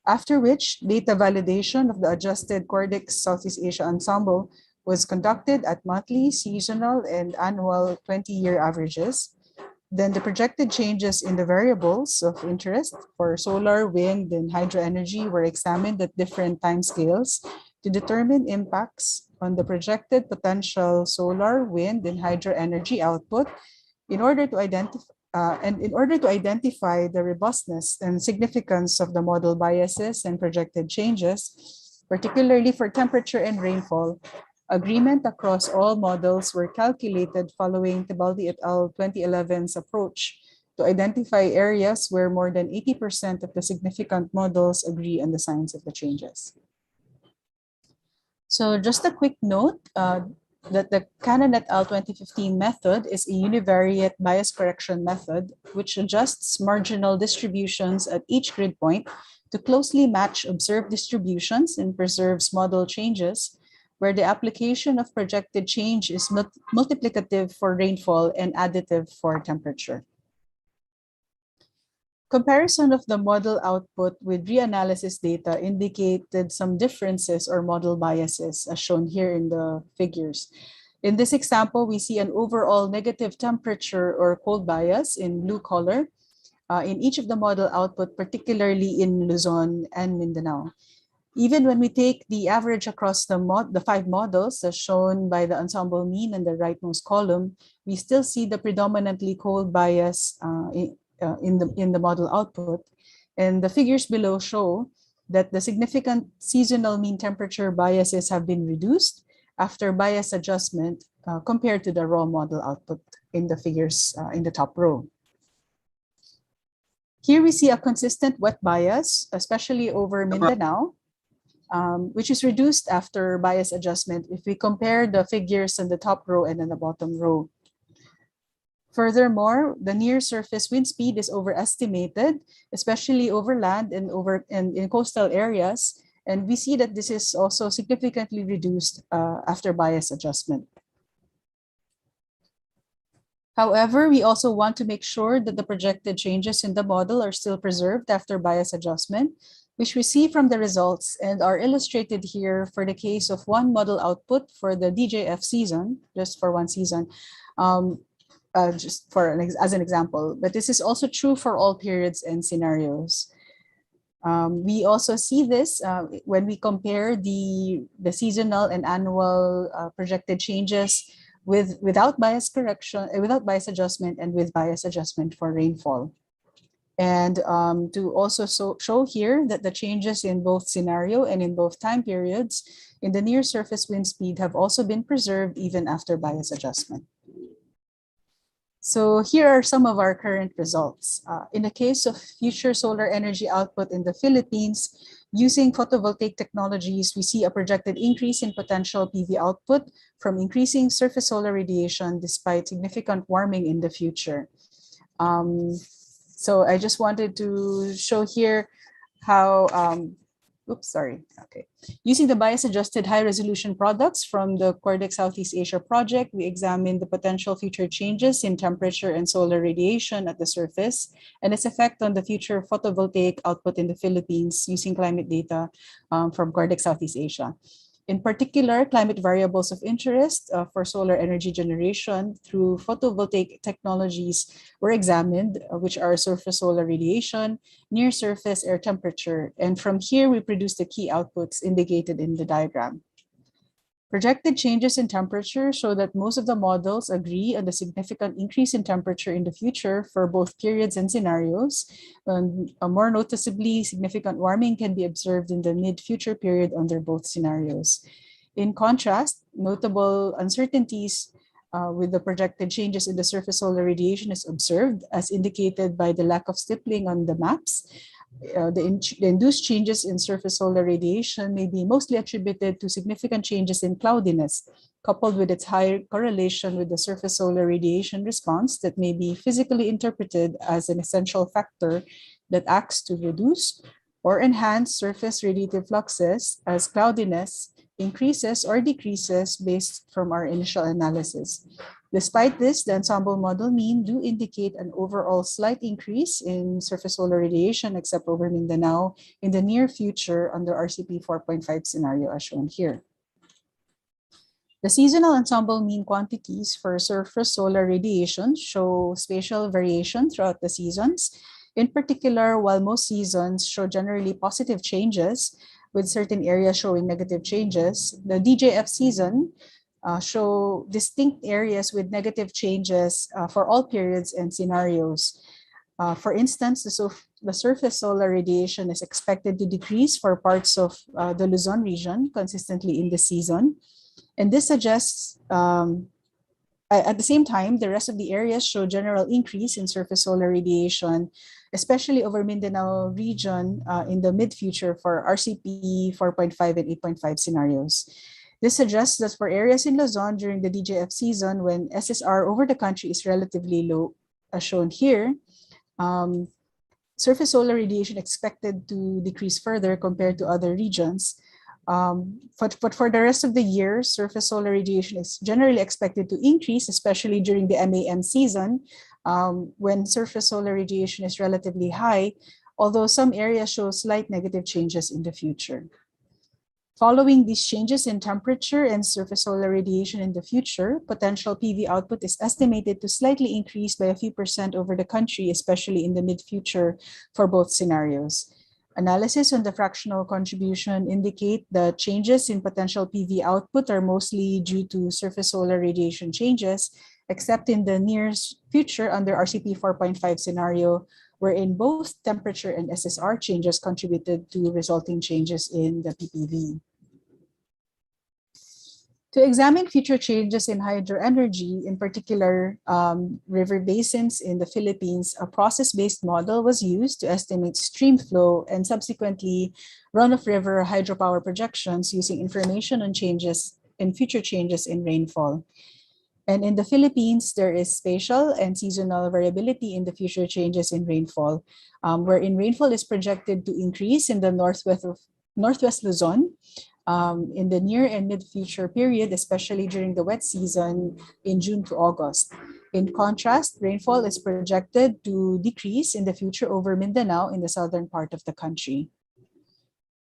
After which, data validation of the adjusted CORDEX Southeast Asia ensemble was conducted at monthly, seasonal, and annual 20-year averages. Then the projected changes in the variables of interest for solar, wind, and hydro energy were examined at different timescales to determine impacts on the projected potential solar, wind, and hydro energy output in order to identify the robustness and significance of the model biases and projected changes, particularly for temperature and rainfall. Agreement across all models were calculated following Tebaldi et al. 2011's approach to identify areas where more than 80% of the significant models agree on the signs of the changes. So just a quick note, that the Cannon et al. 2015 method is a univariate bias correction method which adjusts marginal distributions at each grid point to closely match observed distributions and preserves model changes, where the application of projected change is multiplicative for rainfall and additive for temperature. Comparison of the model output with reanalysis data indicated some differences or model biases, as shown here in the figures. In this example, we see an overall negative temperature or cold bias in blue color in each of the model output, particularly in Luzon and Mindanao. Even when we take the average across the 5 models, as shown by the ensemble mean in the rightmost column, we still see the predominantly cold bias in the model output. And the figures below show that the significant seasonal mean temperature biases have been reduced after bias adjustment compared to the raw model output in the figures in the top row. Here we see a consistent wet bias, especially over Mindanao, which is reduced after bias adjustment if we compare the figures in the top row and in the bottom row. Furthermore, the near surface wind speed is overestimated, especially over land and in coastal areas. And we see that this is also significantly reduced after bias adjustment. However, we also want to make sure that the projected changes in the model are still preserved after bias adjustment, which we see from the results and are illustrated here for the case of one model output for the DJF season, just for one season. As an example, but this is also true for all periods and scenarios. We also see this when we compare the seasonal and annual projected changes without bias correction, without bias adjustment, and with bias adjustment for rainfall. And to also show here that the changes in both scenario and in both time periods in the near surface wind speed have also been preserved even after bias adjustment. So here are some of our current results. In the case of future solar energy output in the Philippines, using photovoltaic technologies, we see a projected increase in potential PV output from increasing surface solar radiation despite significant warming in the future. So I just wanted to show here how, Using the bias-adjusted high-resolution products from the CORDEX Southeast Asia project, we examined the potential future changes in temperature and solar radiation at the surface and its effect on the future photovoltaic output in the Philippines using climate data from CORDEX Southeast Asia. In particular, climate variables of interest for solar energy generation through photovoltaic technologies were examined, which are surface solar radiation, near surface air temperature. And from here, we produced the key outputs indicated in the diagram. Projected changes in temperature show that most of the models agree on the significant increase in temperature in the future for both periods and scenarios. And more noticeably, significant warming can be observed in the mid-future period under both scenarios. In contrast, notable uncertainties with the projected changes in the surface solar radiation is observed, as indicated by the lack of stippling on the maps. The induced changes in surface solar radiation may be mostly attributed to significant changes in cloudiness, coupled with its high correlation with the surface solar radiation response that may be physically interpreted as an essential factor that acts to reduce or enhance surface radiative fluxes as cloudiness increases or decreases based from our initial analysis. Despite this, the ensemble model mean do indicate an overall slight increase in surface solar radiation except over Mindanao in the near future under RCP 4.5 scenario as shown here. The seasonal ensemble mean quantities for surface solar radiation show spatial variation throughout the seasons. In particular, while most seasons show generally positive changes, with certain areas showing negative changes, the DJF season show distinct areas with negative changes for all periods and scenarios. For instance, the surface solar radiation is expected to decrease for parts of the Luzon region consistently in the season. And this suggests, at the same time, the rest of the areas show general increase in surface solar radiation, especially over Mindanao region in the mid-future for RCP 4.5 and 8.5 scenarios. This suggests that for areas in Luzon during the DJF season when SSR over the country is relatively low, as shown here, surface solar radiation expected to decrease further compared to other regions. But for the rest of the year, surface solar radiation is generally expected to increase, especially during the MAM season, when surface solar radiation is relatively high, although some areas show slight negative changes in the future. Following these changes in temperature and surface solar radiation in the future, potential PV output is estimated to slightly increase by a few % over the country, especially in the mid-future for both scenarios. Analysis on the fractional contribution indicate that changes in potential PV output are mostly due to surface solar radiation changes, except in the near future under RCP 4.5 scenario, wherein both temperature and SSR changes contributed to resulting changes in the PPV. To examine future changes in hydro energy, in particular river basins in the Philippines, a process-based model was used to estimate stream flow and subsequently run-of-river hydropower projections using information on changes and future changes in rainfall. And in the Philippines, there is spatial and seasonal variability in the future changes in rainfall, wherein rainfall is projected to increase in the northwest Luzon in the near and mid-future period, especially during the wet season in June to August. In contrast, rainfall is projected to decrease in the future over Mindanao in the southern part of the country.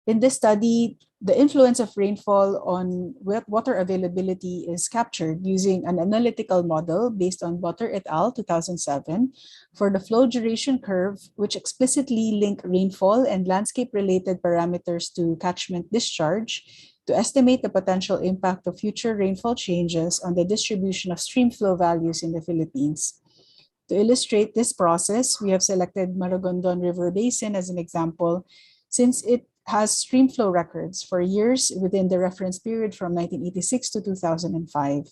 In this study, the influence of rainfall on water availability is captured using an analytical model based on Butter et al. 2007 for the flow duration curve, which explicitly link rainfall and landscape-related parameters to catchment discharge to estimate the potential impact of future rainfall changes on the distribution of stream flow values in the Philippines. To illustrate this process, we have selected Maragondon River Basin as an example, since it has stream flow records for years within the reference period from 1986 to 2005.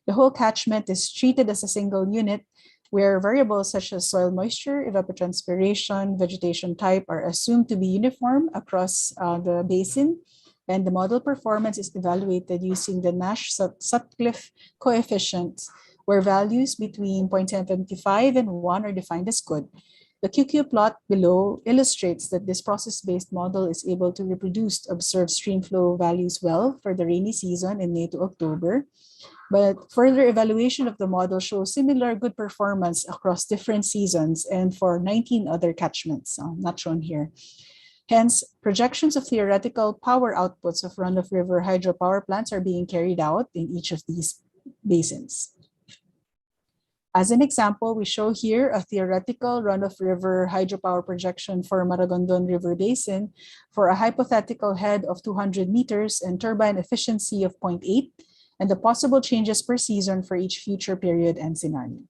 The whole catchment is treated as a single unit where variables such as soil moisture, evapotranspiration, vegetation type are assumed to be uniform across the basin, and the model performance is evaluated using the Nash-Sutcliffe coefficients, where values between 0.75 and 1 are defined as good. The QQ plot below illustrates that this process-based model is able to reproduce observed stream flow values well for the rainy season in May to October, but further evaluation of the model shows similar good performance across different seasons and for 19 other catchments, not shown here. Hence, projections of theoretical power outputs of run-of-river hydropower plants are being carried out in each of these basins. As an example, we show here a theoretical run-of-river hydropower projection for Maragondon River Basin for a hypothetical head of 200 meters and turbine efficiency of 0.8, and the possible changes per season for each future period and scenario.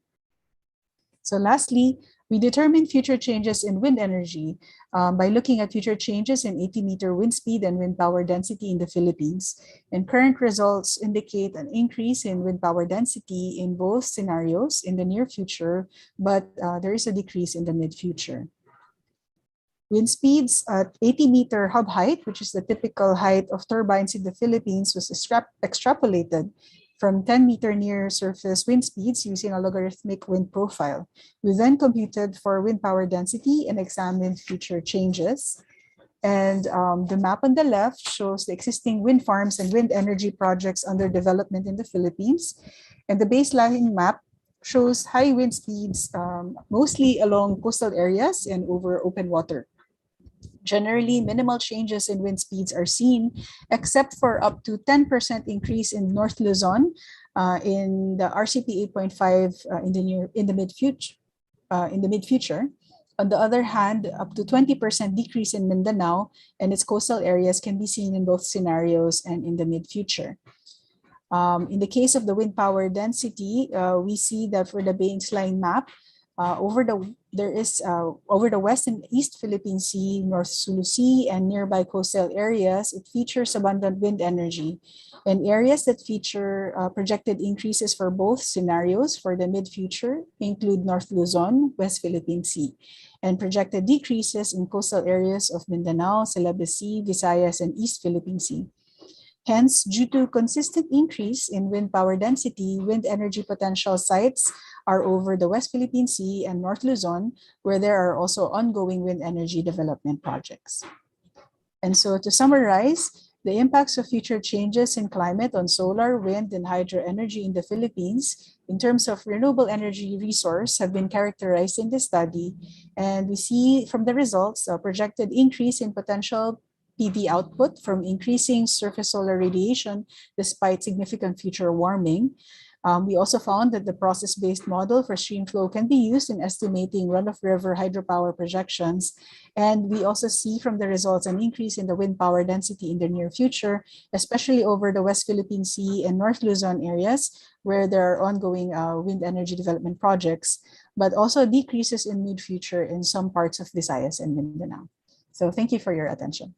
So lastly, we determine future changes in wind energy by looking at future changes in 80-meter wind speed and wind power density in the Philippines. And current results indicate an increase in wind power density in both scenarios in the near future, but there is a decrease in the mid-future. Wind speeds at 80-meter hub height, which is the typical height of turbines in the Philippines, was extrapolated from 10-meter near surface wind speeds using a logarithmic wind profile. We then computed for wind power density and examined future changes. And the map on the left shows the existing wind farms and wind energy projects under development in the Philippines. And the baseline map shows high wind speeds, mostly along coastal areas and over open water. Generally, minimal changes in wind speeds are seen, except for up to 10% increase in North Luzon in the RCP 8.5 in the mid-future. On the other hand, up to 20% decrease in Mindanao and its coastal areas can be seen in both scenarios and in the mid-future. In the case of the wind power density, we see that for the baseline map, over the West and East Philippine Sea, North Sulu Sea, and nearby coastal areas, it features abundant wind energy. And areas that feature projected increases for both scenarios for the mid-future include North Luzon, West Philippine Sea, and projected decreases in coastal areas of Mindanao, Celebes Sea, Visayas, and East Philippine Sea. Hence, due to consistent increase in wind power density, wind energy potential sites are over the West Philippine Sea and North Luzon, where there are also ongoing wind energy development projects. And so to summarize, the impacts of future changes in climate on solar, wind, and hydro energy in the Philippines in terms of renewable energy resource have been characterized in the study. And we see from the results a projected increase in potential PV output from increasing surface solar radiation despite significant future warming. We also found that the process-based model for stream flow can be used in estimating run-of-river hydropower projections. And we also see from the results an increase in the wind power density in the near future, especially over the West Philippine Sea and North Luzon areas, where there are ongoing wind energy development projects, but also decreases in mid-future in some parts of Visayas and Mindanao. So thank you for your attention.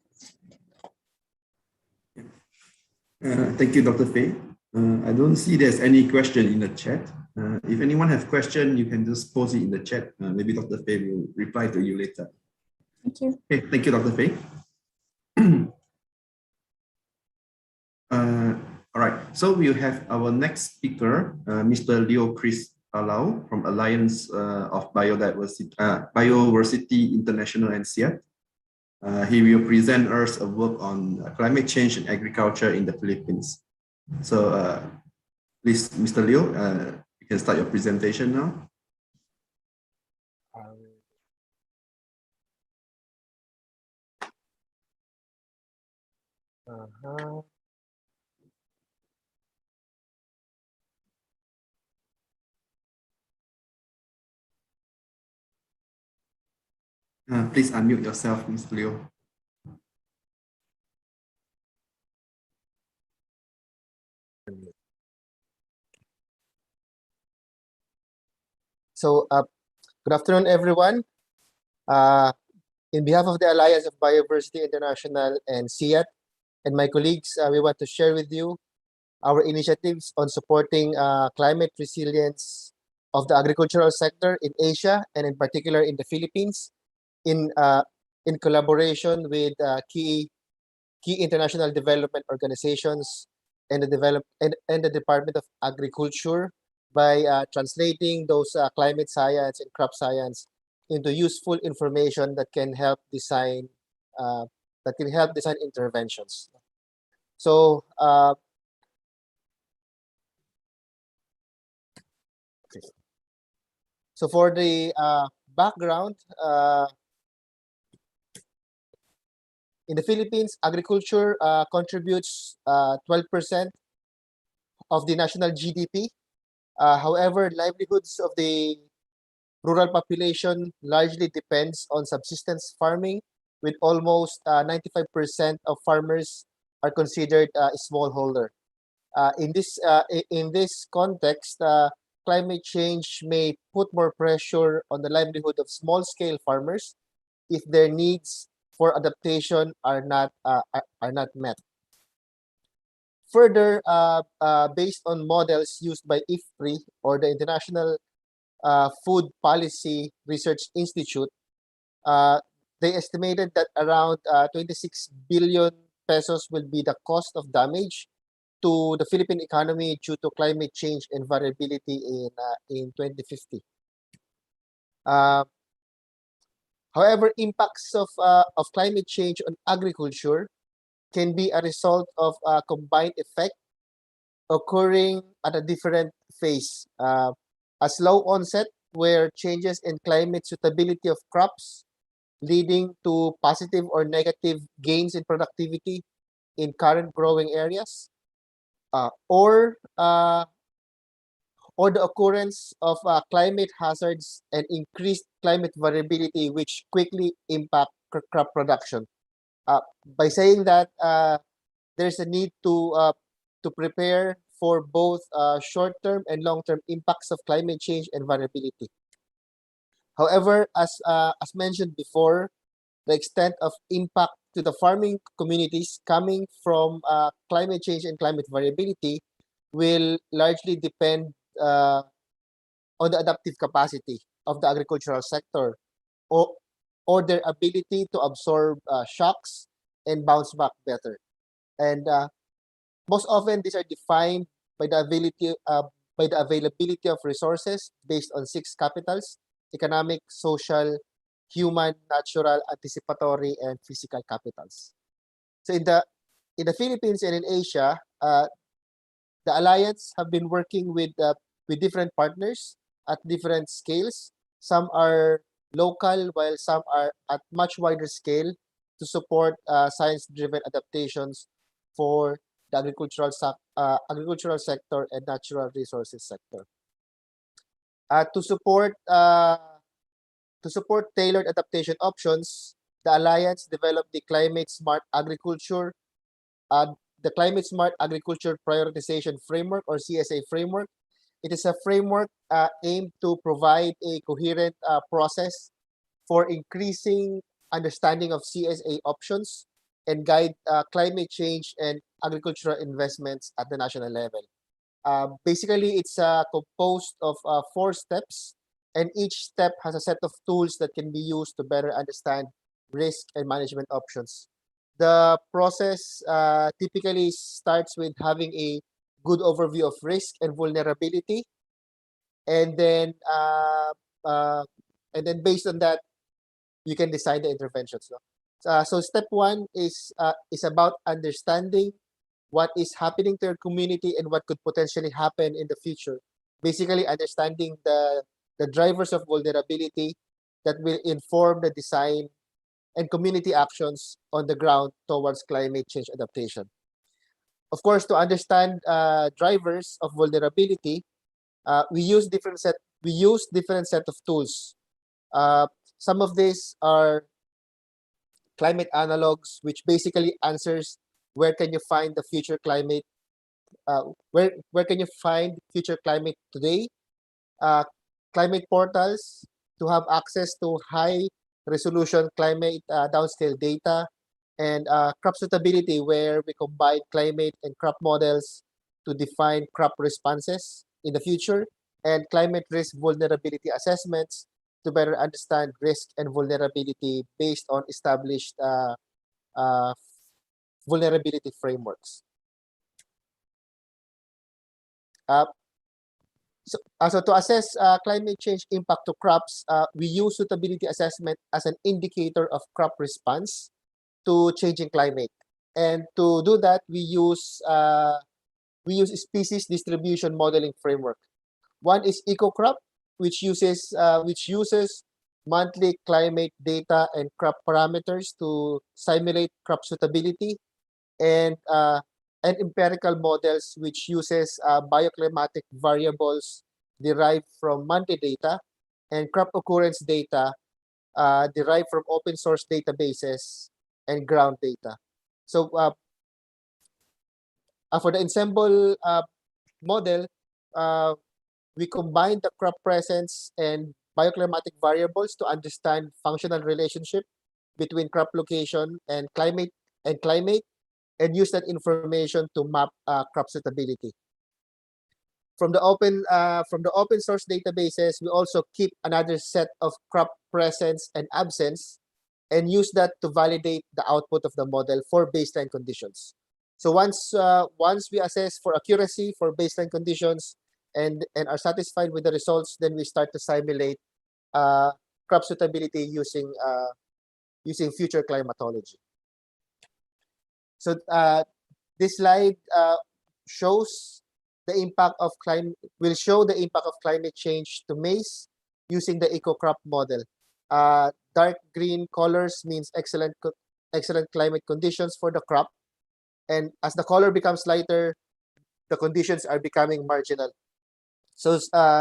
Thank you, Dr. Fei. I don't see there's any question in the chat. If anyone has question, you can just post it in the chat. Maybe Dr. Fei will reply to you later. Thank you. Okay, thank you, Dr. Fei. All right, so we have our next speaker, Mr. Leo Chris Alau from Alliance of Biodiversity International and SEAT. He will present us a work on climate change and agriculture in the Philippines. So please, Mr. Leo, you can start your presentation now. Please unmute yourself, Mr. Leo. So, good afternoon, everyone. In behalf of the Alliance of Biodiversity International and SEAT and my colleagues, we want to share with you our initiatives on supporting climate resilience of the agricultural sector in Asia and in particular in the Philippines in collaboration with key international development organizations and the Department of Agriculture by translating those climate science and crop science into useful information that can help design interventions. So so for the background, in the Philippines, agriculture contributes 12% of the national GDP. However, livelihoods of the rural population largely depends on subsistence farming, with almost 95% of farmers are considered smallholder. In this context, climate change may put more pressure on the livelihood of small-scale farmers if their needs for adaptation are not met. Further, based on models used by IFPRI, or the International Food Policy Research Institute, they estimated that around 26 billion pesos will be the cost of damage to the Philippine economy due to climate change and variability in 2050. However, impacts of climate change on agriculture can be a result of a combined effect occurring at a different phase. A slow onset where changes in climate suitability of crops leading to positive or negative gains in productivity in current growing areas, or the occurrence of climate hazards and increased climate variability which quickly impact crop production. By saying that, there's a need to prepare for both short-term and long-term impacts of climate change and variability. However, as mentioned before, the extent of impact to the farming communities coming from climate change and climate variability will largely depend on the adaptive capacity of the agricultural sector, or, or their ability to absorb shocks and bounce back better. And most often, these are defined by the availability of resources based on 6 capitals: economic, social, human, natural, anticipatory, and physical capitals. So in the Philippines and in Asia, the Alliance have been working with different partners at different scales. Some are local, while some are at much wider scale to support science-driven adaptations for the agricultural sector and natural resources sector. To support tailored adaptation options, the Alliance developed the Climate Smart Agriculture Prioritization Framework, or CSA framework. It is a framework aimed to provide a coherent process for increasing understanding of CSA options and guide climate change and agricultural investments at the national level. Basically, it's composed of 4 steps, and each step has a set of tools that can be used to better understand risk and management options. The process typically starts with having a good overview of risk and vulnerability, and then based on that, you can decide the interventions. No? So step 1 is about understanding what is happening to your community and what could potentially happen in the future. Basically, understanding the drivers of vulnerability that will inform the design and community actions on the ground towards climate change adaptation. Of course, to understand drivers of vulnerability, we use different set of tools. Some of these are climate analogs, which basically answers where can you find the future climate, where can you find future climate today. Climate portals to have access to high resolution climate downscale data, and crop suitability, where we combine climate and crop models to define crop responses in the future, and climate risk vulnerability assessments to better understand risk and vulnerability based on established vulnerability frameworks. So to assess climate change impact to crops, we use suitability assessment as an indicator of crop response to changing climate. And to do that, we use species distribution modeling framework. One is EcoCrop, which uses monthly climate data and crop parameters to simulate crop suitability, and empirical models, which uses bioclimatic variables derived from monthly data, and crop occurrence data derived from open source databases and ground data. So for the ensemble model, we combine the crop presence and bioclimatic variables to understand functional relationship between crop location and climate, and use that information to map crop suitability. From the open source databases, we also keep another set of crop presence and absence, and use that to validate the output of the model for baseline conditions. So once we assess for accuracy for baseline conditions and are satisfied with the results, then we start to simulate crop suitability using future climatology. So this slide shows the impact of climate change to maize using the eco-crop model. Dark green colors means excellent climate conditions for the crop, and as the color becomes lighter, the conditions are becoming marginal. So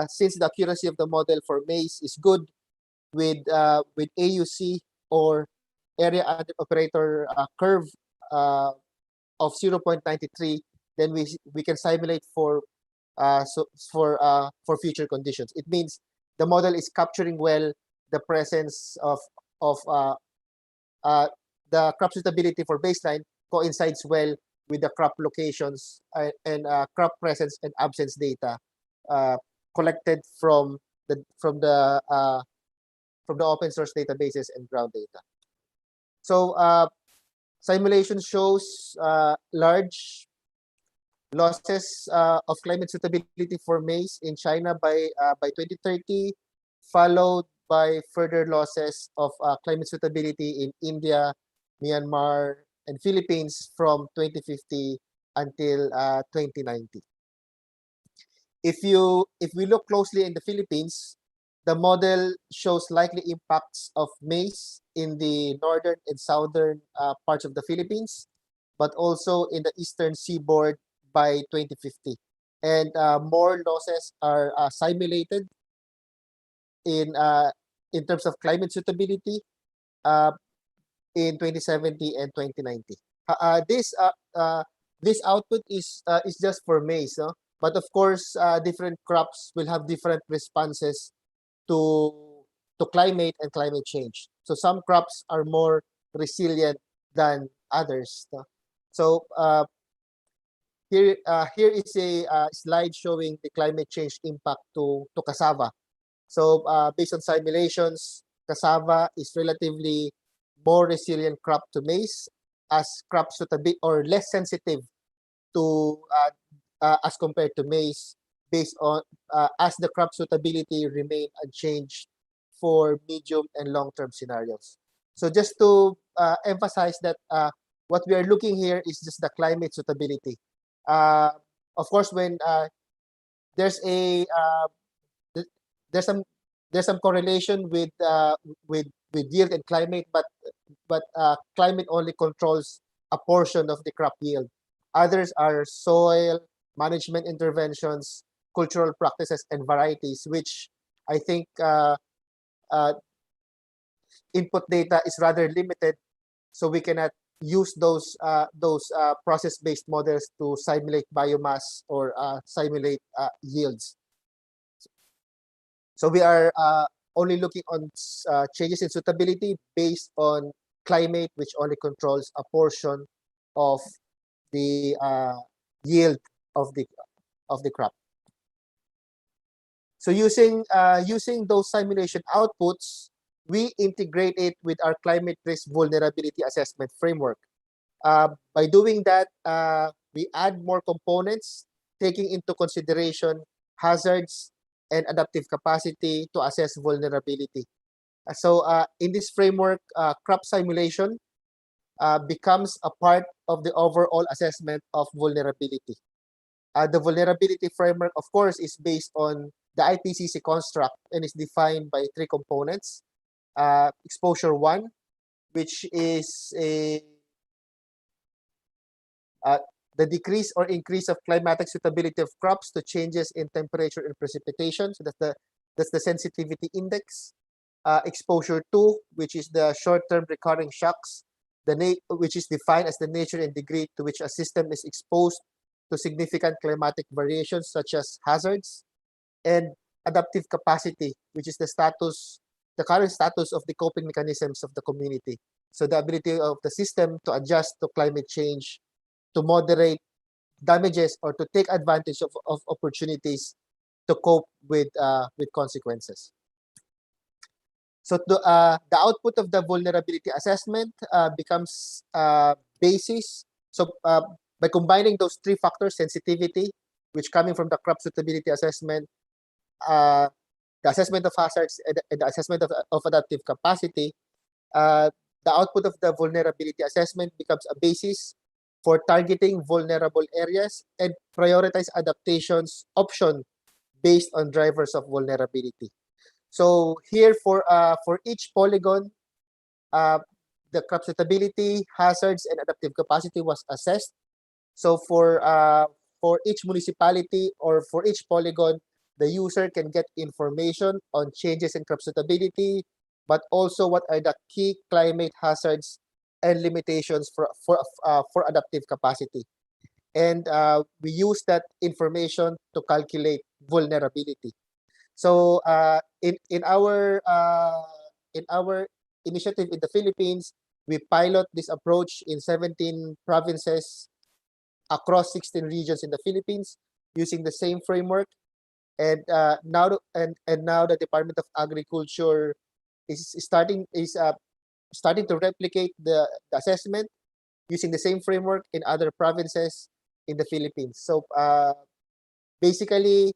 since the accuracy of the model for maize is good with AUC or area under operator curve of 0.93, then we can simulate for future conditions. It means the model is capturing well the presence of the crop suitability for baseline coincides well with the crop locations and crop presence and absence data collected from the open source databases and ground data. So simulation shows large losses of climate suitability for maize in China by 2030, followed by further losses of climate suitability in India, Myanmar, and Philippines from 2050 until 2090. If we look closely in the Philippines, the model shows likely impacts of maize in the northern and southern parts of the Philippines, but also in the eastern seaboard by 2050. And more losses are simulated in terms of climate suitability in 2070 and 2090. This output is just for maize, no? But of course, different crops will have different responses to climate and climate change. So some crops are more resilient than others. No? So here is a slide showing the climate change impact to cassava. So based on simulations, cassava is relatively more resilient crop to maize, as crops suitable or less sensitive to as compared to maize, based on as the crop suitability remain unchanged for medium and long-term scenarios. So just to emphasize that what we are looking here is just the climate suitability. Of course, when there's some correlation with yield and climate, but climate only controls a portion of the crop yield. Others are soil management interventions, cultural practices, and varieties, which I think input data is rather limited, so we cannot use those process-based models to simulate biomass or simulate yields. So we are only looking on changes in suitability based on climate, which only controls a portion of the yield of the crop. So using those simulation outputs, we integrate it with our climate risk vulnerability assessment framework. By doing that, we add more components, taking into consideration hazards and adaptive capacity to assess vulnerability. So in this framework, crop simulation becomes a part of the overall assessment of vulnerability. The vulnerability framework, of course, is based on the IPCC construct and is defined by 3 components. Exposure 1, which is the decrease or increase of climatic suitability of crops to changes in temperature and precipitation. So that's the sensitivity index. Exposure to, which is the short-term recurring shocks, which is defined as the nature and degree to which a system is exposed to significant climatic variations such as hazards, and adaptive capacity, which is the current status of the coping mechanisms of the community. So the ability of the system to adjust to climate change, to moderate damages, or to take advantage of opportunities to cope with consequences. So the output of the vulnerability assessment becomes basis. So by combining those three factors, sensitivity, which coming from the crop suitability assessment, the assessment of hazards, and the assessment of adaptive capacity, the output of the vulnerability assessment becomes a basis for targeting vulnerable areas and prioritize adaptations option based on drivers of vulnerability. So here for each polygon, the crop suitability, hazards, and adaptive capacity was assessed. So for each municipality or for each polygon, the user can get information on changes in crop suitability, but also what are the key climate hazards and limitations for adaptive capacity. And we use that information to calculate vulnerability. So in our initiative in the Philippines, we pilot this approach in 17 provinces across 16 regions in the Philippines using the same framework. And now the Department of Agriculture is starting to replicate the assessment using the same framework in other provinces in the Philippines. So basically,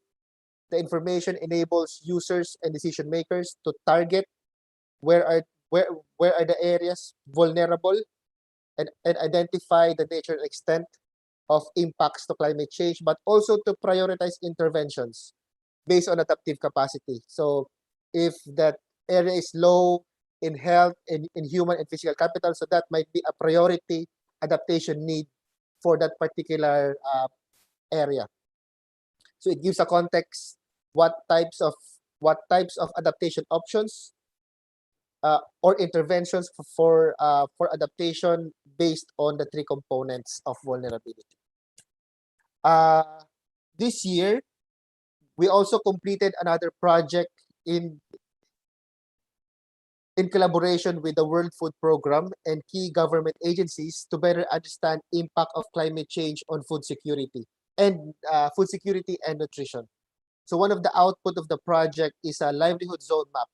the information enables users and decision makers to target where are the areas vulnerable, and identify the nature and extent of impacts to climate change, but also to prioritize interventions based on adaptive capacity. So if that area is low in health, in human and physical capital, so that might be a priority adaptation need for that particular area. So it gives a context what types of adaptation options or interventions for adaptation based on the three components of vulnerability. This year, we also completed another project in collaboration with the World Food Program and key government agencies to better understand impact of climate change on food security and nutrition. So one of the output of the project is a livelihood zone map.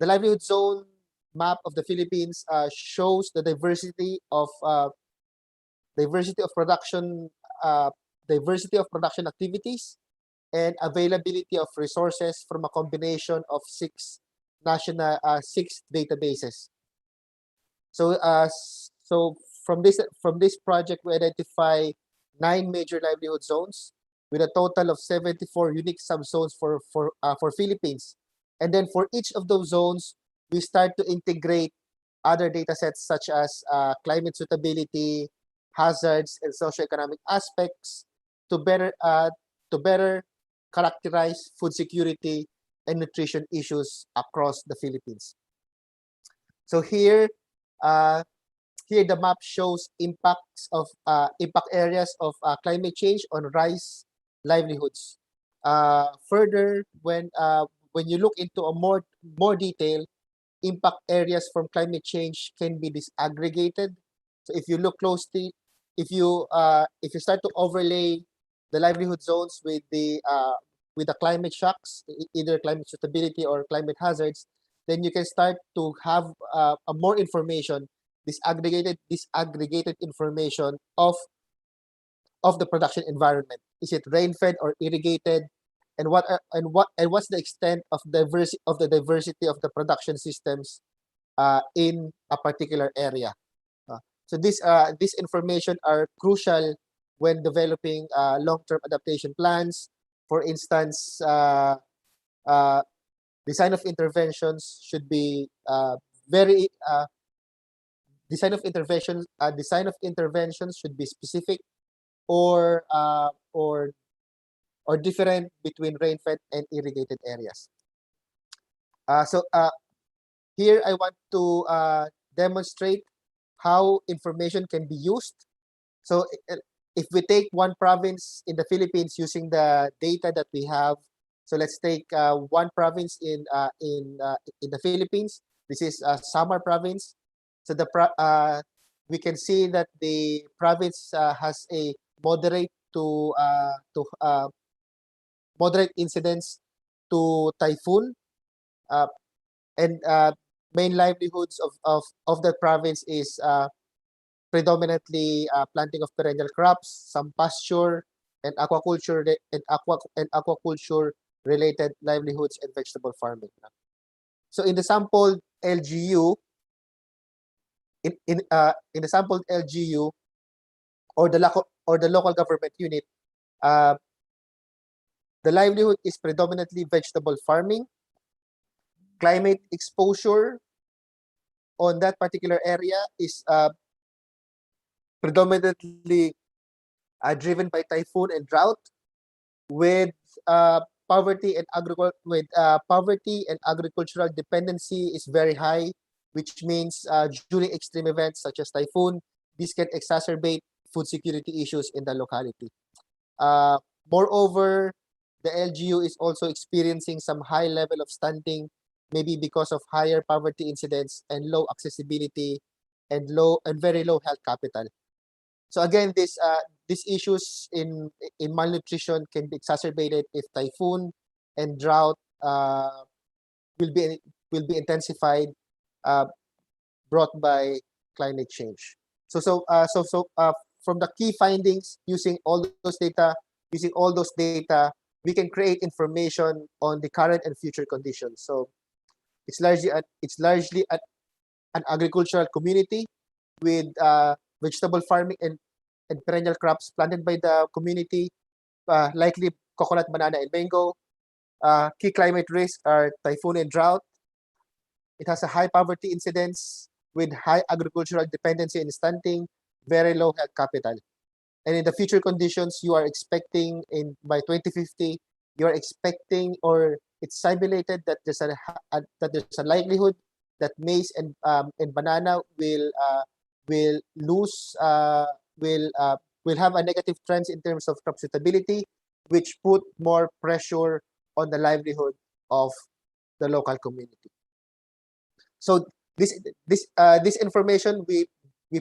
The livelihood zone map of the Philippines shows the diversity of production activities and availability of resources from a combination of six databases. So from this project, we identify 9 major livelihood zones with a total of 74 unique subzones for Philippines. And then for each of those zones, we start to integrate other data sets such as climate suitability, hazards, and socioeconomic aspects to better characterize food security and nutrition issues across the Philippines. So here the map shows impact areas of climate change on rice livelihoods. Further, when you look into a more detail, impact areas from climate change can be disaggregated. So if you look closely, if you start to overlay the livelihood zones with the climate shocks, either climate suitability or climate hazards, then you can start to have a more information, disaggregated information of the production environment. Is it rain-fed or irrigated? And what's the extent of the diversity of the production systems in a particular area? So this information are crucial when developing long-term adaptation plans. For instance, design of interventions should be very design of interventions should be specific or different between rain-fed and irrigated areas. Here I want to demonstrate how information can be used. So if we take one province in the Philippines using the data that we have, so let's take one province in the Philippines. This is Samar province. So we can see that the province has a moderate to moderate incidence to typhoon, and main livelihoods of the province is predominantly planting of perennial crops, some pasture, and aquaculture related livelihoods and vegetable farming. So in the sampled LGU, in the sampled LGU or the local government unit, the livelihood is predominantly vegetable farming. Climate exposure on that particular area is predominantly driven by typhoon and drought, with poverty and agricultural dependency is very high, which means during extreme events such as typhoon, this can exacerbate food security issues in the locality. Moreover, the LGU is also experiencing some high level of stunting, maybe because of higher poverty incidence and low accessibility and very low health capital. So again, these issues in malnutrition can be exacerbated if typhoon and drought will be intensified, brought by climate change. So from the key findings, using all those data, we can create information on the current and future conditions. So it's largely an agricultural community with vegetable farming and perennial crops planted by the community, likely coconut, banana, and mango. Key climate risks are typhoon and drought. It has a high poverty incidence with high agricultural dependency and stunting, very low health capital. And in the future conditions, you are expecting by 2050, you are expecting, or it's simulated that there's a likelihood that maize and banana will have a negative trends in terms of crop suitability, which put more pressure on the livelihood of the local community. So this information, we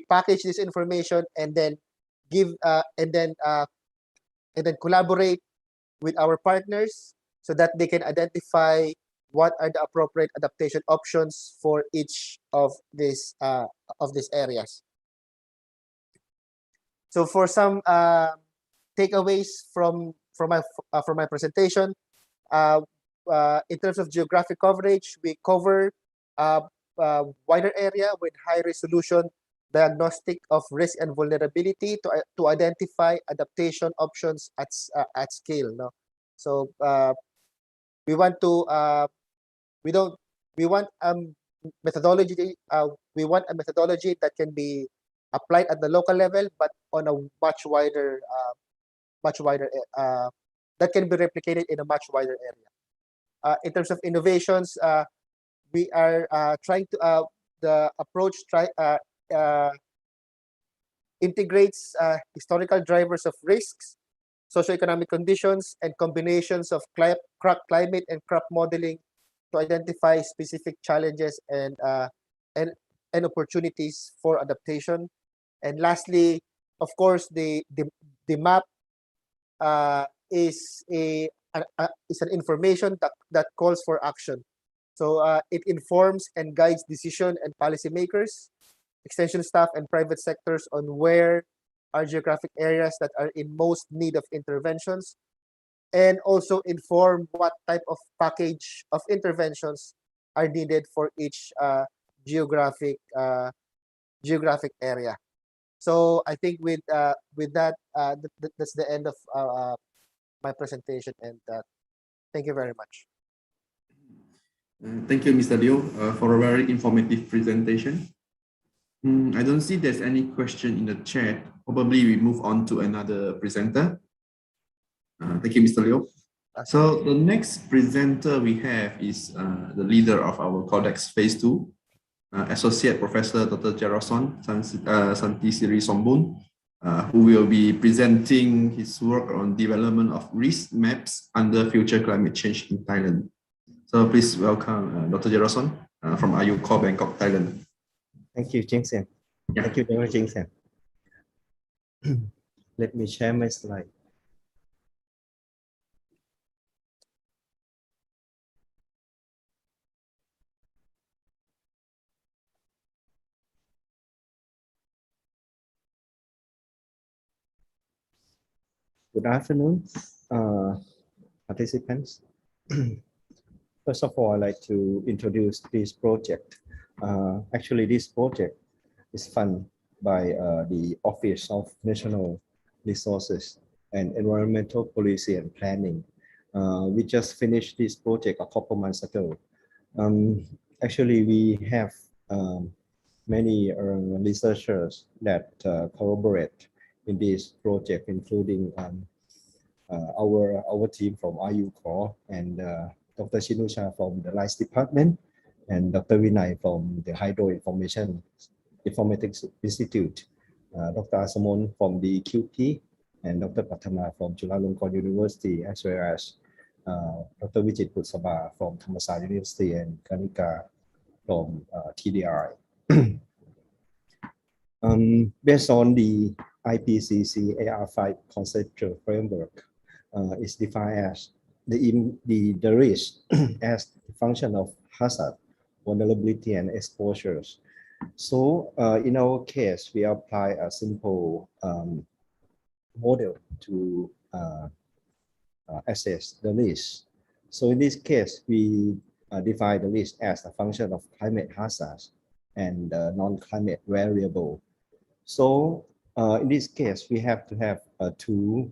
package this information and then collaborate with our partners so that they can identify what are the appropriate adaptation options for each of these areas. So for some takeaways from my presentation, in terms of geographic coverage, we cover wider area with high resolution diagnostic of risk and vulnerability to identify adaptation options at scale. No, so we want methodology. We want a methodology that can be applied at the local level, but on a much wider that can be replicated in a much wider area. In terms of innovations, we are trying to the approach integrates historical drivers of risks, socioeconomic conditions, and combinations of climate and crop modeling to identify specific challenges and opportunities for adaptation. And lastly, of course, the map is an information that calls for action. So it informs and guides decision and policymakers, extension staff, and private sectors on where are geographic areas that are in most need of interventions, and also inform what type of package of interventions are needed for each geographic area. So I think with that, that's the end of my presentation, and thank you very much. Thank you, Mr. Liu, for a very informative presentation. I don't see there's any question in the chat. Probably we move on to another presenter. Thank you, Mr. Leo. So the next presenter we have is the leader of our CORDEX Phase 2, Associate Professor Dr. Jerason Santisiri Sombun, who will be presenting his work on development of risk maps under future climate change in Thailand. So please welcome Dr. Jerason from IU Core Bangkok, Thailand. Thank you, Jing Sen. Yeah. Thank you very much, Jing Sen. Let me share my slide. Good afternoon, participants. First of all, I'd like to introduce this project. Actually, this project is funded by the Office of National Resources and Environmental Policy and Planning. We just finished this project a couple months ago. Actually, we have many researchers that collaborate in this project, including our team from IU Core and Dr. Chinusha from the Lights Department and Dr. Vinay from the Hydro Informatics Institute, Dr. Asamon from the QP, and Dr. Patama from Chulalongkorn University, as well as Dr. Vijit Putsaba from Thammasat University and Kanika from TDI. Based on the IPCC AR5 conceptual framework, is defined as the risk as the function of hazard, vulnerability, and exposures. So in our case, we apply a simple model to assess the risk. So in this case, we define the risk as a function of climate hazards and non-climate variable. So in this case, we have to have two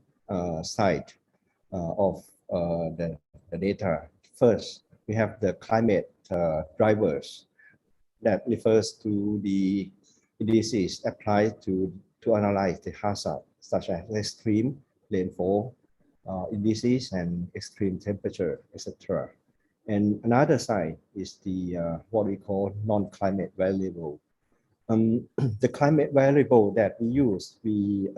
sides of the data. First, we have the climate drivers that refers to the indices applied to analyze the hazard, such as extreme rainfall indices and extreme temperature, etc. And another side is the what we call non-climate variable. The climate variable that we use the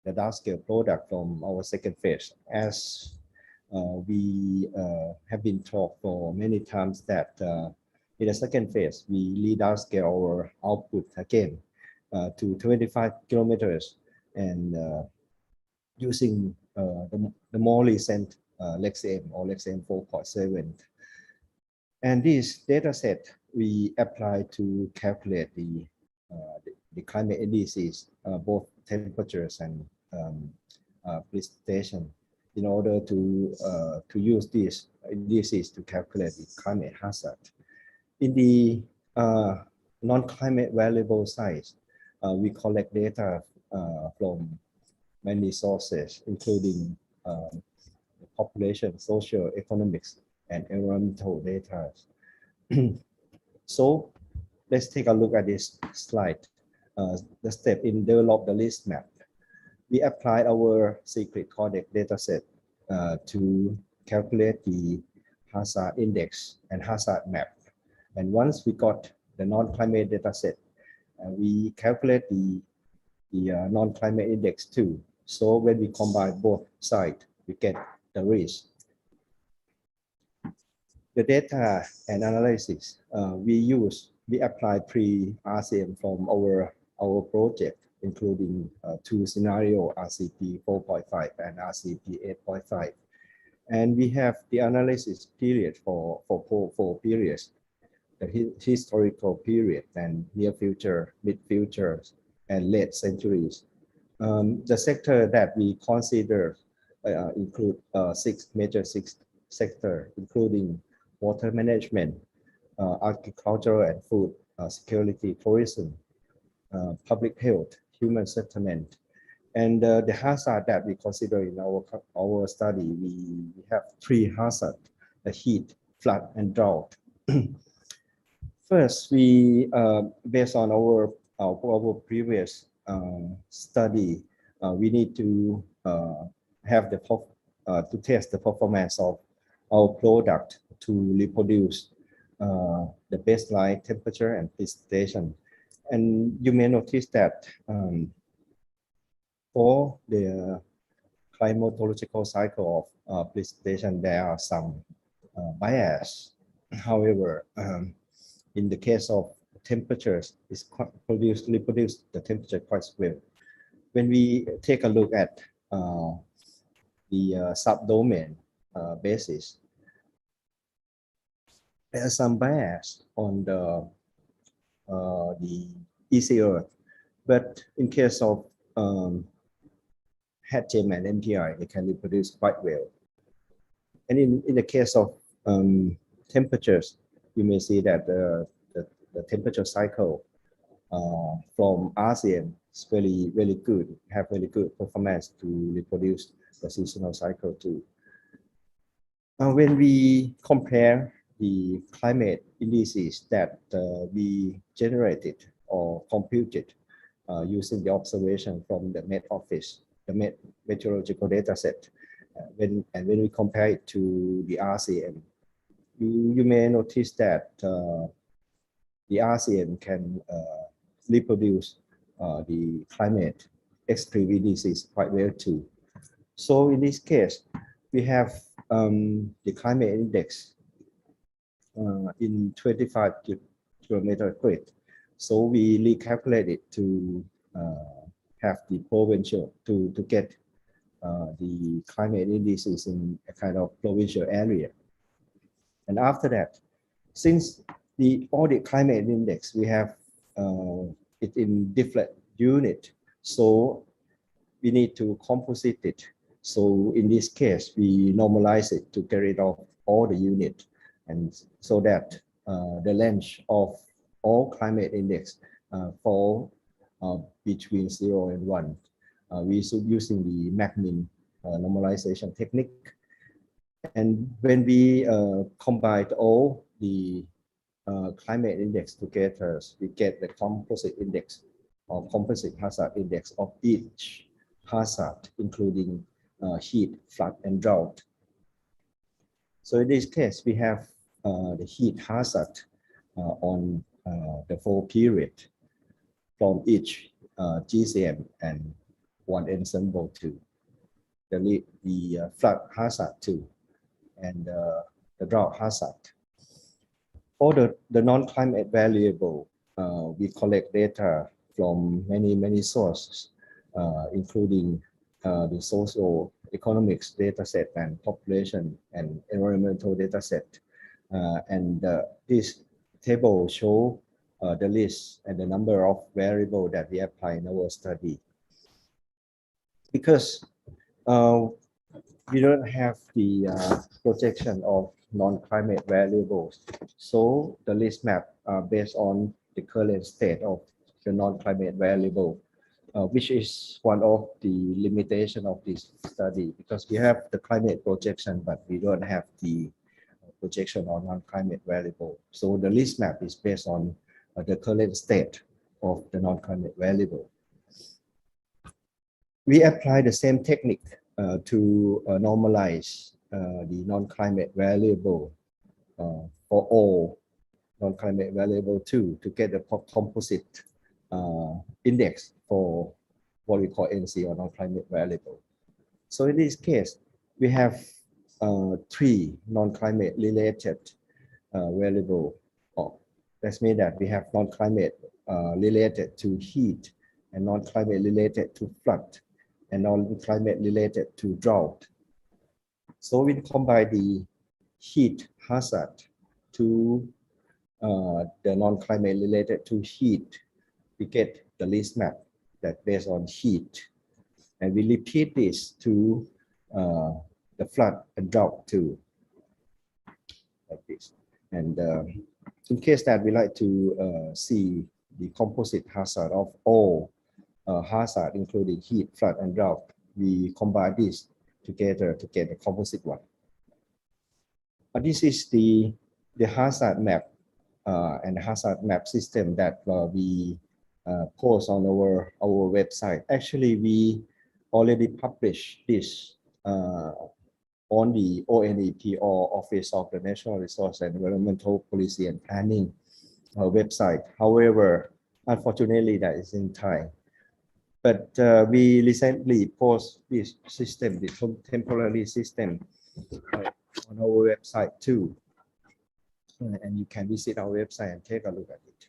large scale product from our second phase, as we have been taught for many times that in the second phase, we large scale our output again to 25 kilometers and using the more recent LexM or LexM 4.7. And this data set we apply to calculate the climate indices, both temperatures and precipitation, in order to use these indices to calculate the climate hazard. In the non-climate variable side, we collect data from many sources, including population, social, economics, and environmental data. So let's take a look at this slide. The step in develop the list map. We applied our secret CORDEX dataset to calculate the hazard index and hazard map. And once we got the non-climate dataset, we calculate the non-climate index too. So when we combine both sides, we get the risk. The data and analysis we apply pre-RCM from our project, including two scenarios, RCP 4.5 and RCP 8.5. And we have the analysis period for periods, the historical period and near future, mid future, and late centuries. The sector that we consider include six major sectors, including water management, agricultural and food security, tourism, public health, human settlement. And the hazard that we consider in our study, we have three hazards: the heat, flood, and drought. First, we based on our previous study, we need to have to test the performance of our product to reproduce the baseline temperature and precipitation. And you may notice that for the climatological cycle of precipitation, there are some bias. However, in the case of temperatures, it's reproduce the temperature quite well. When we take a look at the subdomain basis, there's some bias on the easy Earth, but in case of HATGEM and MTI, they can reproduce quite well. And in the case of temperatures, you may see that the temperature cycle from RCM is very good, have very good performance to reproduce the seasonal cycle too. When we compare the climate indices that we generated or computed using the observation from the Met Office, the Met meteorological data set, when we compare it to the RCM, you may notice that the RCM can reproduce the climate extreme indices quite well too. So in this case, we have the climate index in 25 kilometer grid. So we recalculate it to have the provincial to get the climate indices in a kind of provincial area. And after that, since all the climate index, we have it in different unit, so we need to composite it. So in this case, we normalize it to get rid of all the unit, and so that the range of all climate index fall between 0 and 1. We using the MACMIN normalization technique. And when we combine all the climate index together, we get the composite index or composite hazard index of each hazard, including heat, flood, and drought. So in this case, we have the heat hazard on the 4 period from each GCM and one ensemble too. The flood hazard too, and the drought hazard. For the non-climate variable, we collect data from many sources, including the socio-economics data set and population and environmental data set. And this table shows the list and the number of variables that we apply in our study. Because we don't have the projection of non-climate variables, so the list map are based on the current state of the non-climate variable, which is one of the limitation of this study, because we have the climate projection, but we don't have the projection on non-climate variable. So the list map is based on the current state of the non-climate variable. We apply the same technique to normalize the non-climate variable for all non-climate variable too, to get a composite index for what we call NC or non-climate variable. So in this case, we have 3 non-climate related variable. That means that we have non-climate related to heat, and non-climate related to flood, and non-climate related to drought. So we combine the heat hazard to the non-climate related to heat. We get the list map that based on heat, and we repeat this to the flood and drought too, like this. And in case that we like to see the composite hazard of all hazard, including heat, flood, and drought, we combine this together to get the composite one. This is the hazard map and hazard map system that we post on our website. Actually, we already published this on the ONEP, or Office of the National Resource and Environmental Policy and Planning website. However, unfortunately, that is in Thai. But we recently post this system, the temporary system, on our website too. And you can visit our website and take a look at it.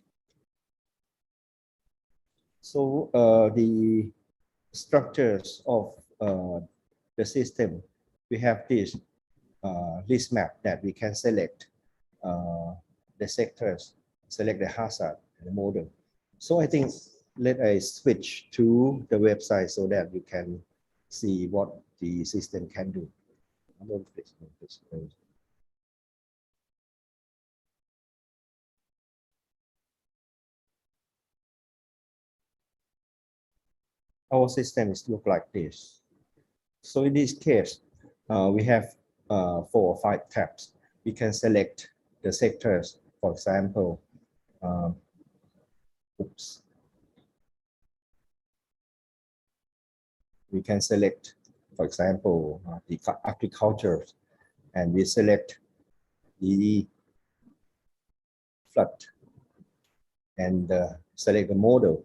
So the structures of the system, we have this list map that we can select the sectors, select the hazard and the model. So I think let us switch to the website so that you can see what the system can do. Our systems look like this. So in this case, we have 4 or 5 tabs. We can select the sectors, for example, we can select, for example, the agriculture, and we select the flood and select the model,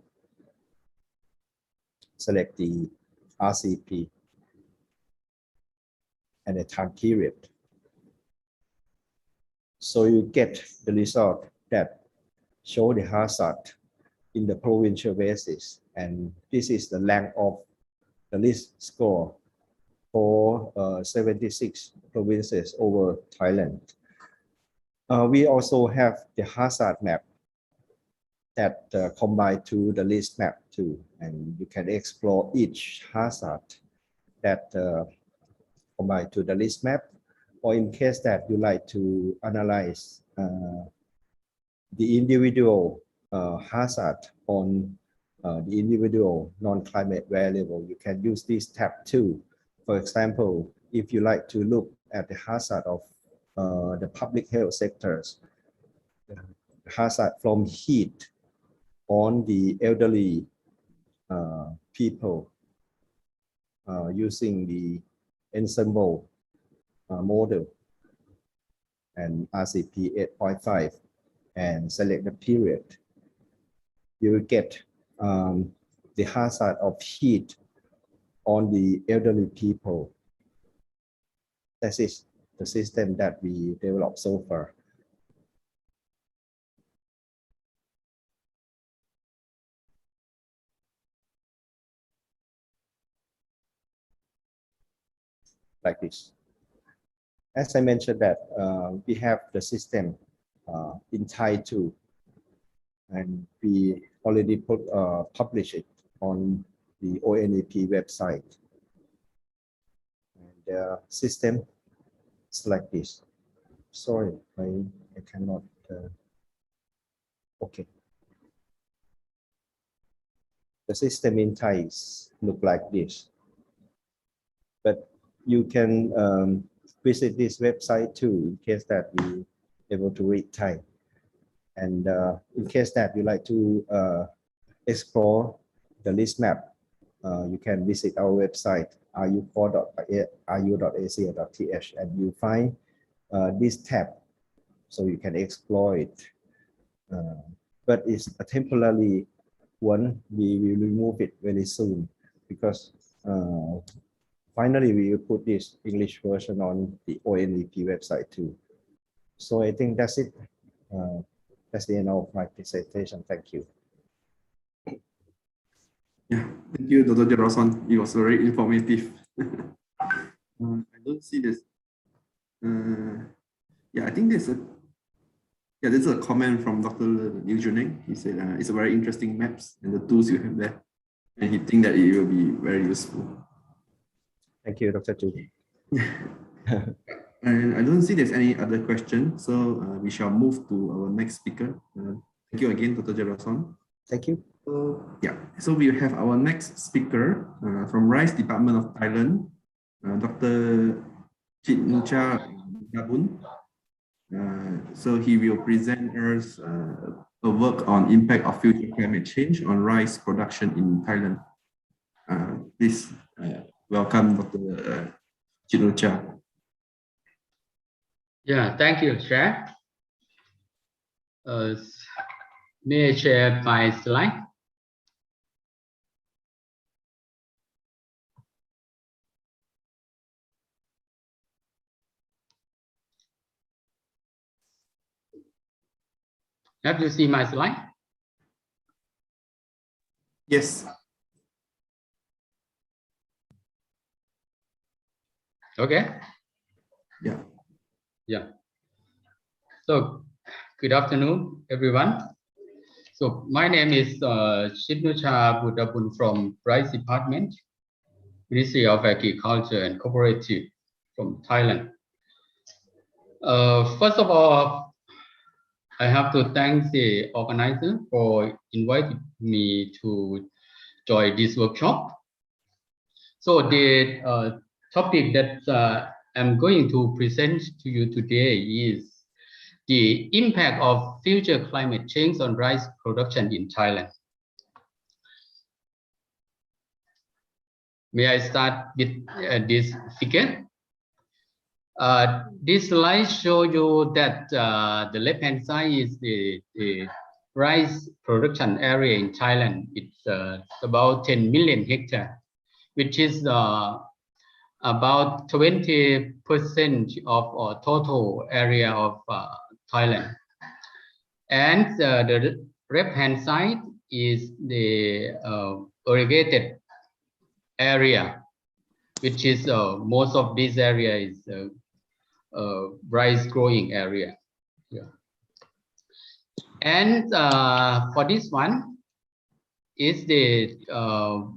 select the RCP and the time period. So you get the result that show the hazard in the provincial basis, and this is the rank of the list score for 76 provinces over Thailand. We also have the hazard map that combine to the list map too, and you can explore each hazard that combine to the list map, or in case that you like to analyze the individual hazard on the individual non-climate variable, you can use this tab too. For example, if you like to look at the hazard of the public health sectors, the hazard from heat on the elderly people using the ensemble model and RCP 8.5 and select the period, you will get the hazard of heat on the elderly people. That is the system that we developed so far. Like this. As I mentioned that we have the system in Thai too, and we already publish it on the ONEP website. And the system is like this. Sorry, I cannot. Okay. The system in Thai look like this, but you can visit this website too in case that you able to read Thai. And in case that you like to explore the list map, you can visit our website ru.asia.th, and you find this tab, so you can explore it. But it's a temporary one. We will remove it very soon because finally we will put this English version on the ONEP website too. So I think that's it. That's the end of my presentation. Thank you. Yeah, thank you, Dr. Jerason. It was very informative. I don't see this. Yeah, I think there's a comment from Dr. Liu Juneng. He said it's a very interesting maps and the tools you have there, and he think that it will be very useful. Thank you, Dr. Chu. And I don't see there's any other question, so we shall move to our next speaker. Thank you again, Dr. Jerason. Thank you. Yeah, so we have our next speaker from Rice Department of Thailand, Dr. Chitnucha Dabun. So he will present us a work on impact of future climate change on rice production in Thailand. Please welcome Dr. Chinocha. Yeah, thank you, Chair. May I share my slide? Have you seen my slide? Yes. Okay. Yeah. Yeah. So, good afternoon, everyone. So, my name is Shibnucha Budabun from Rice Department, Ministry of Agriculture and Cooperative from Thailand. First of all, I have to thank the organizer for inviting me to join this workshop. So the topic that I'm going to present to you today is the impact of future climate change on rice production in Thailand. May I start with this figure? This slide shows you that the left-hand side is the rice production area in Thailand. It's about 10 million hectares, which is about 20% of total area of Thailand. And the left-hand side is the irrigated area, which is most of this area is rice growing area. Yeah. And for this one is the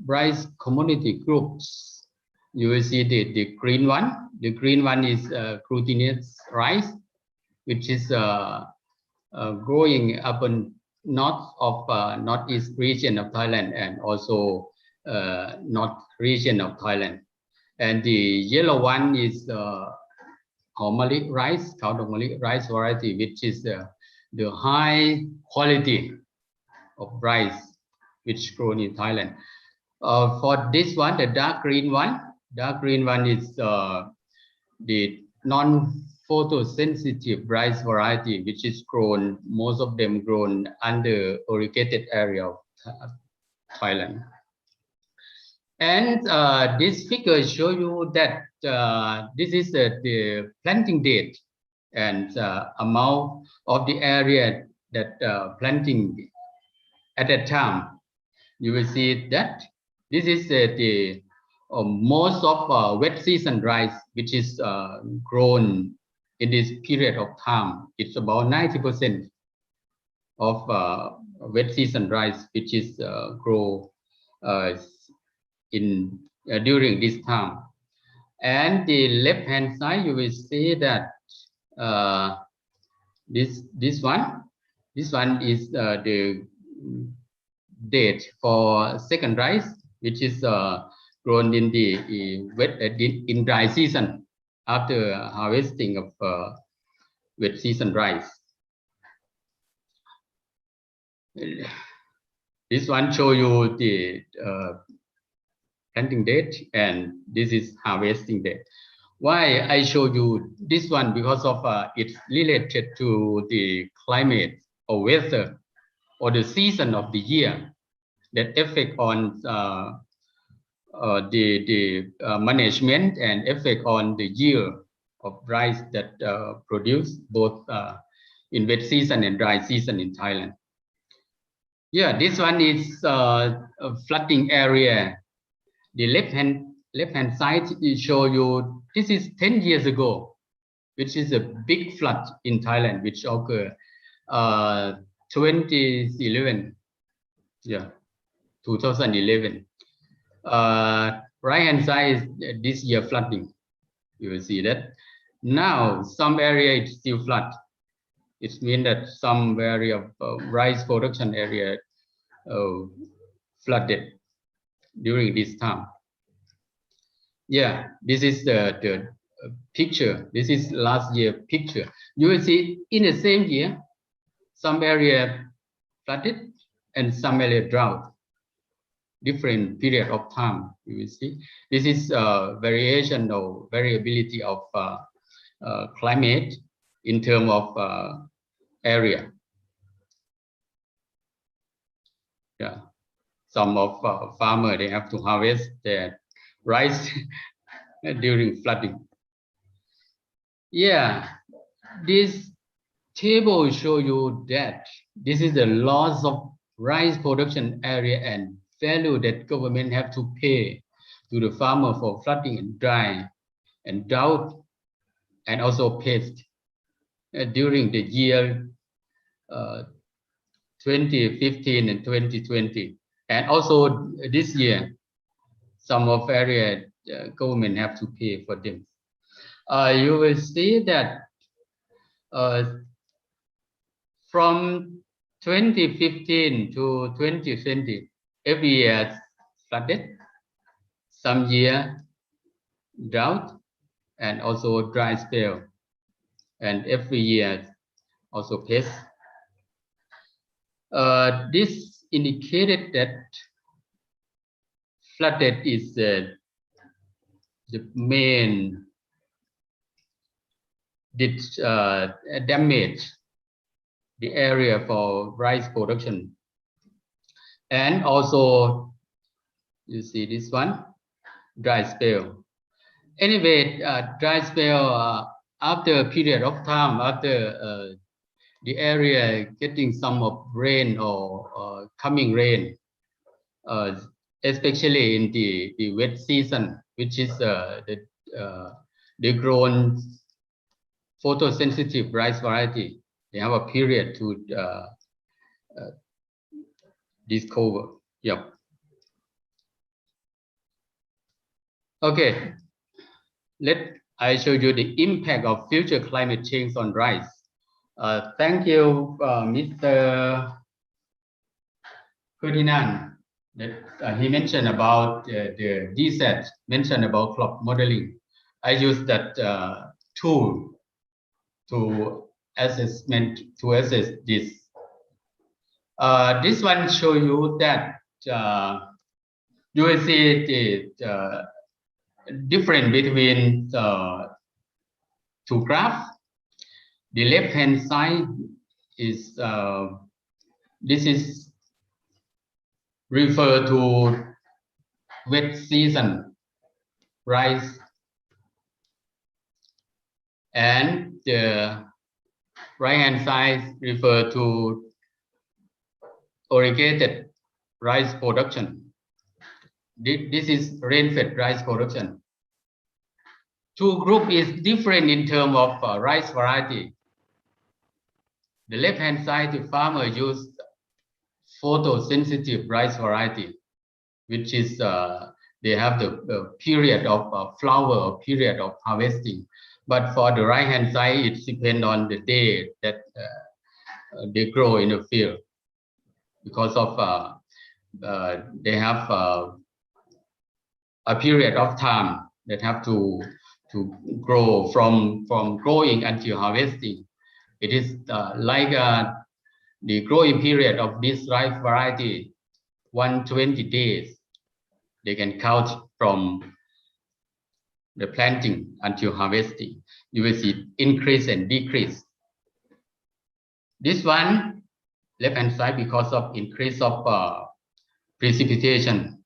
rice community groups. You will see the green one. The green one is glutinous rice, which is growing up in north of northeast region of Thailand and also north region of Thailand. And the yellow one is Mali rice, Mali rice variety, which is the high quality of rice which grown in Thailand. For this one, the dark green one is the non-photosensitive rice variety, which is grown, most of them grown under irrigated area of Thailand. And this figure show you that this is the planting date and amount of the area that planting at that time. You will see that this is the most of wet season rice, which is grown in this period of time. It's about 90% of wet season rice, which is grow in during this time. And the left hand side, you will see that this one is the date for second rice, which is grown in the wet in dry season after harvesting of wet season rice. This one show you the planting date, and this is harvesting date. Why I show you this one? Because of it's related to the climate or weather or the season of the year that affect on the management and affect on the yield of rice that produce both in wet season and dry season in Thailand. Yeah, this one is a flooding area. The left hand side will show you this is 10 years ago, which is a big flood in Thailand, which occurred 2011. Yeah, 2011. Right hand side is this year flooding. You will see that. Now some area is still flood. It means that some area of rice production area flooded during this time. Yeah, this is the picture. This is last year picture. You will see in the same year, some area flooded and some area drought. Different period of time. You will see. This is variation or variability of climate in terms of area. Yeah, some of farmer they have to harvest their rice during flooding. Yeah, this table show you that this is the loss of rice production area and value that government have to pay to the farmer for flooding and dry and drought and also pest during the year 2015 and 2020, and also this year some of area government have to pay for them. You will see that from 2015 to 2020, every year flooded, some year drought, and also dry spell, and every year also pest. This indicated that flooded is the main damage the area for rice production. And also, you see this one, dry spell. Anyway, dry spell after a period of time, after the area getting some of rain or coming rain, especially in the wet season, which is the grown photosensitive rice variety. They have a period to discover. Yep. Okay. I show you the impact of future climate change on rice. Thank you, Mr. Ferdinand. That he mentioned about the DSET, mentioned about crop modeling. I use that tool to assess this. This one show you that you will see the difference between two graphs. The left hand side is this is refer to wet season rice, and the right hand side refer to irrigated rice production. This is rain-fed rice production. Two group is different in terms of rice variety. The left hand side, the farmer used photosensitive rice variety, which is they have the period of flower or period of harvesting. But for the right hand side, it depends on the day that they grow in the field, because of they have a period of time that have to grow from growing until harvesting. It is like the growing period of this rice variety, 120 days. They can count from the planting until harvesting. You will see increase and decrease. This one, left hand side, because of increase of precipitation.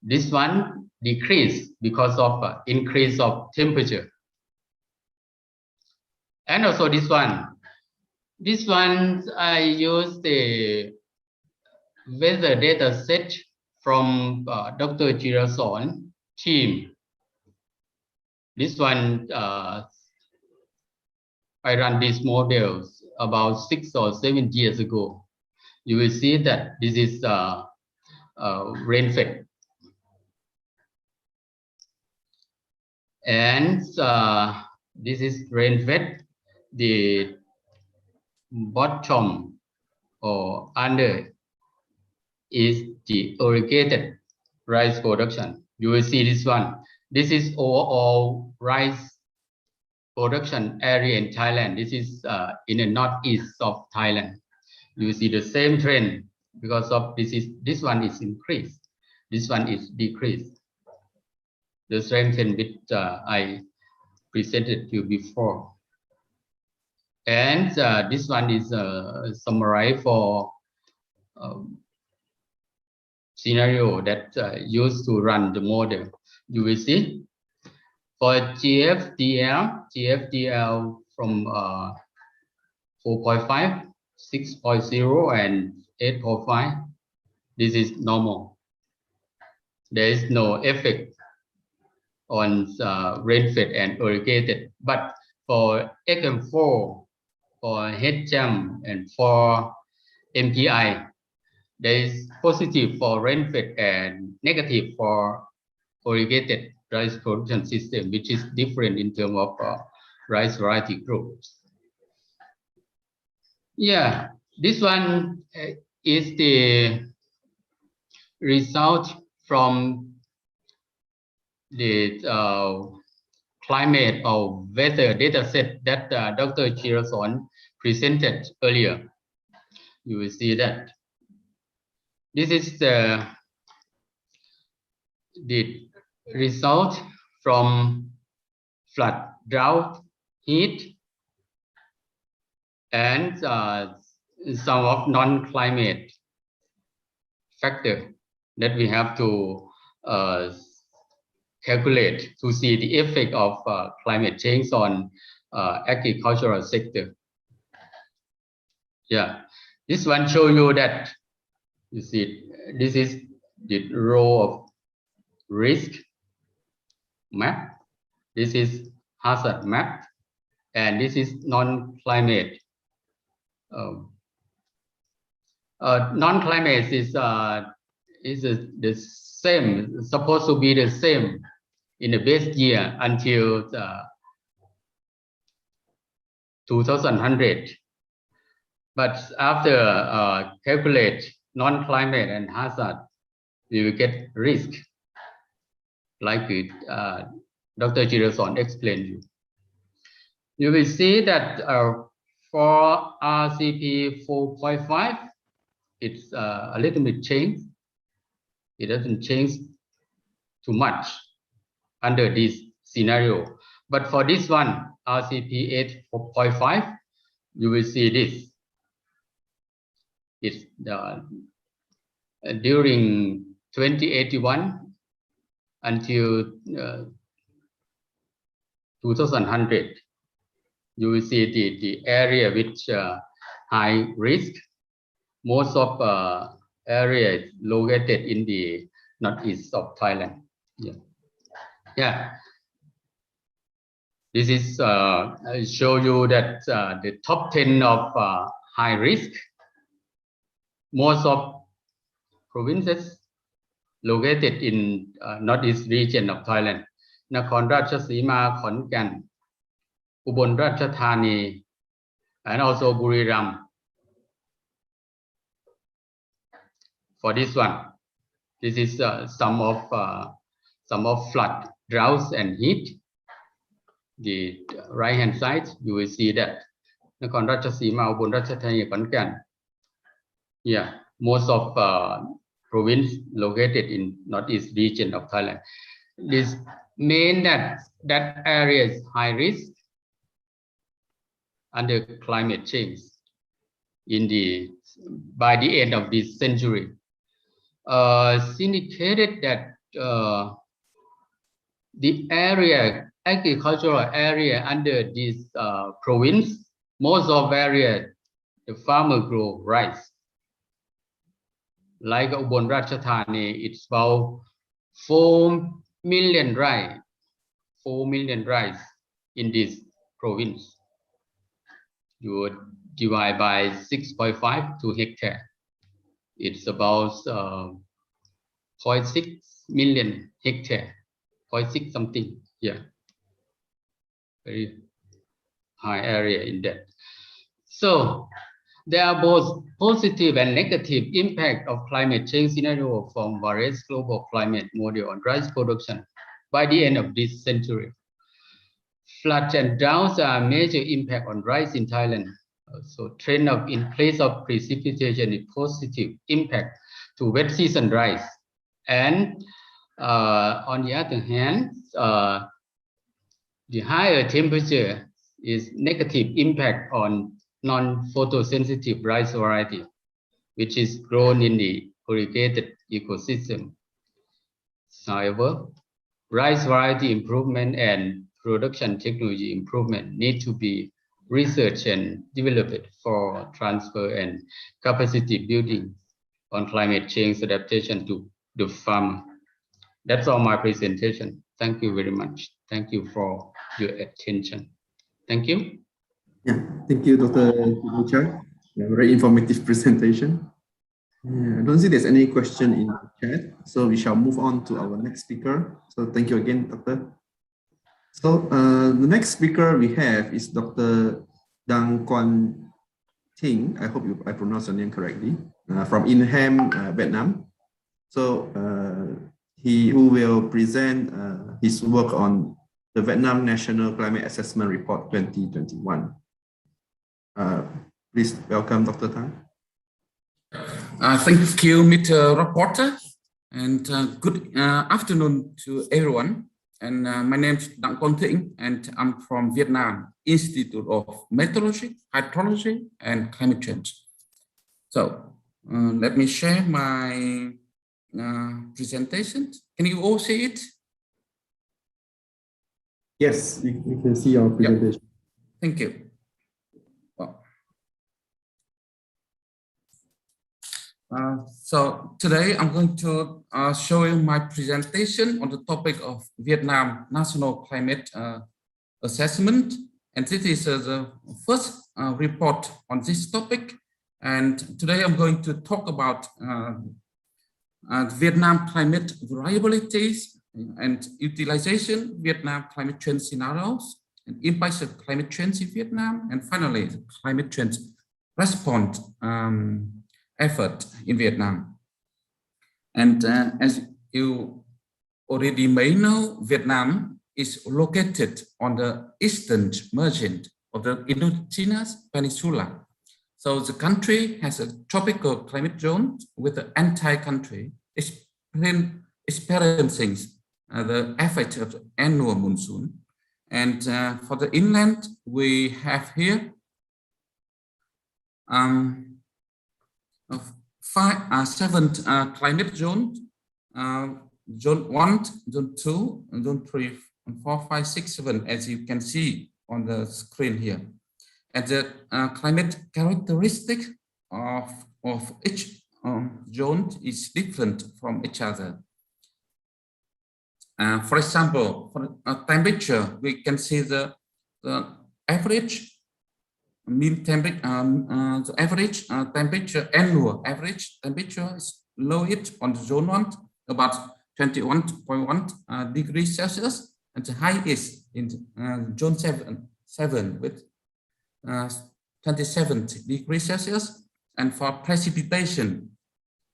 This one decrease because of increase of temperature. And also this one. This one I use the weather data set from Dr. Jirason team. This one I ran these models about 6 or 7 years ago. You will see that this is rain-fed. And this is rain-fed. The bottom or under is the irrigated rice production. You will see this one. This is all rice production area in Thailand. This is in the northeast of Thailand. You see the same trend because of this one is increased, this one is decreased. The same trend which I presented you before. And this one is summarized for scenario that used to run the model. You will see for GFDL from 4.5, 6.0, and 8.5. This is normal. There is no effect on rainfed and irrigated. But for XM4, for HM, and for MPI, there is positive for rainfed and negative for irrigated rice production system, which is different in terms of rice variety groups. Yeah, this one is the result from the climate or weather data set that Dr. Chirason presented earlier. You will see that. This is the result from flood, drought, heat, and some of non-climate factor that we have to calculate to see the effect of climate change on agricultural sector. Yeah, this one show you that, you see, this is the row of risk map, this is hazard map, and this is non-climate. Non-climate is the same, supposed to be the same in the base year until 2100. But after calculate non-climate and hazard, we will get risk, like Dr. Chirason explained you. You will see that for RCP 4.5, it's a little bit changed. It doesn't change too much under this scenario. But for this one, RCP 8.5, you will see this. It's during 2081 until 2100. You will see the area which high risk. Most of area is located in the northeast of Thailand. Yeah. This is show you that the top 10 of high risk. Most of provinces located in northeast region of Thailand. Nakhon Ratchasima, Khon Kaen, Ubon Ratchathani, and also Buriram. For this one, this is some of flood, droughts, and heat. The right hand side, you will see that Nakhon Ratchasima, Ubon Ratchathani, Khon Kaen. Yeah, most of province located in northeast region of Thailand. This means that area is high risk under climate change by the end of this century. Indicated that the agricultural area under this province, most of area, the farmer grow rice. Like Ubon Ratchathani, it's about 4 million rice, 4 million rice in this province. You would divide by 6.5 to hectare. It's about 0.6 million hectare, 0.6 something. Yeah, very high area in that. So there are both positive and negative impact of climate change scenario from various global climate model on rice production by the end of this century. Floods and droughts are a major impact on rice in Thailand. So trend of in place of precipitation is positive impact to wet season rice. And on the other hand, the higher temperature is negative impact on non-photosensitive rice variety, which is grown in the irrigated ecosystem. However, rice variety improvement and production technology improvement need to be researched and developed for transfer and capacity building on climate change adaptation to the farm. That's all my presentation. Thank you very much. Thank you for your attention. Thank you. Yeah, thank you, Dr. Kibucha. Very informative presentation. I don't see there's any question in the chat, so we shall move on to our next speaker. So thank you again, Doctor. So the next speaker we have is Dr. Dang Quan Ting. I hope I pronounced your name correctly. From Inham, Vietnam. So he who will present his work on the Vietnam National Climate Assessment Report 2021. Please welcome Dr. Tang. Thank you, Mr. Reporter, and good afternoon to everyone. And my name is Dang Quan Thinh, and I'm from Vietnam Institute of Meteorology, Hydrology, and Climate Change. So let me share my presentation. Can you all see it? Yes, you can see our presentation. Yep. Thank you. So today I'm going to show you my presentation on the topic of Vietnam National Climate Assessment. And this is the first report on this topic. And today I'm going to talk about Vietnam climate variabilities and utilization, Vietnam climate change scenarios, and impacts of climate change in Vietnam, and finally, the climate change response effort in Vietnam. And as you already may know, Vietnam is located on the eastern margin of the Indochina Peninsula. So the country has a tropical climate zone with the entire country experiencing the effect of the annual monsoon. And for the inland, we have here seven climate zones, zone 1, zone 2, and zone 3, and 4, 5, 6, 7, as you can see on the screen here. And the climate characteristic of each zone is different from each other. For example, for temperature, we can see the average mean temperature, the average temperature, annual average temperature is lowest on the zone 1, about 21.1 degrees Celsius, and the highest in zone 7 with 27 degrees Celsius. And for precipitation,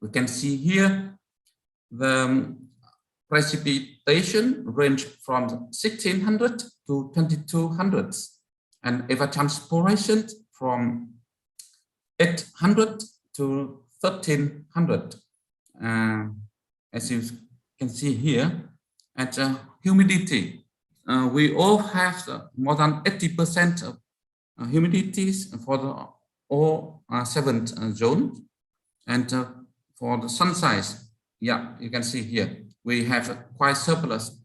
we can see here the precipitation range from 1600 to 2200. And evapotranspiration from 800 to 1300, as you can see here. And humidity, we all have more than 80% of humidities for the all 7 zones. And for the sun size, yeah, you can see here, we have a quite surplus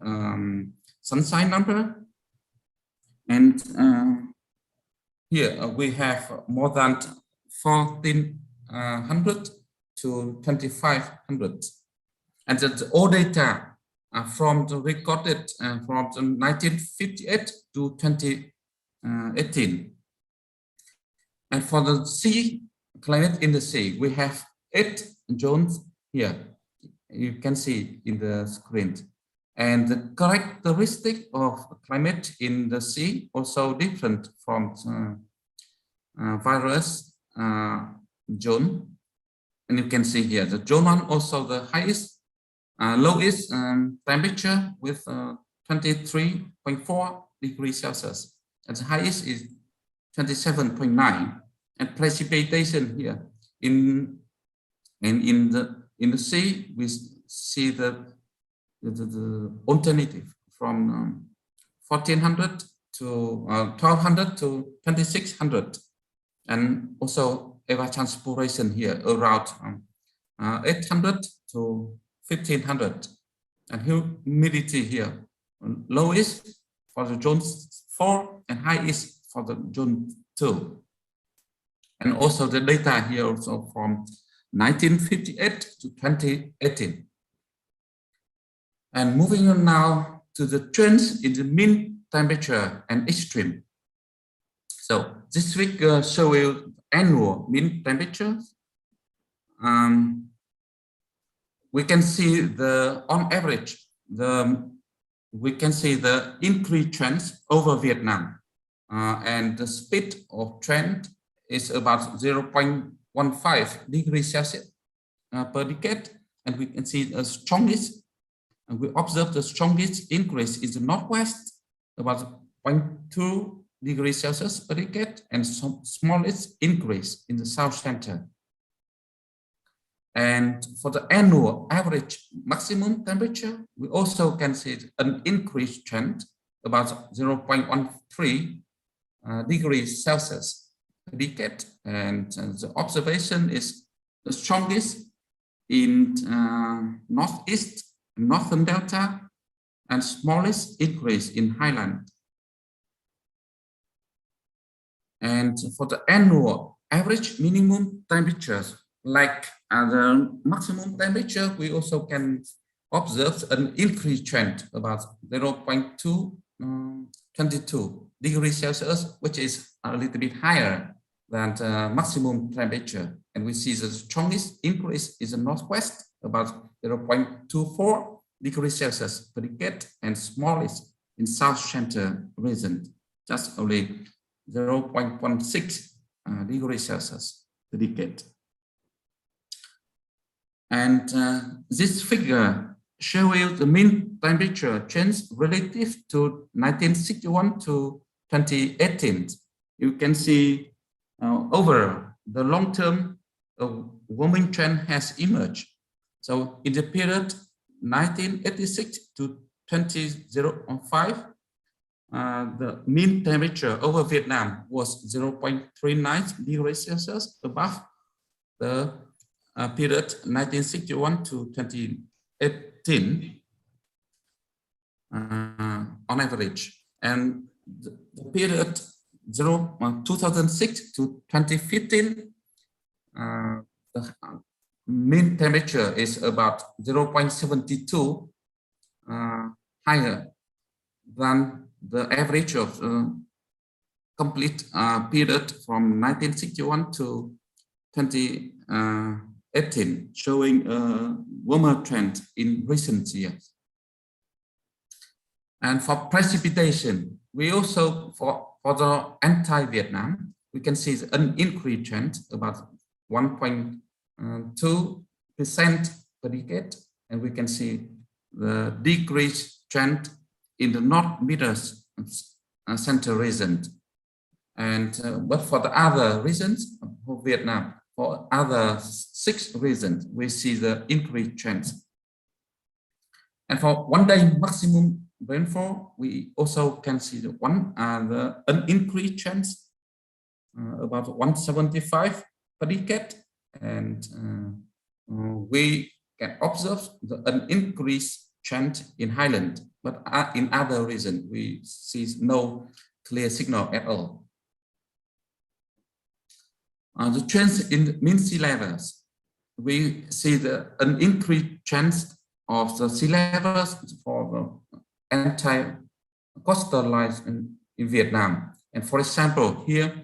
sunshine number. And here we have more than 1400 to 2500. And that's all data from the recorded from the 1958 to 2018. And for the sea, climate in the sea, we have 8 zones here. You can see in the screen. And the characteristic of climate in the sea also different from various zone. And you can see here, the zone 1 also the highest, lowest temperature with 23.4 degrees Celsius, and the highest is 27.9. And precipitation here in the sea, we see the alternative from 1400 to 1200 to 2600, and also evapotranspiration here around 800 to 1500, and humidity here lowest for the zone 4 and highest for the zone 2. And also the data here also from 1958 to 2018. And moving on now to the trends in the mean temperature and extreme. So this figure shows you annual mean temperature. We can see on average, we can see the increased trends over Vietnam, and the speed of trend is about 0.15 degrees Celsius per decade, and we can see the strongest, and we observe the strongest increase in the northwest, about 0.2 degrees Celsius per decade, and smallest increase in the south center. And for the annual average maximum temperature, we also can see an increased trend, about 0.13 degrees Celsius per decade. And the observation is the strongest in northeast, northern delta, and smallest increase in highland. And for the annual average minimum temperatures, like the maximum temperature, we also can observe an increased trend about 0.22 degrees Celsius, which is a little bit higher than the maximum temperature. And we see the strongest increase is the northwest, about 0.24 degrees Celsius per decade, and smallest in south center region, just only 0.16 degrees Celsius per decade. And this figure shows you the mean temperature change relative to 1961 to 2018. You can see over the long term, a warming trend has emerged. So in the period 1986 to 2005, the mean temperature over Vietnam was 0.39 degrees Celsius above the period 1961 to 2018 on average. And the period 2006 to 2015, the mean temperature is about 0.72 higher than the average of complete period from 1961 to 2018, showing a warmer trend in recent years. And for precipitation, we also, for the anti-Vietnam, we can see an increased trend about 1.2% per decade, and we can see the decreased trend in the North Middle Center region. And but for the other regions of Vietnam, for other 6 regions, we see the increased trends. And for one-day maximum rainfall, we also can see an increased trends about 175 per decade, and we can observe an increased trend in highland, but in other regions we see no clear signal at all. The trends in mean sea levels, we see an increased trend of the sea levels for the entire coastal lines in Vietnam. And for example, here,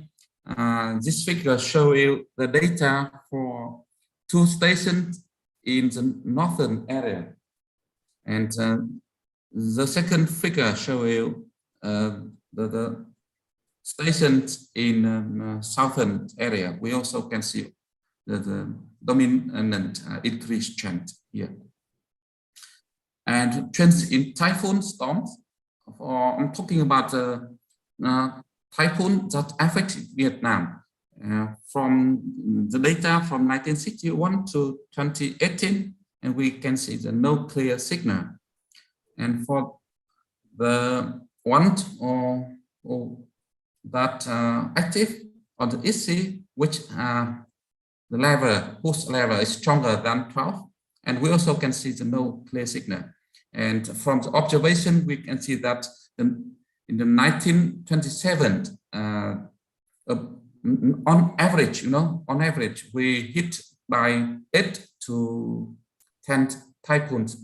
this figure shows you the data for 2 stations in the northern area. And the second figure shows you the stations in southern area. We also can see the dominant increased trend here. And trends in typhoon storms I'm talking about typhoon that affected Vietnam. From the data from 1961 to 2018, and we can see the no clear signal. And for the one that active on the EC, which the level, whose level is stronger than 12, and we also can see the no clear signal. And from the observation, we can see that in the 1927, on average, on average, we hit by 8 to 10 typhoons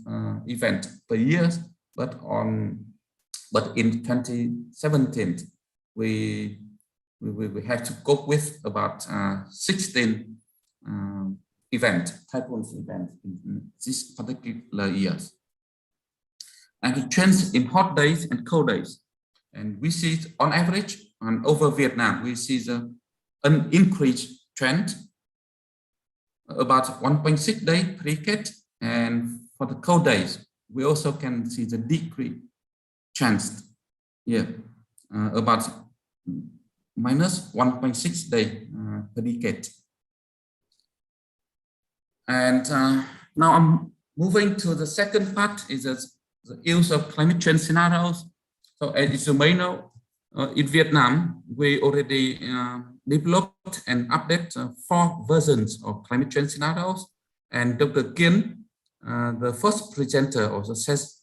event per year, but in 2017, we have to cope with about 16 typhoons event in this particular years. And the trends in hot days and cold days. And we see it on average and over Vietnam, we see an increased trend about 1.6 days per decade. And for the cold days, we also can see the decrease chance here, about minus 1.6 days per decade. And now I'm moving to the second part, is the use of climate change scenarios. So as you may know, in Vietnam, we already developed and updated 4 versions of climate change scenarios. And Dr. Kiên, the first presenter of this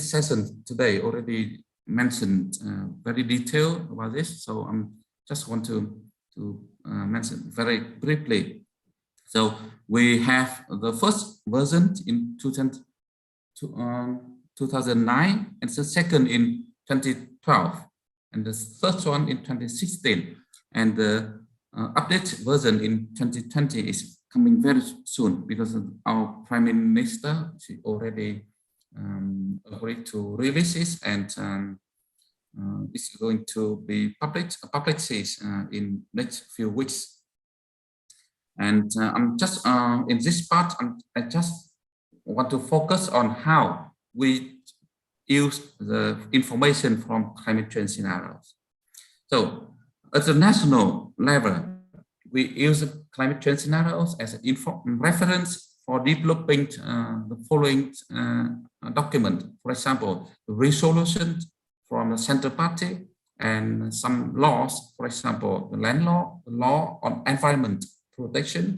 session today, already mentioned very detailed about this. So I just want to mention very briefly. So we have the first version in 2009, and the second in 2012, and the third one in 2016, and the updated version in 2020 is coming very soon, because our Prime Minister, she already agreed to release this, and it's going to be published in next few weeks. And I'm just in this part, I just want to focus on how we use the information from climate change scenarios. So at the national level, we use climate change scenarios as a reference for developing the following document. For example, the resolution from the center party and some laws, for example, the land law, the law on environment protection,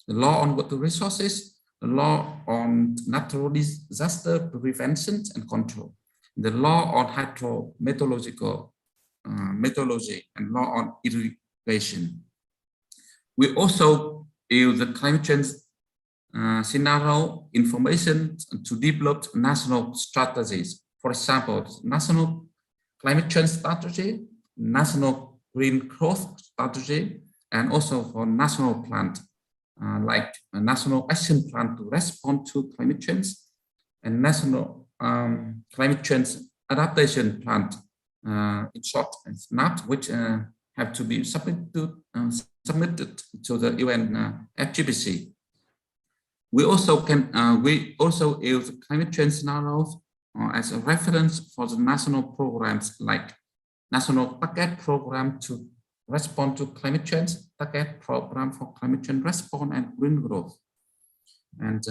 the law on water resources, the law on natural disaster prevention and control, the law on hydrometeorological meteorology, and law on irrigation. We also use the climate change scenario information to develop national strategies. For example, national climate change strategy, national green growth strategy, and also for national plan, like a national action plan to respond to climate change, and national climate change adaptation plan, in short, SNAP, which have to be submitted to the UN FGBC. We also use climate change scenarios as a reference for the national programs, like National Packet Program to respond to climate change, Packet Program for Climate Change Response and Green Growth, and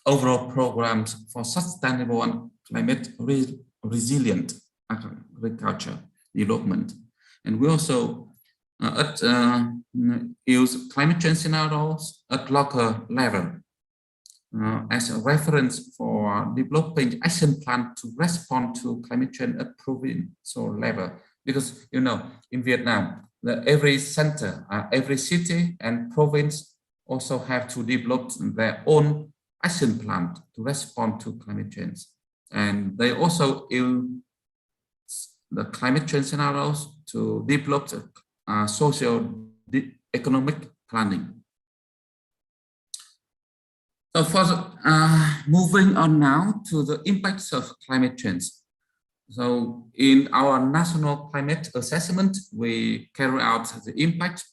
overall programs for sustainable and climate resilient agriculture development. And we also use climate change scenarios at local level as a reference for developing action plan to respond to climate change at provincial level. Because, you know, in Vietnam, every center, every city and province also have to develop their own action plan to respond to climate change. And they also use the climate change scenarios to develop social economic planning. So for moving on now to the impacts of climate change. So in our national climate assessment, we carry out the impact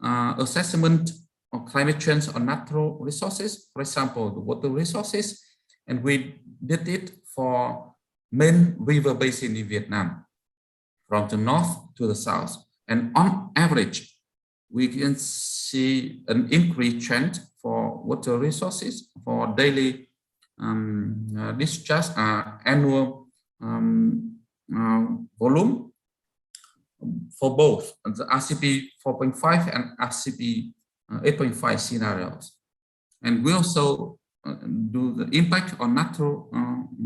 assessment of climate change on natural resources, for example, the water resources, and we did it for main river basin in Vietnam, from the north to the south. And on average, we can see an increased trend for water resources for daily discharge annual volume for both the RCP 4.5 and RCP 8.5 scenarios. And we also do the impact on natural,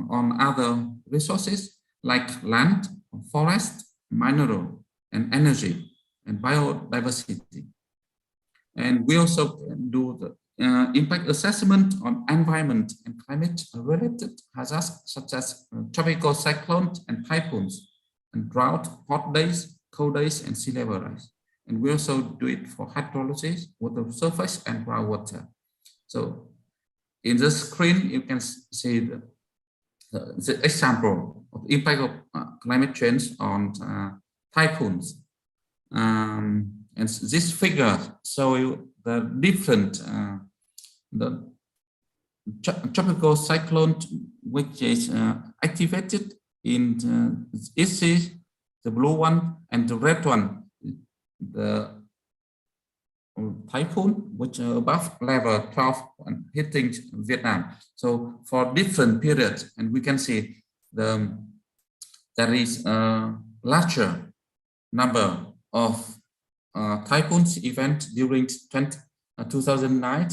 on other resources like land, forest, mineral, and energy, and biodiversity. And we also do the impact assessment on environment and climate-related hazards such as tropical cyclones and typhoons, and drought, hot days, cold days, and sea level rise. And we also do it for hydrology, water surface, and groundwater. So in the screen, you can see the example of impact of climate change on typhoons. And this figure shows you the different the tropical cyclone which is activated in the the blue one, and the red one, the typhoon which are above level 12 and hitting Vietnam. So for different periods, and we can see there is a larger number of typhoons event during 2009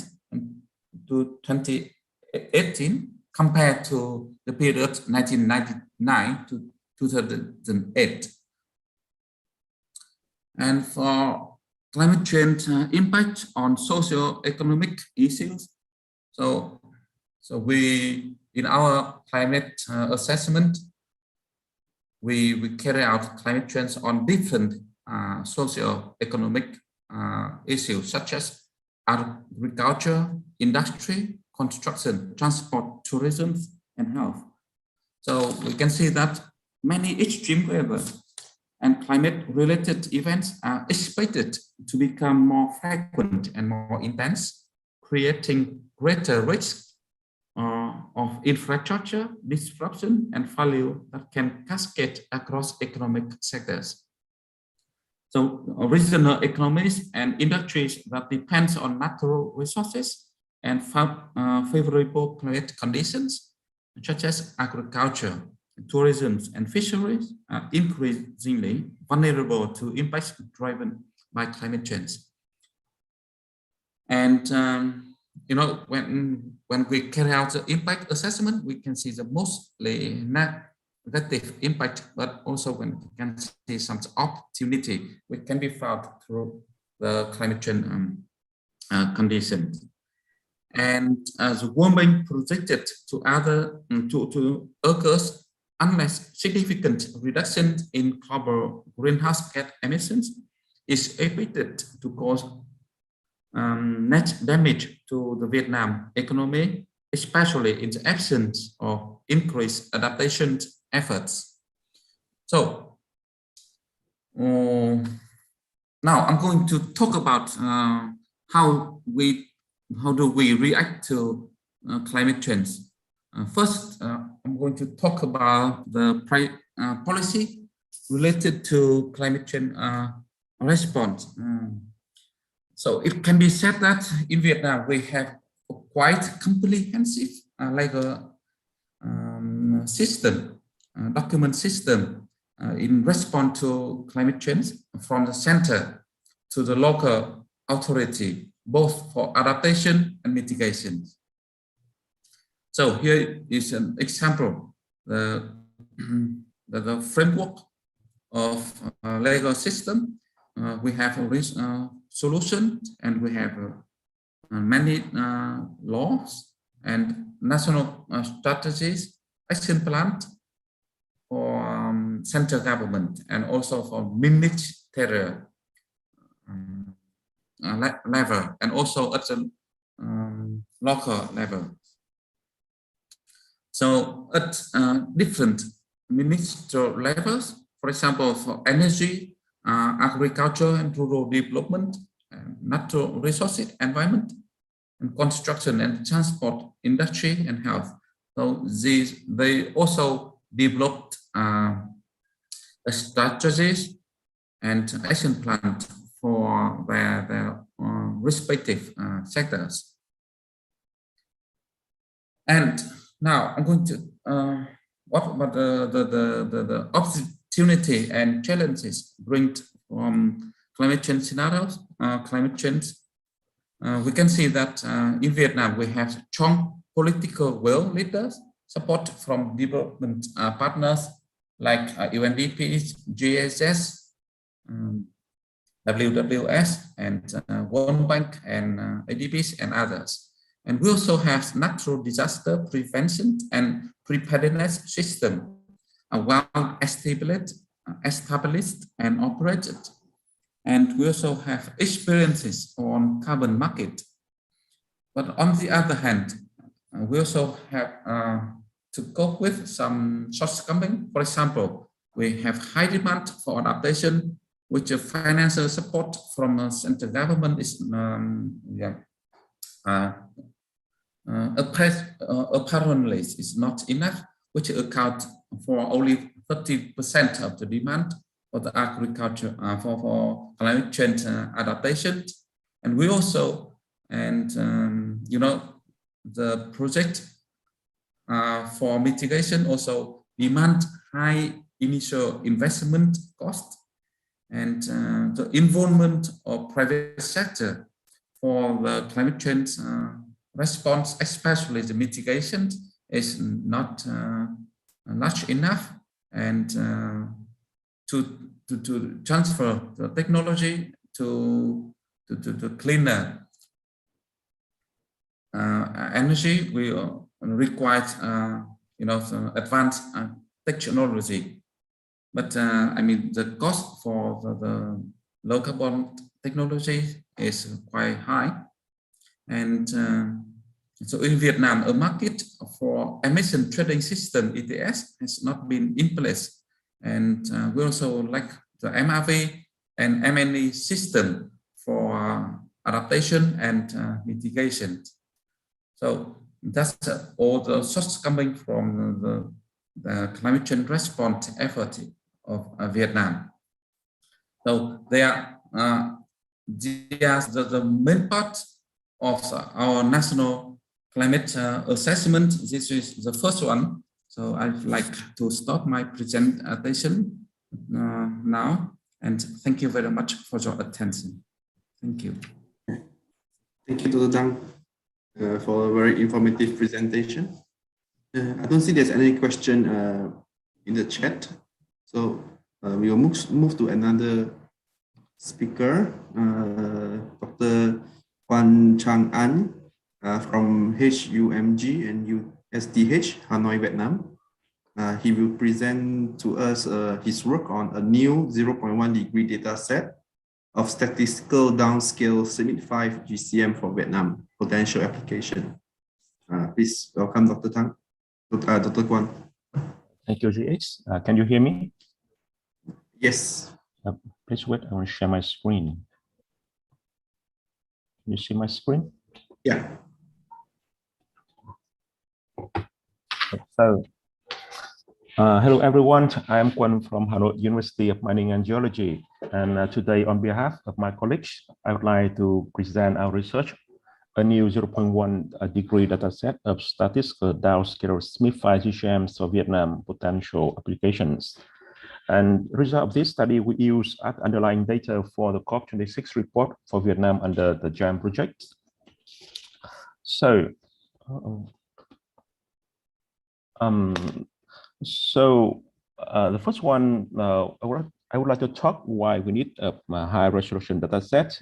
to 2018 compared to the period 1999 to 2008. And for climate change impact on socio-economic issues, so we, in our climate assessment, we carry out climate change on different socio-economic issues such as agriculture, industry, construction, transport, tourism, and health. So we can see that many extreme weather and climate-related events are expected to become more frequent and more intense, creating greater risk of infrastructure disruption and failure that can cascade across economic sectors. So regional economies and industries that depend on natural resources and favorable climate conditions, such as agriculture, tourism, and fisheries, are increasingly vulnerable to impacts driven by climate change. And you know, when we carry out the impact assessment, we can see the mostly negative impact, but also when we can see some opportunity which can be found through the climate change conditions. And the warming projected to occurs unless significant reduction in global greenhouse gas emissions is expected to cause net damage to the Vietnam economy, especially in the absence of increased adaptation efforts. So now I'm going to talk about how do we react to climate change. First, I'm going to talk about the policy related to climate change response. So it can be said that in Vietnam, we have a quite comprehensive legal system, document system in response to climate change from the center to the local authority, both for adaptation and mitigation. So here is an example, the framework of legal system. We have a solution, and we have many laws and national strategies, action plan for central government and also for ministerial level, and also at the local level. So at different ministerial levels, for example, for energy, agriculture and rural development, natural resources, environment, and construction and transport, industry, and health. So they also developed strategies and action plans for their respective sectors. And now I'm going to what about the opportunity and challenges bring from climate change scenarios, climate change. We can see that in Vietnam, we have strong political will leaders, support from development partners like UNDP, GSS, WWF, and World Bank, and ADBs, and others. And we also have natural disaster prevention and preparedness system well established and operated. And we also have experiences on carbon market. But on the other hand, we also have to cope with some shortcomings. For example, we have high demand for adaptation, which financial support from central government is apparently is not enough, which account for only 30% of the demand for the agriculture for climate change adaptation. And we also, you know, the project for mitigation also demand high initial investment cost, and the involvement of private sector for the climate change response, especially the mitigation, is not large enough, and to transfer the technology to cleaner energy, we require you know, advanced technology. But I mean, the cost for the low carbon technology is quite high, and so in Vietnam, a market for emission trading system (ETS) has not been in place, and we also lack the MRV and MNE system for adaptation and mitigation. So that's all the sources coming from the climate change response effort of Vietnam. So they are the main part of our national climate assessment. This is the first one. So I'd like to stop my presentation now, and thank you very much for your attention. Thank you. Thank you, Dr. Tang, for a very informative presentation. I don't see there's any question in the chat, so we will move to another speaker, Dr. Quan Chang An from HUMG and USDH, Hanoi, Vietnam. He will present to us his work on a new 0.1 degree data set of statistical downscale CMIT-5 GCM for Vietnam potential application. Please welcome Dr. Tang, Dr. Quan. Thank you, GH. Can you hear me? Yes. Please wait, I want to share my screen. Can you see my screen? Yeah. So, hello everyone, I am Quan from Hanoi University of Mining and Geology. And today on behalf of my colleagues, I would like to present our research, a new 0.1 degree dataset of statistical downscale CMIT-5 GCM for Vietnam potential applications. And result of this study, we use underlying data for the COP26 report for Vietnam under the GEM project. So, the first one, I would like to talk why we need a high resolution data set.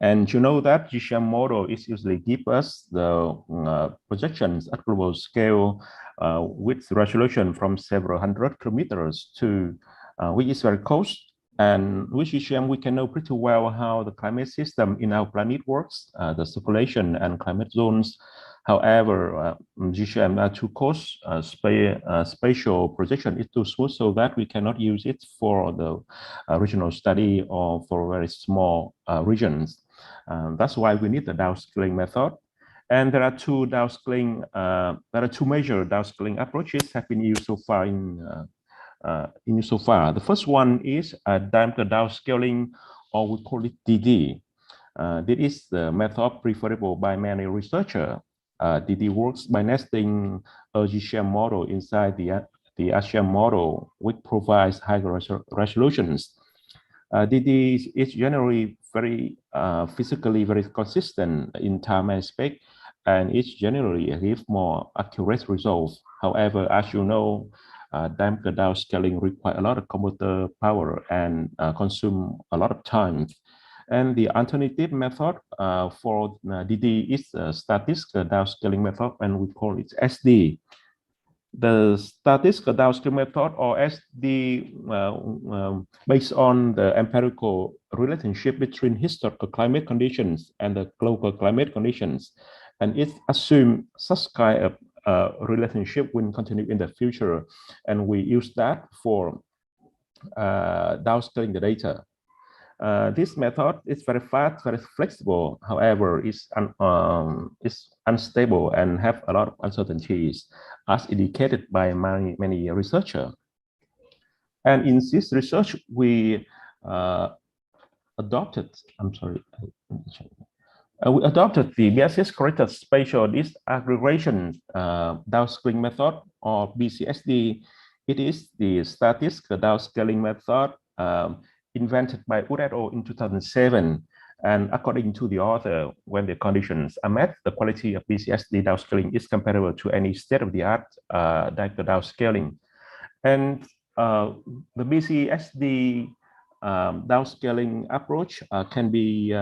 And you know that GCM model is usually give us the projections at global scale with resolution from several hundred kilometers to which is very close. And with GCM, we can know pretty well how the climate system in our planet works, the circulation and climate zones. However, GCM are too close, spatial projection is too small, so that we cannot use it for the regional study or for very small regions. That's why we need the downscaling method. And there are two major downscaling approaches have been used so far The first one is diameter downscaling, or we call it DD. This is the method preferable by many researchers. DD works by nesting a GCM model inside the RCM model, which provides higher resolutions. DD is generally very physically very consistent in time and space, and it generally gives more accurate results. However, as you know, diameter downscaling requires a lot of computer power and consume a lot of time. And the alternative method for DD is a statistical downscaling method, and we call it SD. The statistical downscaling method, or SD, based on the empirical relationship between historical climate conditions and the global climate conditions, and it assumes such kind of relationship will continue in the future, and we use that for downscaling the data. This method is very fast, very flexible. However, it's unstable and have a lot of uncertainties, as indicated by many researchers. And in this research, we adopted. We adopted the BCS-corrected spatial disaggregation downscaling method, or BCSD. It is the statistical downscaling method invented by Wood et al. In 2007. And according to the author, when the conditions are met, the quality of BCSD downscaling is comparable to any state-of-the-art diagonal downscaling. And the BCSD downscaling approach can be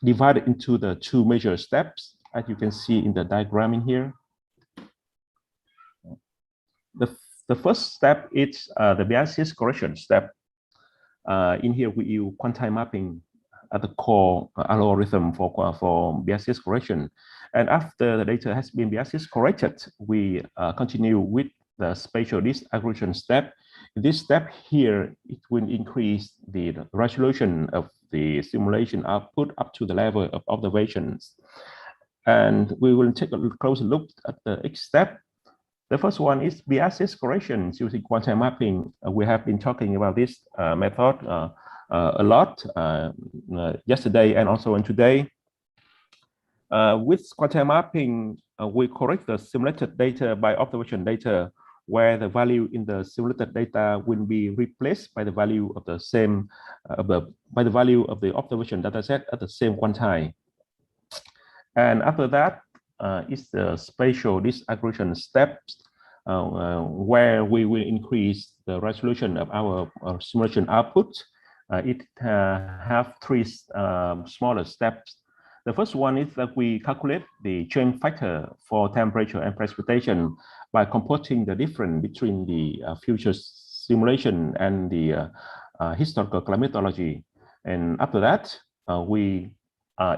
divided into the two major steps, as you can see in the diagram in here. The first step is the biases correction step. In here, we use quantile mapping at the core algorithm for biases correction. And after the data has been biases corrected, we continue with the spatial disaggregation step. This step here, it will increase the resolution of the simulation output up to the level of observations. And we will take a closer look at the each step. The first one is biases correction using quantile mapping. We have been talking about this method a lot yesterday and also today. With quantile mapping, we correct the simulated data by observation data, where the value in the simulated data will be replaced by the value of the same by the value of the observation data set at the same quantile. And after that is the spatial disaggregation steps, where we will increase the resolution of our simulation output. It have three smaller steps. The first one is that we calculate the change factor for temperature and precipitation by computing the difference between the future simulation and the historical climatology. And after that, we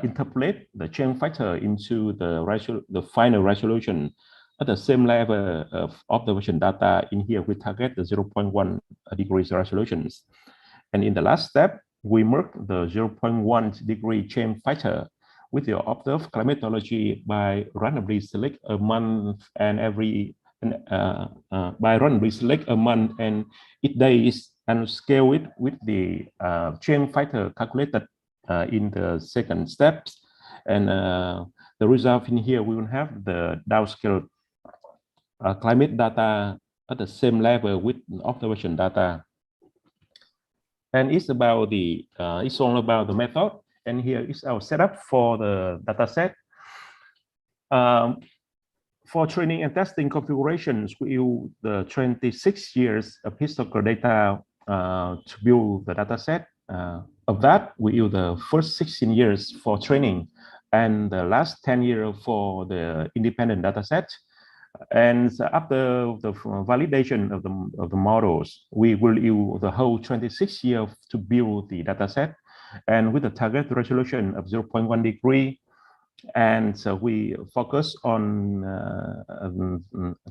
interpolate the change factor into the final resolution at the same level of observation data. In here, we target the 0.1 degrees resolutions. And in the last step, we mark the 0.1 degree change factor with the observed climatology by randomly select a month and each days, and scale it with the change factor calculated in the second steps. And the result in here, we will have the downscale climate data at the same level with observation data. And it's about it's all about the method. And here is our setup for the data set. For training and testing configurations, we use the 26 years of historical data to build the data set. Of that, we use the first 16 years for training and the last 10 years for the independent data set. And after the validation of the models, we will use the whole 26 years to build the data set, and with the target resolution of 0.1 degree. And so we focus on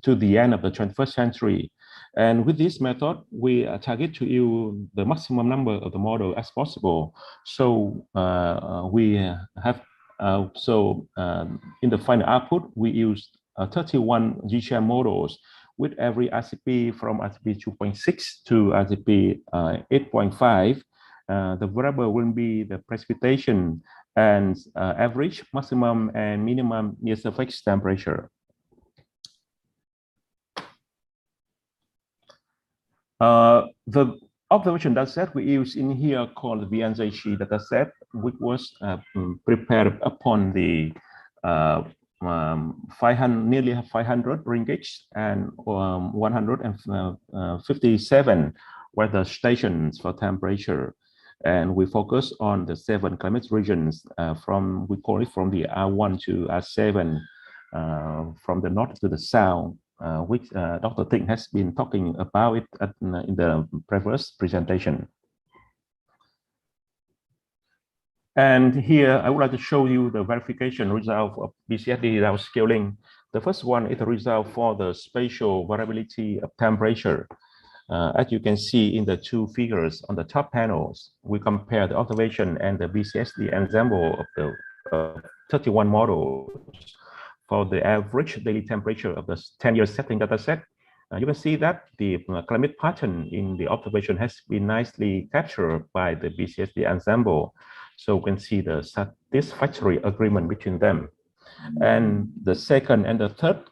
to the end of the 21st century. And with this method, we target to use the maximum number of the model as possible. So we have In the final output, we used 31 GCM models with every RCP from RCP 2.6 to RCP 8.5. The variable will be the precipitation and average, maximum, and minimum near surface temperature. The observation dataset we use in here called the BNZC dataset, which was prepared upon the nearly 500 ringgits and 157 weather stations for temperature. And we focus on the 7 climate regions we call it from the R1 to R7, from the north to the south, which Dr. Thing has been talking about it in the previous presentation. And here I would like to show you the verification result of BCSD without scaling. The first one is the result for the spatial variability of temperature. As you can see in the 2 figures on the top panels, we compare the observation and the BCSD ensemble of the 31 models for the average daily temperature of the 10-year setting dataset. You can see that the climate pattern in the observation has been nicely captured by the BCSD ensemble. So we can see the satisfactory agreement between them. And the second and the third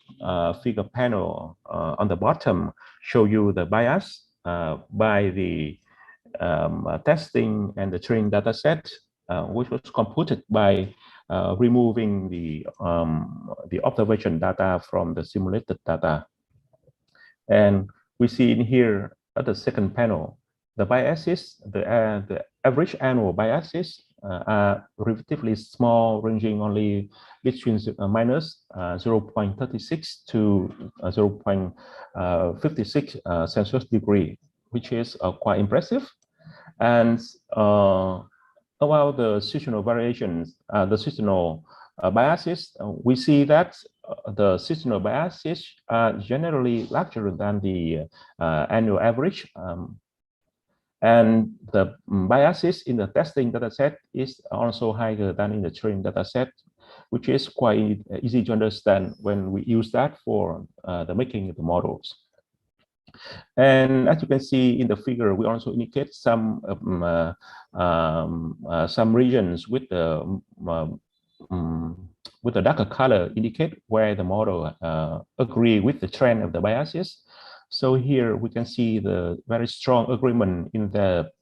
figure panel on the bottom show you the bias by the testing and the training data set, which was computed by removing the observation data from the simulated data. And we see in here at the second panel, the biases, the average annual biases are relatively small, ranging only between minus 0.36 to 0.56 Celsius degree, which is quite impressive. And about the seasonal variations, the seasonal biases, we see that the seasonal biases are generally larger than the annual average. And the biases in the testing dataset is also higher than in the training dataset, which is quite easy to understand when we use that for the making of the models. And as you can see in the figure, we also indicate some regions with the darker color indicate where the model agree with the trend of the biases. So here we can see the very strong agreement in the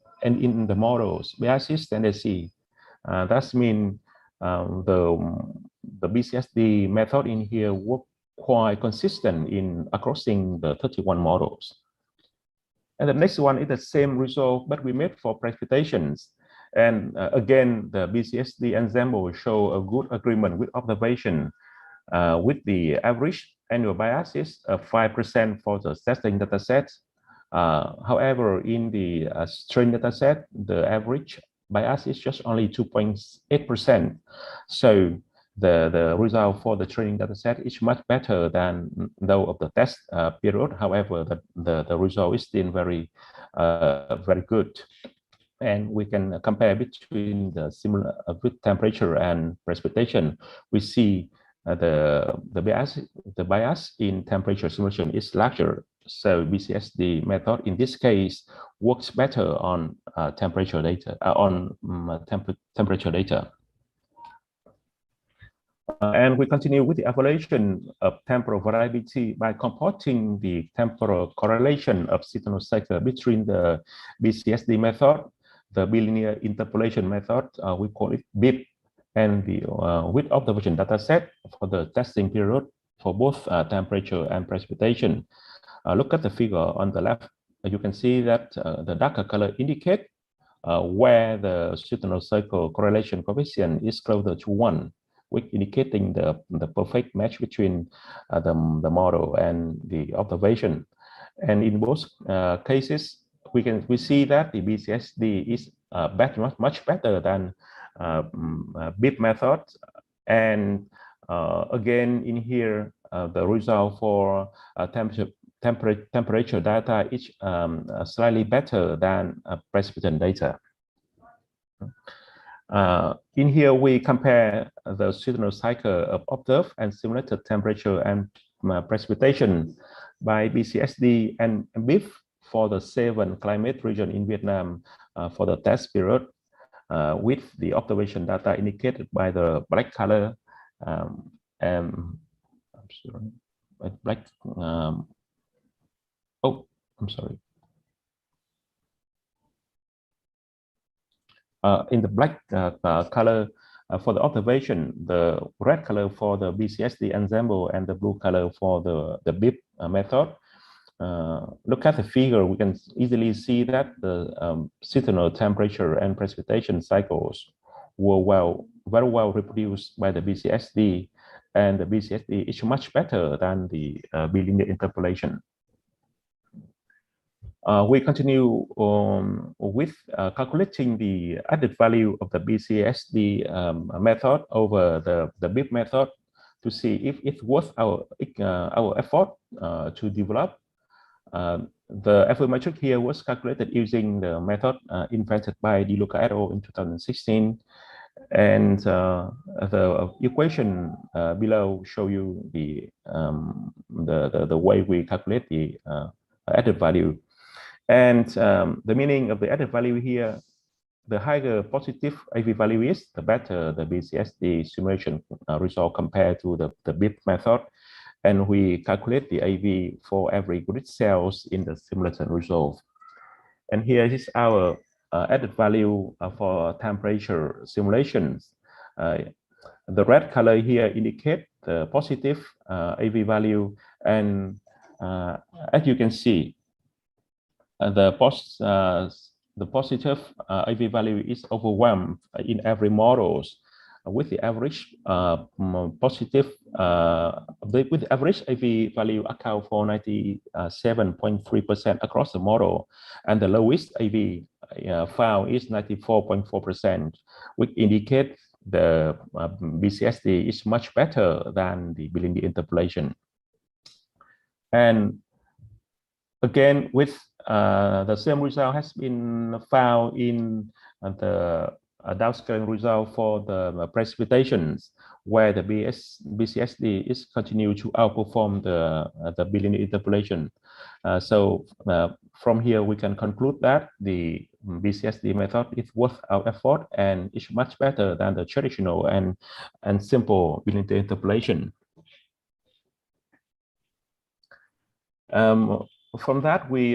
models biases tendency. That means the BCSD method in here work quite consistent in crossing the 31 models. And the next one is the same result, but we made for precipitations. And again, the BCSD ensemble show a good agreement with observation with the average annual biases of 5% for the testing dataset. However, in the strain dataset, the average bias is just only 2.8%. So the result for the training dataset is much better than those of the test period. However, the result is still very good. And we can compare between the similar with temperature and precipitation. We see the bias in temperature simulation is larger. So BCSD method in this case works better on temperature data temperature data. And we continue with the evaluation of temporal variability by computing the temporal correlation of seasonal cycle between the BCSD method, the bilinear interpolation method, we call it BIP, and the with observation data set for the testing period for both temperature and precipitation. Look at the figure on the left. You can see that the darker color indicate where the seasonal cycle correlation coefficient is closer to 1, which indicating the perfect match between the model and the observation. And in both cases, we see that the BCSD is much better than BIP method. And again, in here, the result for temperature data is slightly better than precipitation data. In here, we compare the seasonal cycle of observed and simulated temperature and precipitation by BCSD and BIF for the 7 climate region in Vietnam for the test period, with the observation data indicated by the black color and black. Oh, I'm sorry. In the black color for the observation, the red color for the BCSD ensemble, and the blue color for the BIP method. Look at the figure, we can easily see that the seasonal temperature and precipitation cycles were very well reproduced by the BCSD, and the BCSD is much better than the bilinear interpolation. We continue with calculating the added value of the BCSD method over the BIP method to see if it's worth our effort to develop. The effort metric here was calculated using the method invented by De Luca et al. In 2016. And the equation below show you the way we calculate the added value. And the meaning of the added value here, the higher positive AV value is, the better the BCSD simulation result compared to the BIP method. And we calculate the AV for every grid cells in the simulation result. And here is our added value for temperature simulations. The red color here indicate the positive AV value, and as you can see, the positive AV value is overwhelmed in every models, with the average positive with average AV value account for 97.3% across the model, and the lowest AV found is 94.4%, which indicates the BCSD is much better than the bilinear interpolation. And again, with the same result has been found in the downscaling result for the precipitations, where the BCSD is continue to outperform the bilinear interpolation. So from here, we can conclude that the BCSD method is worth our effort and is much better than the traditional and simple bilinear interpolation. From that, we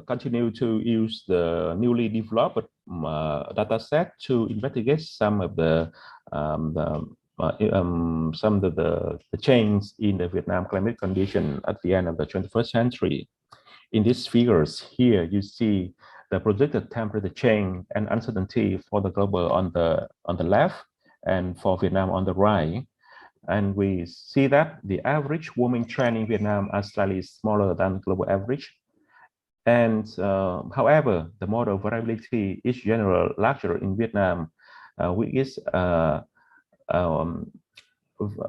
continue to use the newly developed data set to investigate some of the change in the Vietnam climate condition at the end of the 21st century. In these figures here, you see the projected temperature change and uncertainty for the global on the left, and for Vietnam on the right. And we see that the average warming trend in Vietnam are slightly smaller than global average. And however, the model variability is generally larger in Vietnam, which is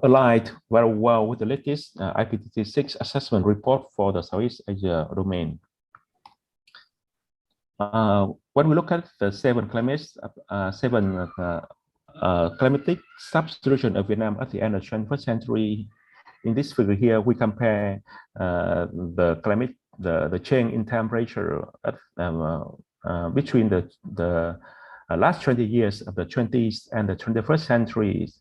aligned very well with the latest IPCC assessment report for the Southeast Asia domain. When we look at the climatic substitution of Vietnam at the end of the 21st century, in this figure here, we compare the change in temperature at, between the last 20 years of the 20th and the 21st centuries,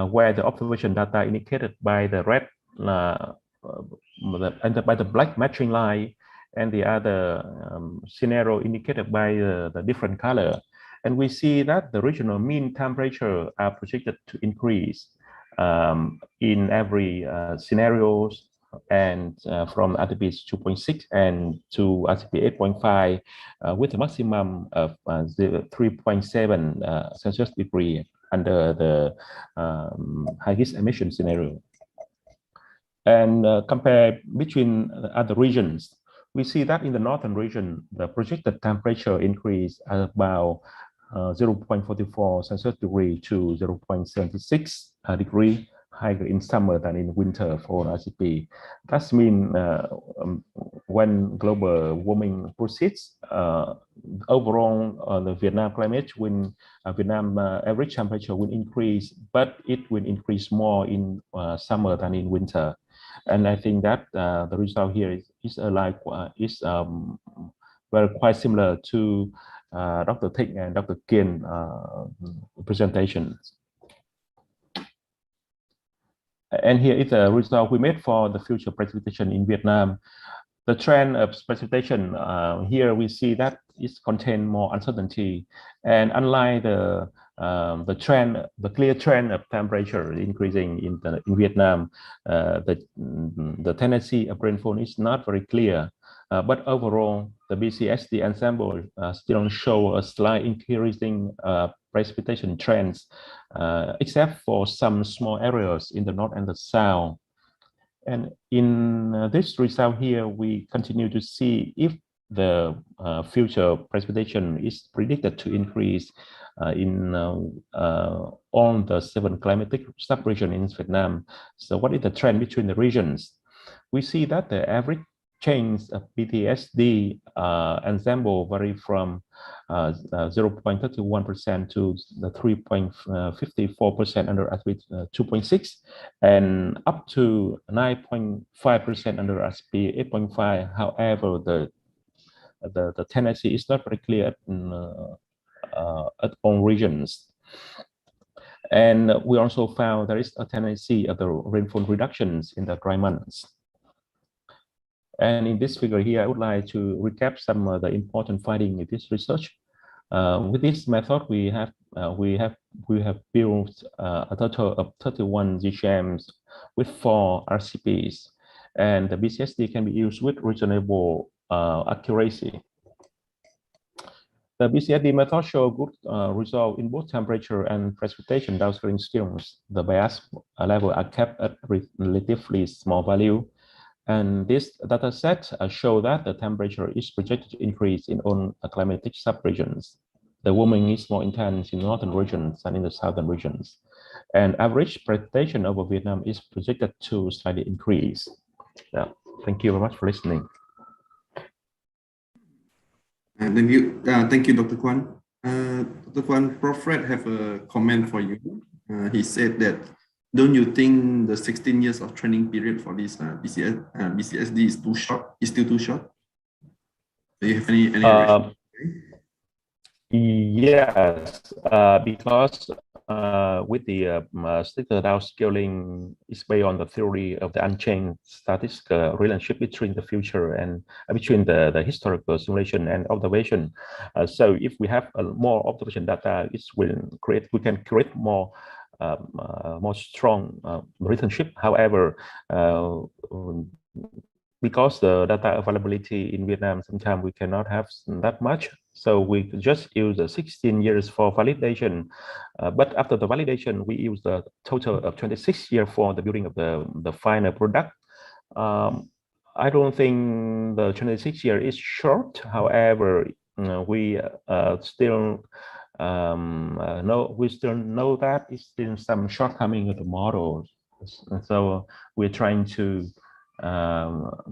where the observation data indicated by the red and by the black matching line, and the other scenario indicated by the different color. And we see that the regional mean temperature are projected to increase in every scenarios, and from RTP 2.6 and to RTP 8.5 with a maximum of 3.7 Celsius degree under the highest emission scenario. And compare between other regions, we see that in the northern region, the projected temperature increase about 0.44 Celsius degree to 0.76 degree higher in summer than in winter for RCP. That means when global warming proceeds, overall the Vietnam climate will Vietnam average temperature will increase, but it will increase more in summer than in winter. And I think that the result here is very quite similar to Dr. Thich and Dr. Kiên presentations. And here is the result we made for the future precipitation in Vietnam. The trend of precipitation, here we see that it contains more uncertainty. And unlike the clear trend of temperature increasing in Vietnam, the tendency of rainfall is not very clear. But overall, the BCSD ensemble still show a slight increasing precipitation trends, except for some small areas in the north and the south. And in this result here, we continue to see if the future precipitation is predicted to increase in all the 7 climatic sub-regions in Vietnam. So what is the trend between the regions? We see that the average change of PTSD ensemble vary from 0.31% to the 3.54% under aspect 2.6 and up to 9.5% under aspect 8.5. However, the tendency is not very clear at all regions. And we also found there is a tendency of the rainfall reductions in the dry months. And in this figure here, I would like to recap some of the important findings in this research. With this method, we have built a total of 31 GCMs with 4 RCPs, and the BCSD can be used with reasonable accuracy. The BCSD method shows good result in both temperature and precipitation downscaling schemes. The bias level are kept at relatively small value. And this data set show that the temperature is projected to increase in all climatic sub-regions. The warming is more intense in northern regions than in the southern regions. And average precipitation over Vietnam is projected to slightly increase. Yeah. Thank you very much for listening. Thank you, Dr. Kwan. Dr. Kwan, Prof. Fred have a comment for you. He said that, don't you think the 16 years of training period for this BCSD is too short? Is still too short? Do you have any reaction? Yes, because with the stricter downscaling is based on the theory of the unchanged statistical relationship between the future and between the historical simulation and observation. So if we have more observation data, we can create more strong relationship. However, because the data availability in Vietnam, sometimes we cannot have that much. So we just use the 16 years for validation. But after the validation, we use the total of 26 years for the building of the final product. I don't think the 26 years is short. However, we still know that it's still some shortcoming of the model. And so we're trying to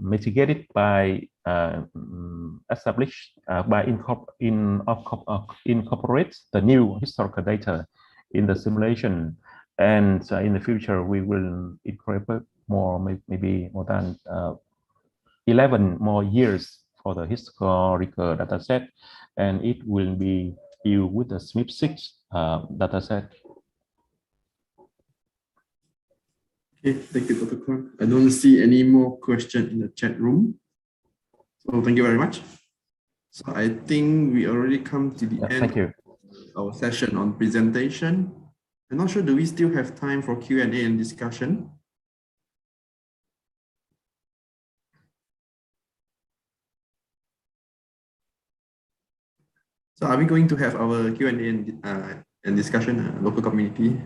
mitigate it by incorporate the new historical data in the simulation, and in the future we will incorporate maybe more than 11 more years for the historical data set, and it will be used with the SMIP6 data set. Okay, thank you, Dr. Kwan. I don't see any more questions in the chat room. So thank you very much. So I think we already come to the end of our session on presentation. I'm not sure, do we still have time for Q&A and discussion? So are we going to have our Q&A and discussion local committee?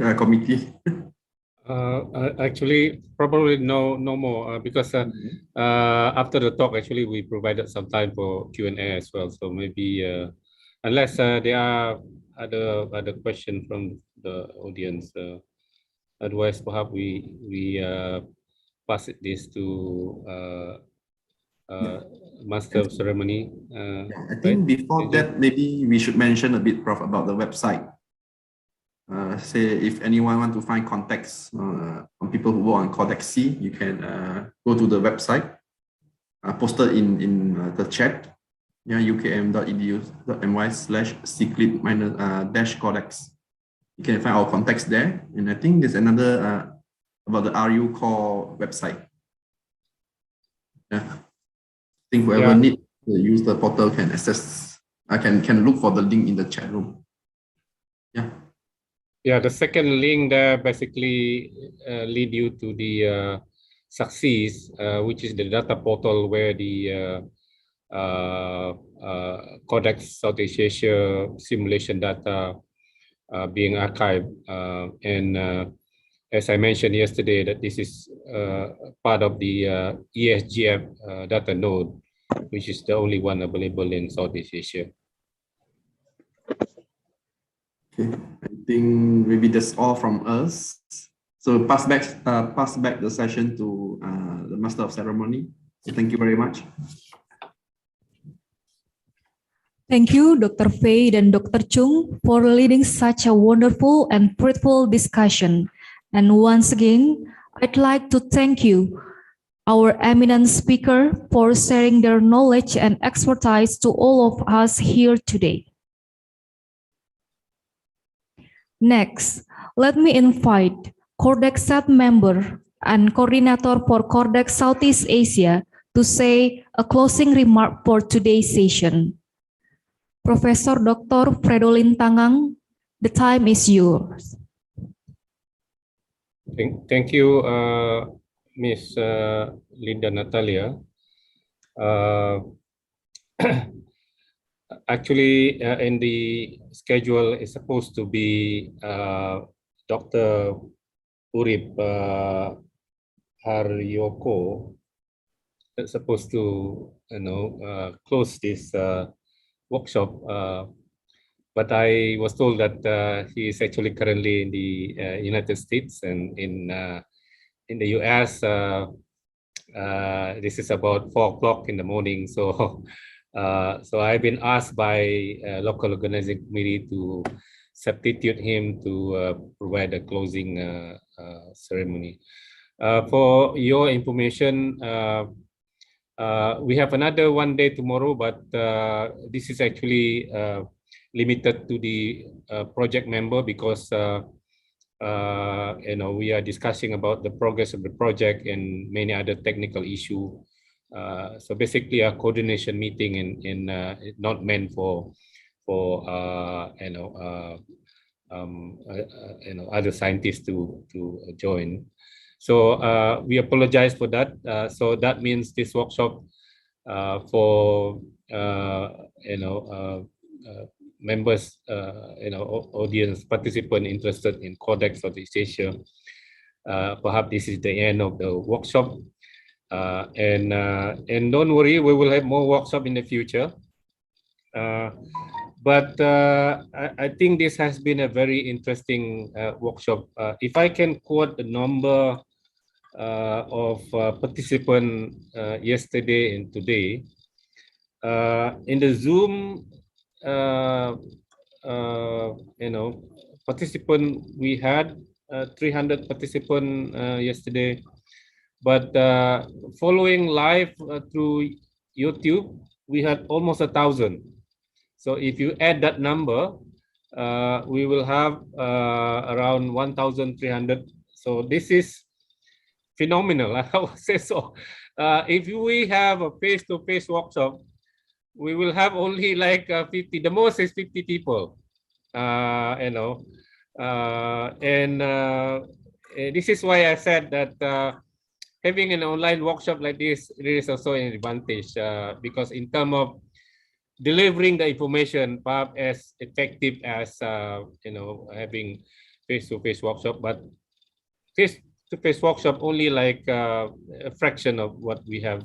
Actually, probably no more because after the talk, actually, we provided some time for Q&A as well. So maybe unless there are other questions from the audience, otherwise perhaps we pass this to Master of Ceremony. I think before that, maybe we should mention a bit, Prof, about the website. Say if anyone want to find contacts on people who work on CORDEX C, you can go to the website posted in the chat. Yeah, ukm.edu.my/clit-codex. You can find our contacts there. And I think there's another about the RU core website. Yeah, I think whoever needs to use the portal can access. Can look for the link in the chat room. Yeah. Yeah, the second link there basically lead you to the success, which is the data portal where the CORDEX Southeast Asia simulation data being archived. As I mentioned yesterday, that this is part of the ESGF data node, which is the only one available in Southeast Asia. Okay, I think maybe that's all from us. So pass back the session to the Master of Ceremony. So thank you very much. Thank you, Dr. Fei and Dr. Chung, for leading such a wonderful and fruitful discussion. And once again, I'd like to thank you, our eminent speaker, for sharing their knowledge and expertise to all of us here today. Next, let me invite CORDEX SAT member and coordinator for CORDEX Southeast Asia to say a closing remark for today's session. Professor Dr. Fredolin Tangang, the time is yours. Thank you, Ms. Linda Natalia. Actually, in the schedule is supposed to be Dr. Urip Haryoko that's supposed to close this workshop, but I was told that he is actually currently in the United States, and in the US this is about 4 o'clock in the morning, so so I've been asked by local organizing committee to substitute him to provide a closing ceremony. For your information, we have another one day tomorrow, but this is actually limited to the project member because we are discussing about the progress of the project and many other technical issues. So basically, a coordination meeting in not meant for other scientists to join. So we apologize for that. So that means this workshop for members, audience participant interested in CORDEX Southeast Asia. Perhaps this is the end of the workshop. And don't worry, we will have more workshop in the future. But I think this has been a very interesting workshop. If I can quote the number of participants yesterday and today, in the Zoom, participant, we had 300 participants yesterday. But following live through YouTube, we had almost 1,000. So if you add that number, we will have around 1,300. So this is phenomenal, I would say so. If we have a face-to-face workshop, we will have only like 50. The most is 50 people. This is why I said that. Having an online workshop like this is also an advantage because in terms of delivering the information, perhaps as effective as having face-to-face workshop, but face-to-face workshop only like a fraction of what we have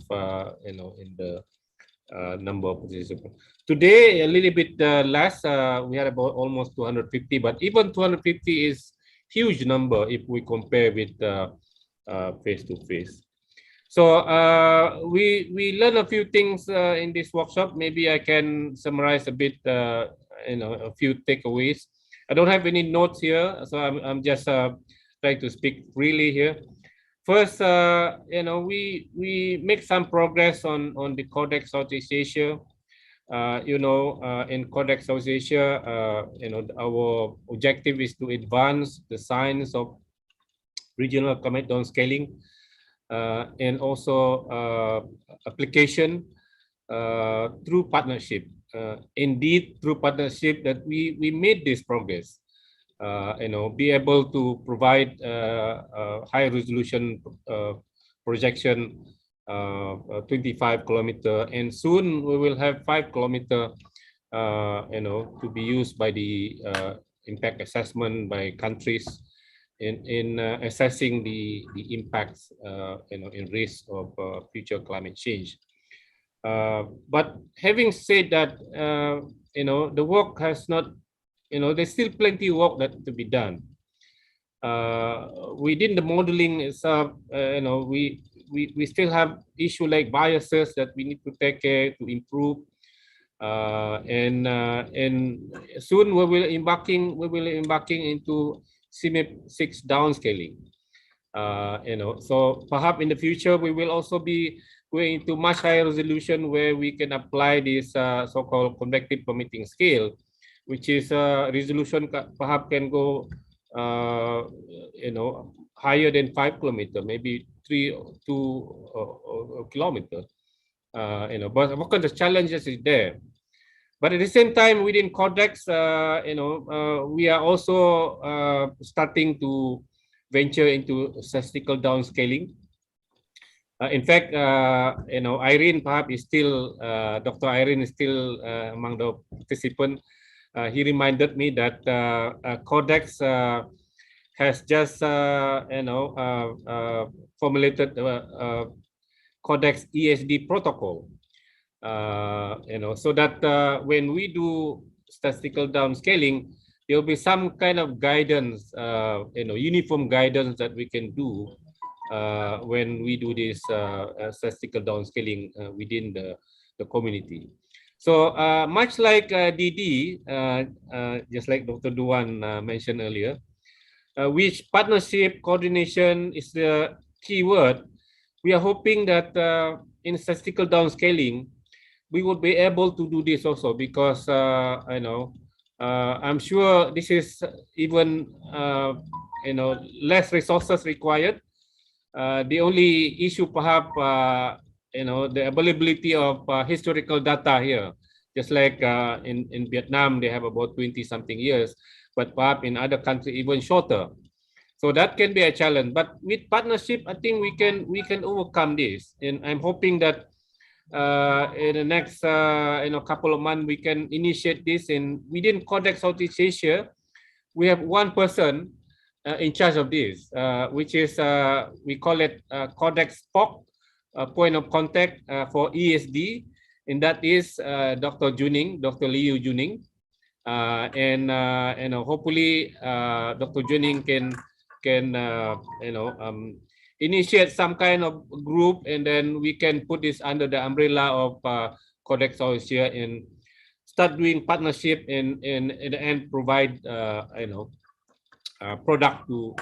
in the number of participants. Today a little bit less. We had about almost 250, but even 250 is huge number if we compare with face-to-face. So we learn a few things in this workshop. Maybe I can summarize a bit, a few takeaways. I don't have any notes here, so I'm just trying to speak freely here. First, we make some progress on the CORDEX Southeast Asia. In CORDEX Southeast Asia, our objective is to advance the science of regional climate downscaling and also application through partnership. Indeed, through partnership that we made this progress. Be able to provide high resolution projection 25 kilometer, and soon we will have 5 kilometer, to be used by the impact assessment by countries in assessing the impacts, in risk of future climate change. But having said that, the work has not, there's still plenty of work that to be done. Within the modeling itself, we still have issue like biases that we need to take care to improve. And soon we will embarking into CMIP 6 downscaling. So perhaps in the future we will also be going into much higher resolution where we can apply this so-called convective permitting scale, which is resolution perhaps can go higher than 5 kilometer, maybe 2 kilometer. But what kind of challenges is there? But at the same time, within CORDEX, we are also starting to venture into statistical downscaling. In fact, Irene perhaps is still, Dr. Irene is still among the participants. He reminded me that CORDEX has just, formulated CORDEX ESD protocol. So that when we do statistical downscaling, there will be some kind of guidance, uniform guidance that we can do when we do this statistical downscaling within the community. So much like DD, just like Dr. Duan mentioned earlier, which partnership coordination is the key word. We are hoping that in statistical downscaling, we would be able to do this also, because I'm sure this is even less resources required. The only issue perhaps the availability of historical data here, just like in Vietnam, they have about 20 something years, but perhaps in other countries even shorter. So that can be a challenge, but with partnership, I think we can overcome this. And I'm hoping that in the next couple of months we can initiate this. And within CORDEX Southeast Asia, we have one person in charge of this, which is we call it CORDEX POC, point of contact for ESD, and that is Dr. Juning, Dr. Liu Juning, and hopefully Dr. Juning can initiate some kind of group, and then we can put this under the umbrella of CORDEX Southeast Asia and start doing partnership and in the end provide product to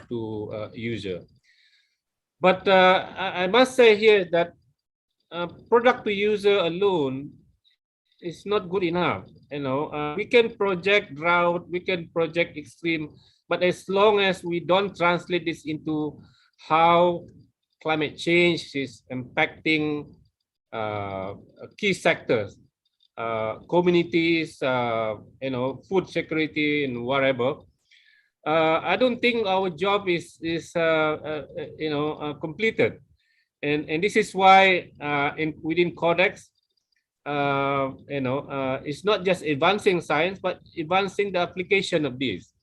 user. But I must say here that product to user alone is not good enough. We can project drought, we can project extreme, but as long as we don't translate this into how climate change is impacting key sectors, communities, food security and whatever, I don't think our job is completed. And this is why within CORDEX, it's not just advancing science, but advancing the application of this.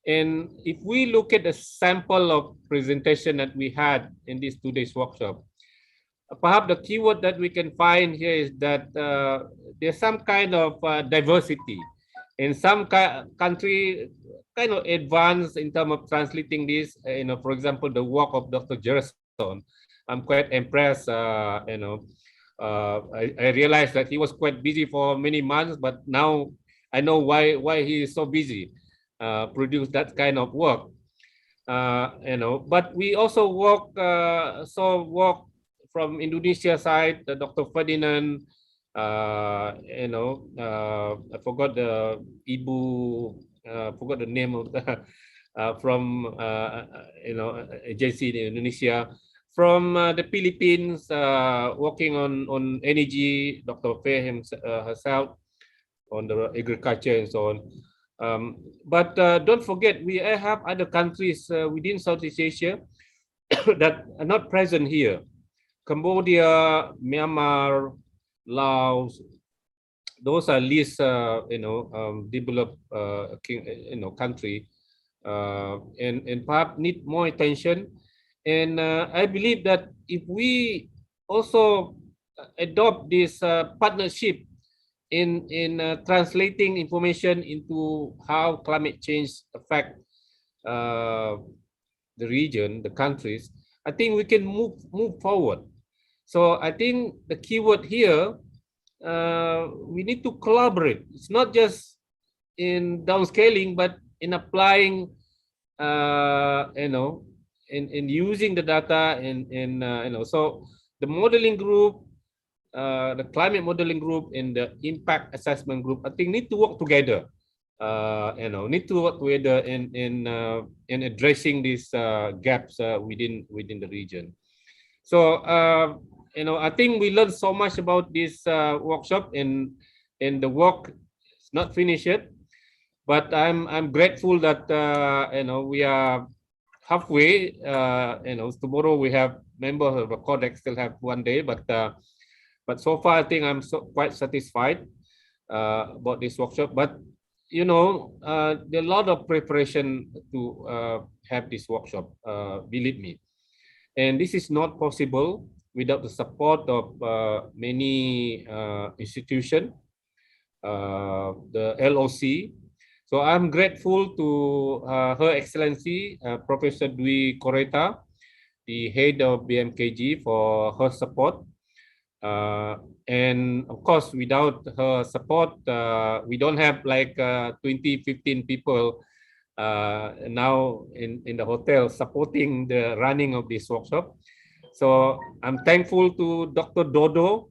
And if we look at the sample of presentation that we had in this 2 days workshop, perhaps the keyword that we can find here is that there's some kind of diversity. In some country, kind of advanced in terms of translating this, for example, the work of Dr. Gerson I'm quite impressed. I realized that he was quite busy for many months, but now I know why he is so busy, produce that kind of work. But we also work from Indonesia side, Dr. Ferdinand, I forgot the forgot the name of the from agency in Indonesia. From the Philippines, working on energy, Dr. Faye herself on the agriculture and so on. But don't forget, we have other countries within Southeast Asia that are not present here. Cambodia, Myanmar, Laos, those are least developed country, and perhaps need more attention. And I believe that if we also adopt this partnership in translating information into how climate change affect the region, the countries, I think we can move forward. So I think the keyword here, we need to collaborate. It's not just in downscaling, but in applying, in using the data, so the modeling group, the climate modeling group, and the impact assessment group, I think need to work together. Need to work together in addressing these gaps within the region. So I think we learned so much about this workshop, and the work is not finished yet. But I'm grateful that we are halfway. Tomorrow we have members of the CORDEX still have 1 day, but so far I think I'm quite satisfied about this workshop. But there are a lot of preparation to have this workshop, believe me. And this is not possible without the support of many institutions, the LOC. So I'm grateful to Her Excellency, Professor Dwi Koreta, the head of BMKG, for her support. And of course, without her support, we don't have like 15 people now in the hotel supporting the running of this workshop. So I'm thankful to Dr. Dodo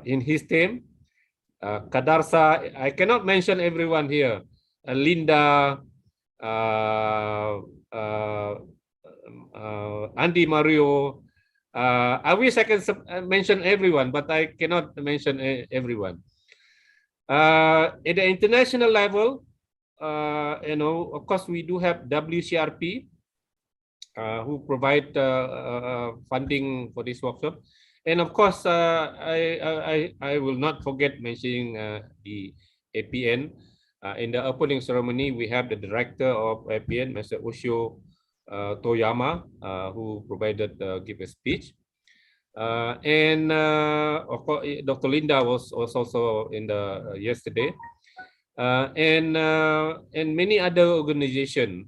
in his team. Kadarsa, I cannot mention everyone here. Linda, Andy Mario. I wish I can mention everyone, but I cannot mention everyone. At the international level, of course, we do have WCRP, who provide funding for this workshop. And of course, I will not forget mentioning the APN. In the opening ceremony, we have the director of APN, Mr. Ushio Toyama, who provided give a speech. And of course, Dr. Linda was also in the yesterday, and many other organizations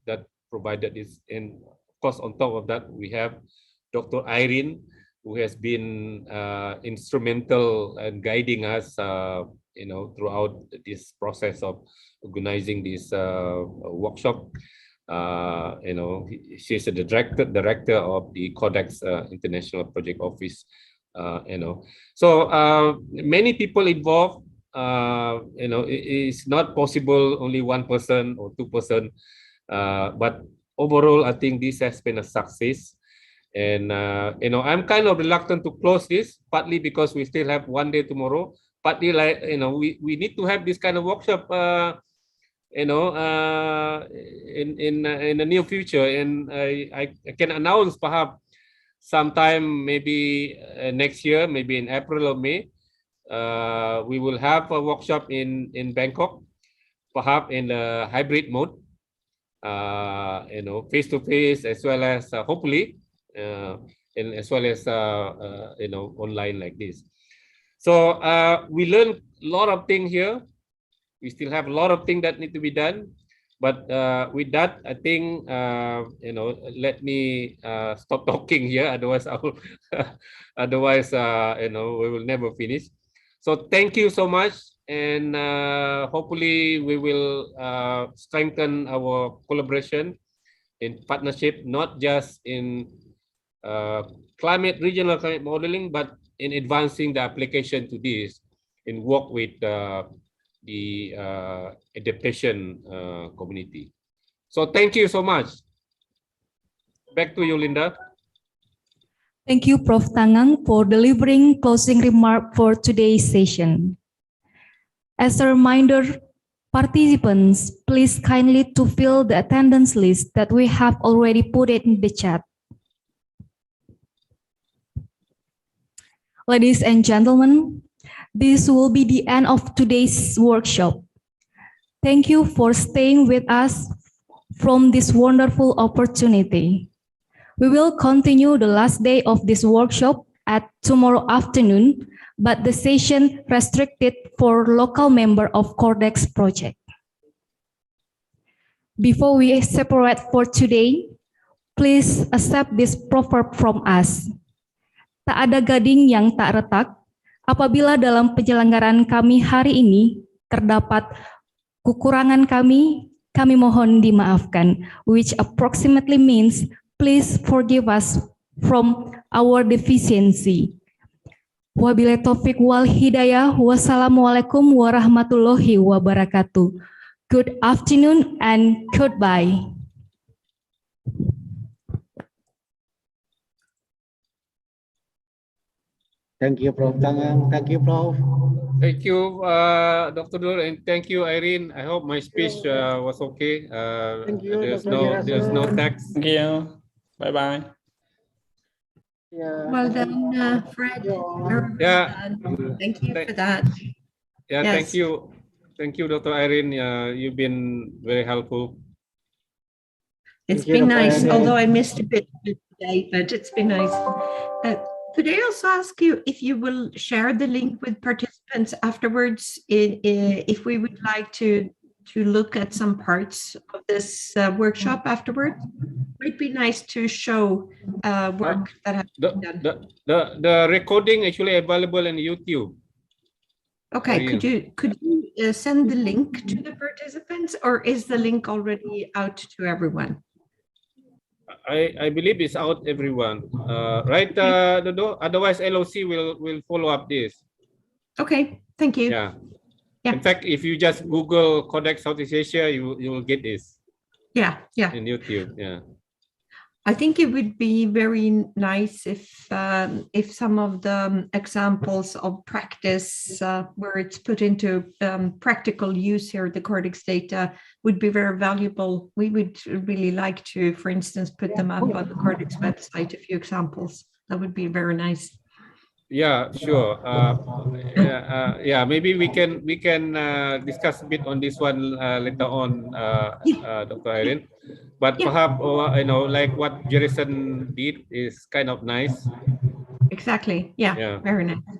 that provided this. And of course, on top of that, we have Dr. Irene, who has been instrumental in guiding us, throughout this process of organizing this workshop. She's the director of the CORDEX International Project Office. So many people involved. It's not possible only one person or two person, but overall, I think this has been a success. And I'm kind of reluctant to close this, partly because we still have 1 day tomorrow, partly like we need to have this kind of workshop in the near future. And I can announce perhaps sometime maybe next year, maybe in April or May, we will have a workshop in Bangkok, perhaps in a hybrid mode, face to face, as well as hopefully and as well as online like this. So we learned a lot of things here. We still have a lot of things that need to be done, But with that, I think let me stop talking here. Otherwise, I will, otherwise, we will never finish. So thank you so much, and hopefully we will strengthen our collaboration in partnership, not just in regional climate modeling, but in advancing the application to this in work with the adaptation community. So thank you so much. Back to you, Linda. Thank you, Prof. Tangang, for delivering closing remark for today's session. As a reminder, participants, please kindly to fill the attendance list that we have already put it in the chat. Ladies and gentlemen, this will be the end of today's workshop. Thank you for staying with us from this wonderful opportunity. We will continue the last day of this workshop at tomorrow afternoon, but the session restricted for local member of CORDEX project. Before we separate for today, please accept this proverb from us. Tak ada gading yang tak retak, apabila dalam penyelenggaraan kami hari ini terdapat kekurangan kami mohon dimaafkan, which approximately means please forgive us from our deficiency. Wabillahi taufiq wal hidayah. Wassalamualaikum warahmatullahi wabarakatuh. Good afternoon and goodbye. Thank you, Prof. Tangang. Thank you, Prof. Thank you, Dr. Nur, and thank you, Irene. I hope my speech was okay. Thank you, There's Dr. no text. Thank you. Bye bye. Yeah. Well done, Fred. Yeah. Thank you for that. Yeah, Yes. thank you, Dr. Irene. You've been very helpful. It's been nice, although I missed a bit today, but it's been nice. Could I also ask you if you will share the link with participants afterwards if we would like to look at some parts of this workshop afterwards? Might be nice to show work that has been done. The recording actually available on YouTube. Okay, could you send the link to the participants, or is the link already out to everyone? I believe it's out everyone, right? Otherwise, LOC will follow up this. Okay, thank you. Yeah. In fact, if you just Google CORDEX Southeast Asia, you will get this. Yeah. In YouTube. Yeah. I think it would be very nice if some of the examples of practice where it's put into practical use here, the CORDEX data would be very valuable. We would really like to, for instance, put them up on the CORDEX website, a few examples. That would be very nice. Yeah, sure. Yeah, maybe we can discuss a bit on this one later on, Dr. Irene. But perhaps like what Jerison did is kind of nice. Exactly. Yeah. Very nice.